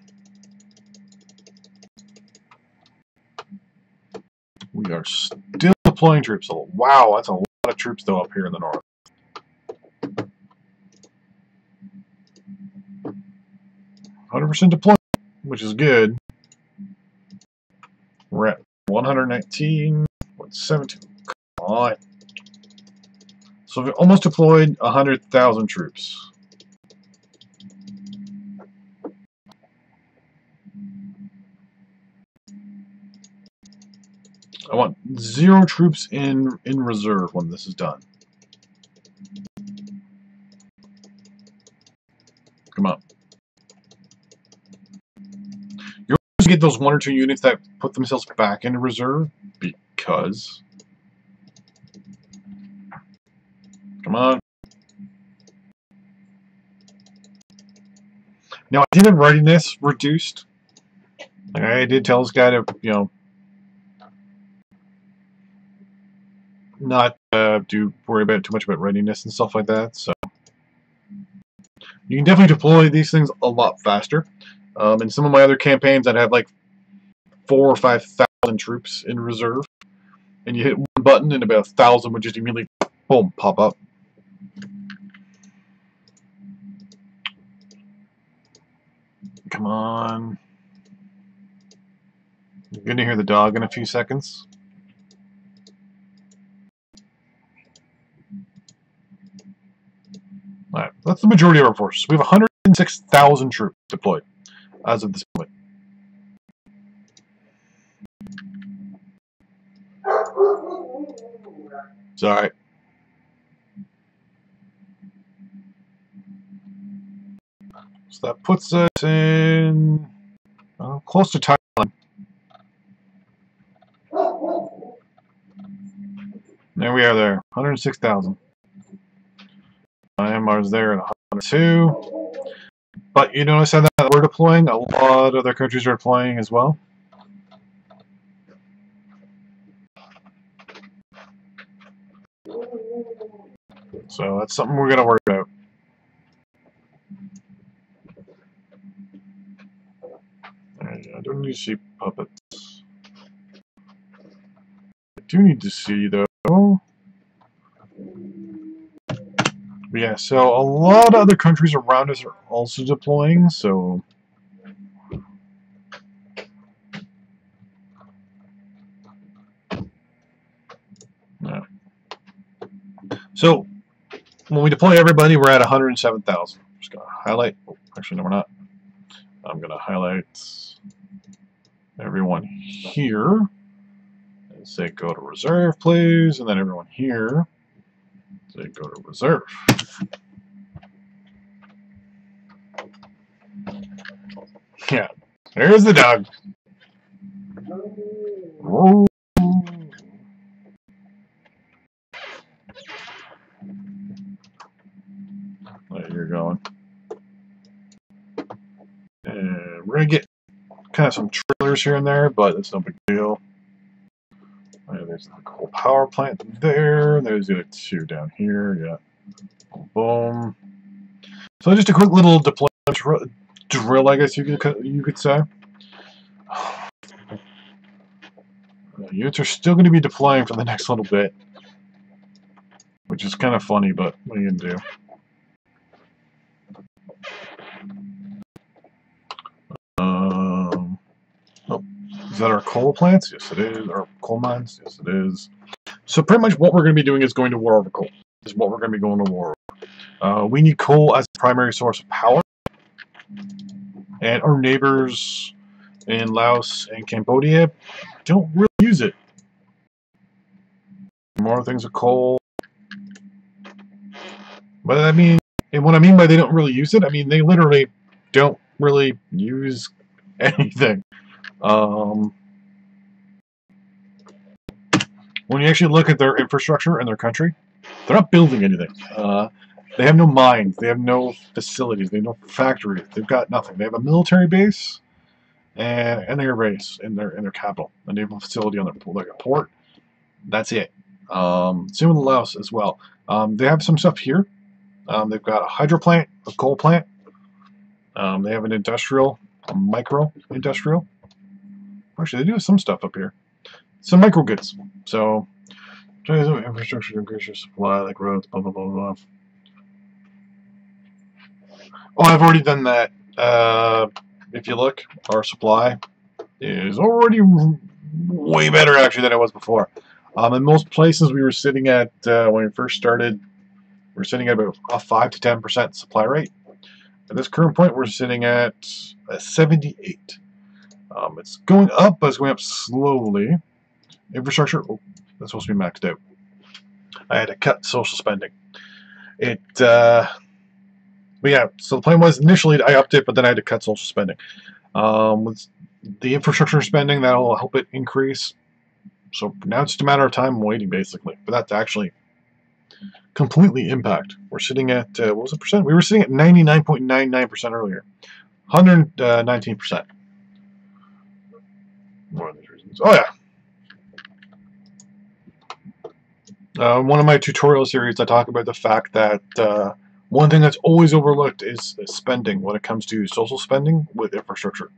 We are still deploying troops. Oh, wow, that's a lot of troops though up here in the north. %100 deployment, which is good. We're at 119, 117. Come on. So we've almost deployed 100,000 troops. I want 0 troops in reserve when this is done. Come on. You're always going to get those 1 or 2 units that put themselves back into reserve because... Come on. Now, I did have readiness reduced. Like I did tell this guy to, you know, not worry about too much about readiness and stuff like that. So you can definitely deploy these things a lot faster. In some of my other campaigns, I'd have like 4,000 or 5,000 troops in reserve, and you hit one button, and about 1,000 would just immediately, boom, pop up. Come on. You're going to hear the dog in a few seconds. Alright, that's the majority of our force. We have 106,000 troops deployed as of this point. It's alright. So that puts us in close to Taiwan. There we are there, 106,000. Myanmar's there at 102. But you notice that we're deploying, a lot of other countries are deploying as well. So that's something we're going to worry about. I don't need to see puppets. I do need to see, though. We yeah, so a lot of other countries around us are also deploying, so... Yeah. So, when we deploy everybody, we're at 107,000. Just going to highlight... Oh, actually, no, we're not. I'm going to highlight everyone here. And say go to reserve, please. And then everyone here. Say go to reserve. Yeah, there's the dog. Oh. There you're going. And we're going to get kind of some trailers here and there, but it's no big deal. There's the coal power plant there. There's the other two down here. Yeah. Boom. So just a quick little deployment drill, I guess you could say. Units are still going to be deploying for the next little bit, which is kind of funny, but what are you going to do? Oh, is that our coal plants? Yes, it is. Our coal mines? Yes, it is. So pretty much what we're going to be doing is going to war over coal. Is what we're going to be going to war over. We need coal as a primary source of power. And our neighbors in Laos and Cambodia don't really use it. More things are coal. But I mean, and what I mean by they don't really use it, I mean they literally don't really use anything. When you actually look at their infrastructure in their country, they're not building anything. They have no mines, they have no facilities, they have no factories, they've got nothing. They have a military base and an air base in their capital, a naval facility on their like a port. That's it. Same with Laos as well. They have some stuff here. They've got a hydro plant, a coal plant. They have an industrial, a micro industrial. Actually, they do have some stuff up here. Some micro goods. So, infrastructure to increase your supply, like roads, blah blah blah blah. Oh, I've already done that. If you look, our supply is already way better actually than it was before. In most places, we were sitting at when we first started, we're sitting at about a 5 to 10% supply rate. At this current point, we're sitting at 78. It's going up, but it's going up slowly. Infrastructure, oh, that's supposed to be maxed out. I had to cut social spending. But yeah, so the plan was initially I upped it, but then I had to cut social spending. With the infrastructure spending, that'll help it increase. So now it's just a matter of time waiting, basically. But that's actually completely impact. We're sitting at, what was the percent? We were sitting at 99.99% earlier. 119%. One of these reasons. Oh, yeah. One of my tutorial series, I talk about the fact that one thing that's always overlooked is spending when it comes to social spending with infrastructure.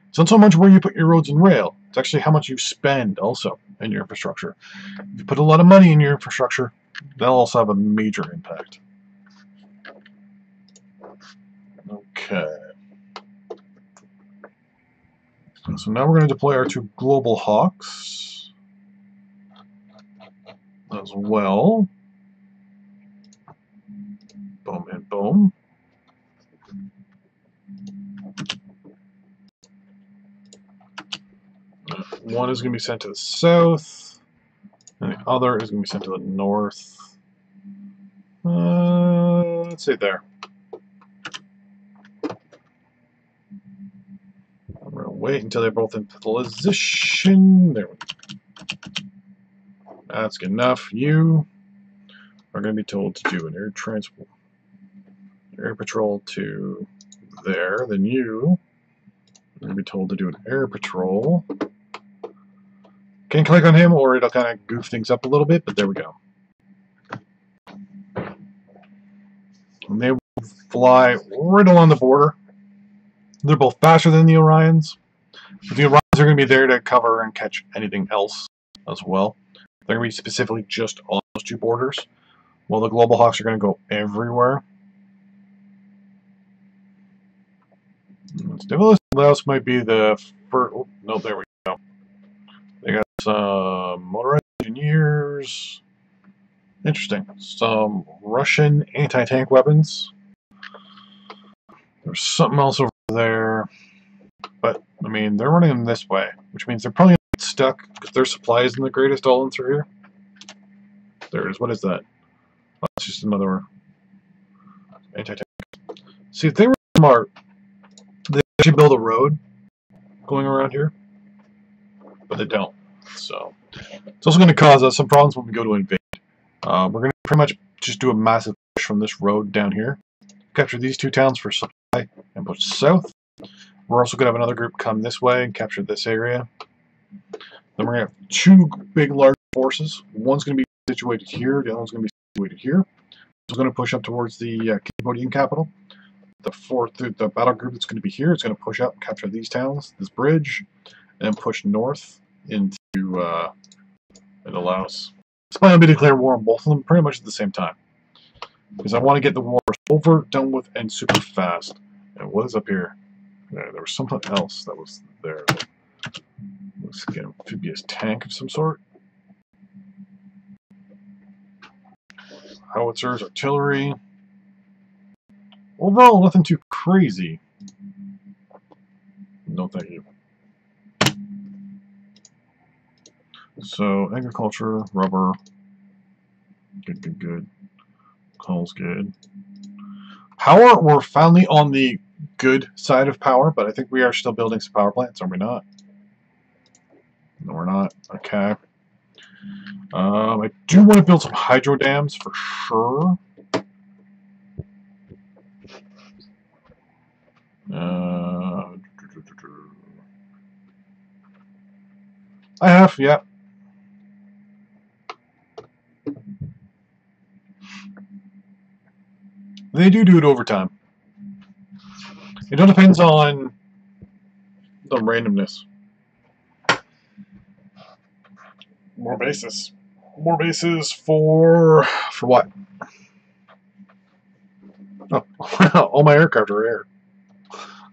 It's not so much where you put your roads and rail. It's actually how much you spend also in your infrastructure. If you put a lot of money in your infrastructure, that'll also have a major impact. Okay. So now we're going to deploy our 2 global hawks as well. Boom and boom. One is going to be sent to the south, and the other is going to be sent to the north. Let's say there. I'm going to wait until they're both in position. There we go. That's good enough. You are going to be told to do an air transport, air patrol to there. Then you are going to be told to do an air patrol. Can click on him, or it'll kind of goof things up a little bit, but there we go. And they will fly right along the border. They're both faster than the Orions. But the Orions are going to be there to cover and catch anything else as well. They're going to be specifically just on those 2 borders. Well, the Global Hawks are going to go everywhere. Stimulus Laos might be the first. Oh, no, there we go. They got some motorized engineers. Interesting. Some Russian anti-tank weapons. There's something else over there. But, I mean, they're running them this way, which means they're probably going to get stuck because their supply isn't the greatest all in through here. There it is. What is that? Oh, it's just another anti-tank. See, if they were smart, they actually build a road going around here, but they don't. So, it's also going to cause us some problems when we go to invade. We're going to pretty much just do a massive push from this road down here. Capture these two towns for supply and push south. We're also going to have another group come this way and capture this area. Then we're going to have two big, large forces. One's going to be situated here. The other one's going to be situated here. So we're going to push up towards the Cambodian capital. The battle group that's going to be here is going to push up and capture these towns, this bridge, and then push north into Laos. It's plan to be declare war on both of them pretty much at the same time. Because I want to get the wars over, done with, and super fast. And what is up here? There was something else that was there. Looks like an amphibious tank of some sort. Howitzers, artillery. Overall, nothing too crazy. No, thank you. So, agriculture, rubber. Good, good, good. Coal's good. Power, we're finally on the good side of power, but I think we are still building some power plants, are we not? No, we're not. Okay. I do want to build some hydro dams for sure. I have, yeah. They do it over time. It all depends on the randomness. More bases. More bases for what? Oh, all my aircraft are air.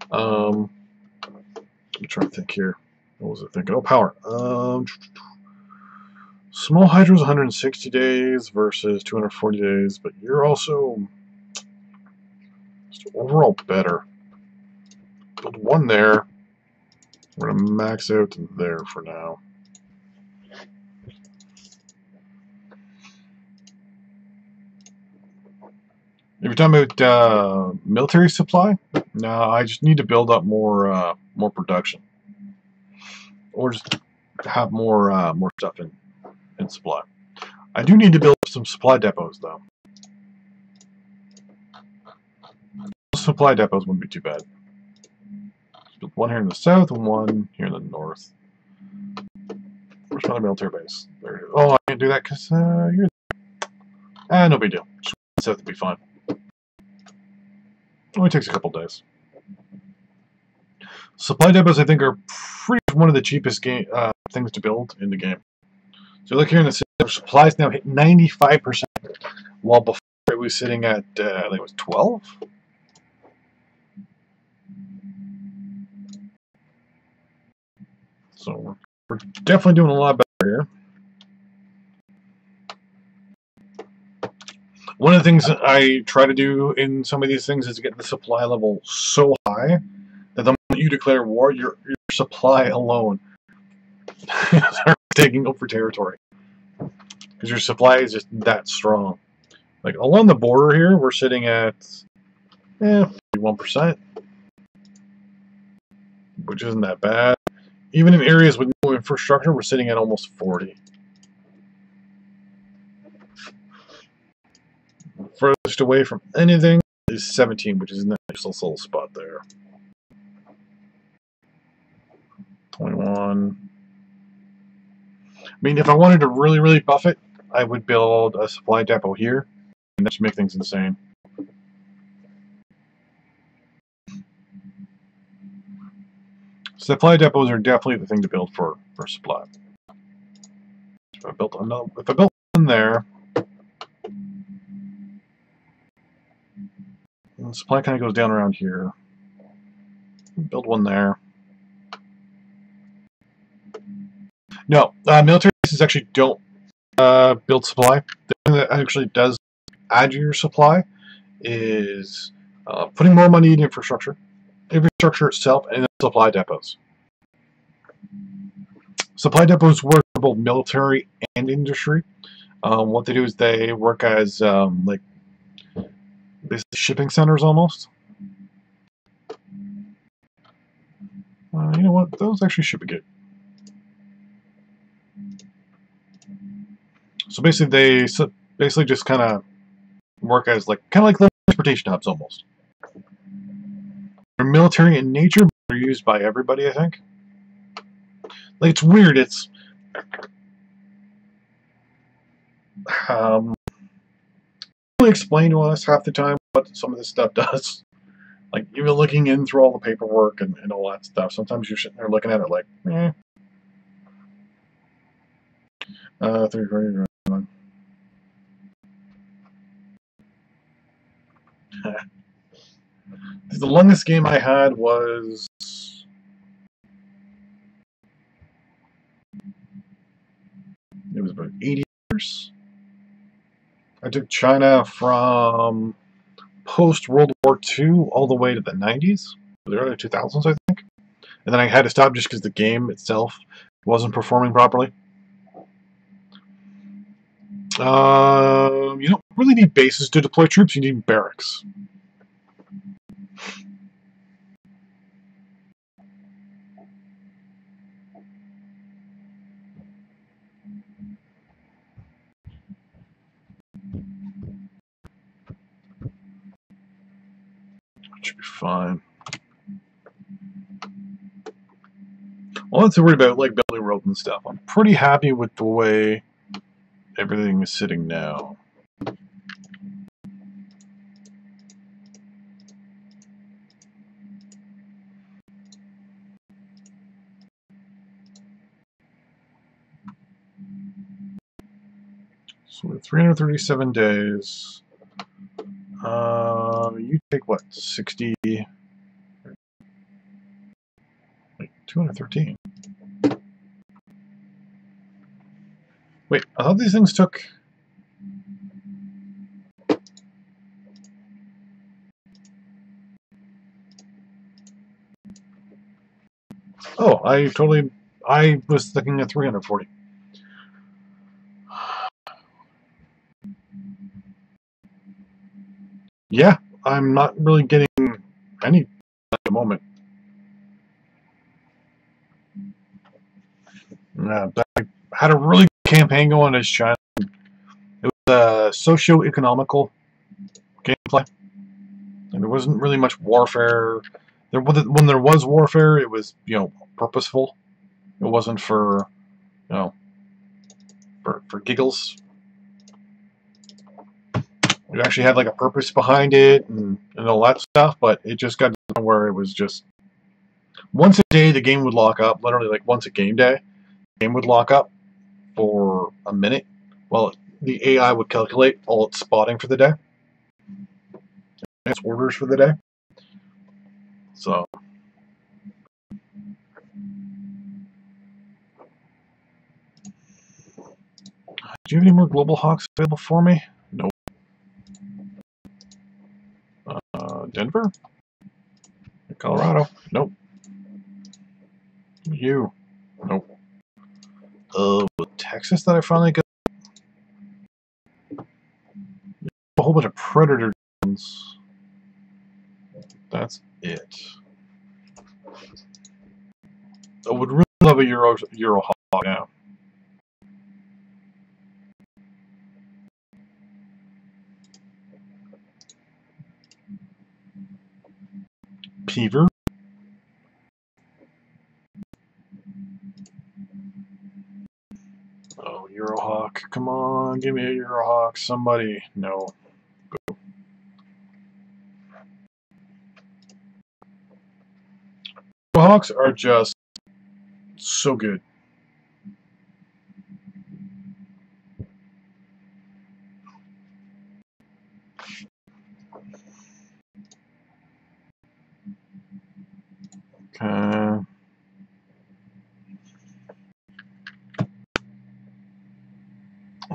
I'm trying to think here. What was I thinking? Oh, power. Small hydro's 160 days versus 240 days, but you're also just overall better. Build one there. We're gonna max out there for now. If you're talking about military supply, no, I just need to build up more production, or just have more stuff in supply. I do need to build some supply depots though. Supply depots wouldn't be too bad. Let's build one here in the south and one here in the north. Where's my military base? There it is. Oh, I can't do that because you're there. No big deal. Just south will be fine. Only takes a couple days. Supply depots, I think, are pretty much one of the cheapest things to build in the game. So look here in the city, supplies now hit 95%, while before it was sitting at, I think it was 12? So we're definitely doing a lot better here. One of the things that I try to do in some of these things is get the supply level so high that the moment you declare war, your supply alone starts taking over territory. Because your supply is just that strong. Like along the border here, we're sitting at 51%, which isn't that bad. Even in areas with no infrastructure, we're sitting at almost 40. Furthest away from anything is 17, which is a nice little spot there. 21. I mean, if I wanted to really, really buff it, I would build a supply depot here, and that should make things insane. Supply depots are definitely the thing to build for supply. If I built one there, supply kind of goes down around here. Build one there. No, military bases actually don't build supply. The thing that actually does add to your supply is putting more money in infrastructure itself, and then supply depots. Supply depots work for both military and industry. What they do is they work as like basically shipping centers almost. You know what? Those actually should be good. So basically, they just kind of work as like little transportation hubs almost. They're military in nature, but they're used by everybody, I think. Like, it's weird. It's really explain to us half the time what some of this stuff does. Like, even looking in through all the paperwork and all that stuff, sometimes you're sitting there looking at it like, eh. 3 The longest game I had was about 80 years. I took China from post-World War II all the way to the 90s, the early 2000s, I think. And then I had to stop just because the game itself wasn't performing properly. You don't really need bases to deploy troops, you need barracks. Should be fine. Well, I'm not too worried about like building roads and stuff. I'm pretty happy with the way everything is sitting now. So we're 337 days. You take what, 60? Wait, 213. Wait, I thought these things took. Oh, I was looking at 340. Yeah, I'm not really getting any at the moment. I had a really good campaign going as China. It was a socio-economical gameplay, and there wasn't really much warfare. When there was warfare, it was purposeful. It wasn't for for giggles. It actually had like a purpose behind it and all that stuff, but it just got to the point where it was just once a day the game would lock up, literally like once a game day, the game would lock up for a minute. Well, the AI would calculate all its spotting for the day, its orders for the day. So do you have any more Global Hawks available for me? Nope. Denver? Colorado? Nope. You? Nope. Texas that I finally got a whole bunch of Predator guns. That's it. I would really love a Euro Hawk now. Peaver. Oh, Eurohawk. Come on, give me a Eurohawk. Somebody. No. Go. Eurohawks are just so good. Okay.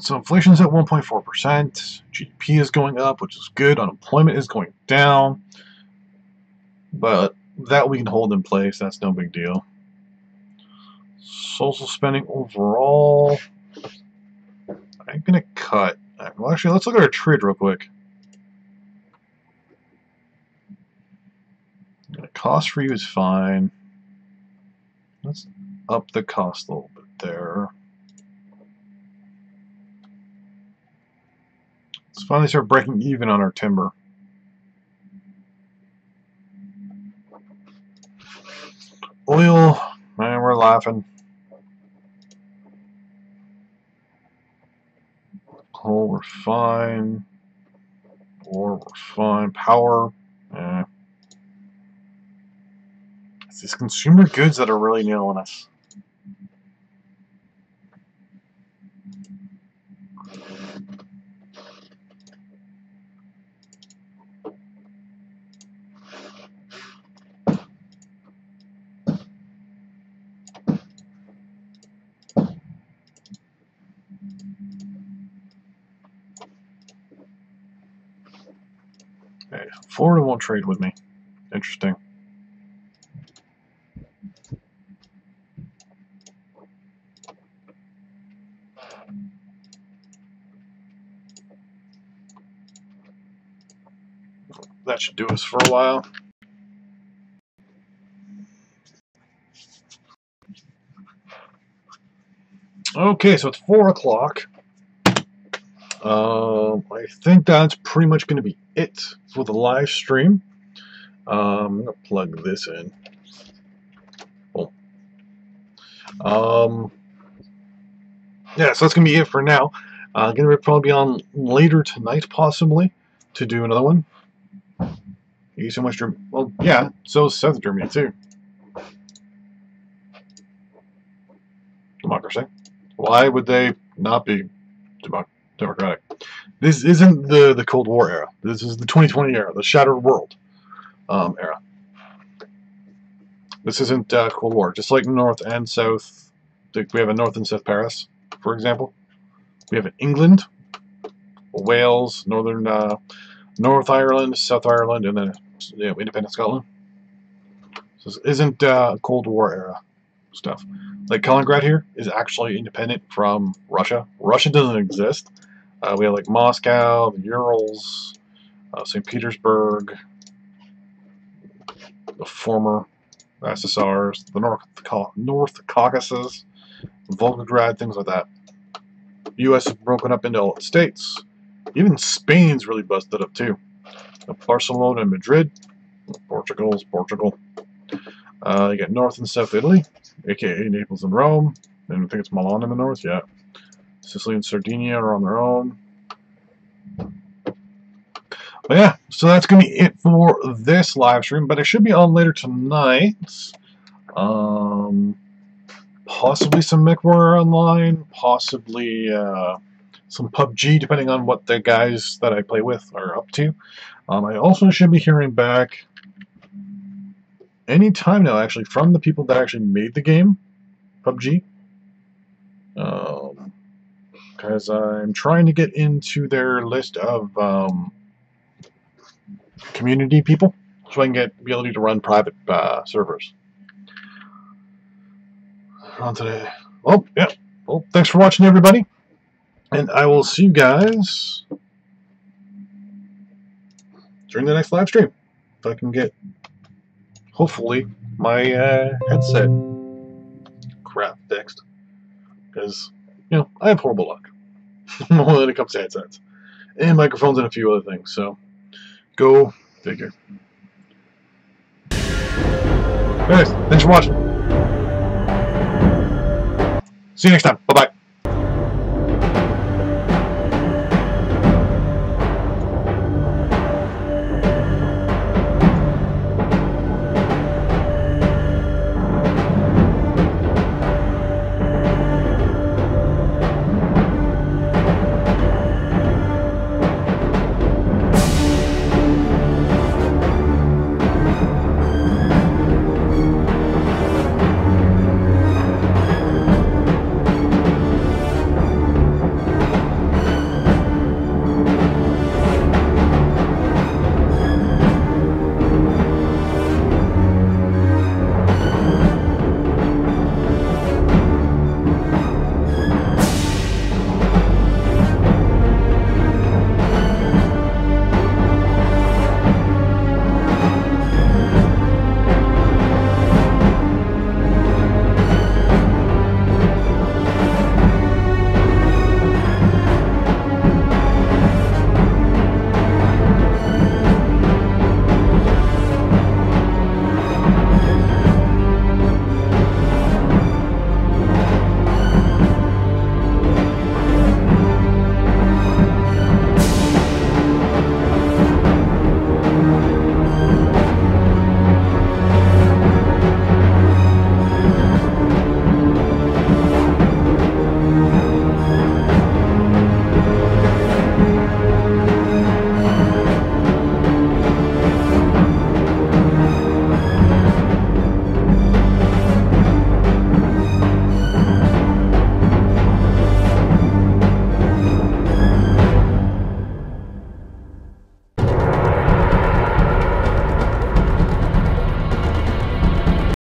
So inflation is at 1.4%. GDP is going up, which is good. Unemployment is going down. But that we can hold in place. That's no big deal. Social spending overall. I'm going to cut. Well, actually, let's look at our trade real quick. The cost for you is fine. Let's up the cost a little bit there. Let's finally start breaking even on our timber. Oil, man, we're laughing. Coal, we're fine. Ore, we're fine. Power, It's these consumer goods that are really nailing us. Okay, Florida won't trade with me. Interesting. That should do us for a while. Okay, so it's 4 o'clock. I think that's pretty much going to be it for the live stream. I'm going to plug this in. Boom. Yeah, so that's going to be it for now. Going to probably be on later tonight, possibly, to do another one. East and West Germany. Well, yeah, so is South Germany, too. Democracy. Why would they not be democratic? This isn't the Cold War era. This is the 2020 era, the Shattered World era. This isn't Cold War. Just like North and South, we have a North and South Paris, for example. We have England, Wales, North Ireland, South Ireland, and then independent Scotland. So this isn't Cold War era stuff. Like Kaliningrad here is actually independent from Russia. Russia doesn't exist. We have like Moscow, the Urals, St. Petersburg, the former SSRs, the North Caucasus, Volgograd, things like that. The U.S. is broken up into all its states. Even Spain's really busted up too. Barcelona and Madrid. Portugal's Portugal. You got North and South Italy, aka Naples and Rome. And I think it's Milan in the north, yeah. Sicily and Sardinia are on their own. But yeah, so that's going to be it for this live stream. But it should be on later tonight. Possibly some MechWarrior Online. Possibly some PUBG, depending on what the guys that I play with are up to. I also should be hearing back any time now, actually, from the people that actually made the game, PUBG. Because I'm trying to get into their list of community people, so I can get the ability to run private servers. On today. Oh, yeah. Well, thanks for watching, everybody. And I will see you guys during the next live stream. If I can get, hopefully, my headset crap fixed. Because, you know, I have horrible luck when it comes to headsets. And microphones and a few other things. So, go figure. Anyways, thanks for watching. See you next time. Bye-bye.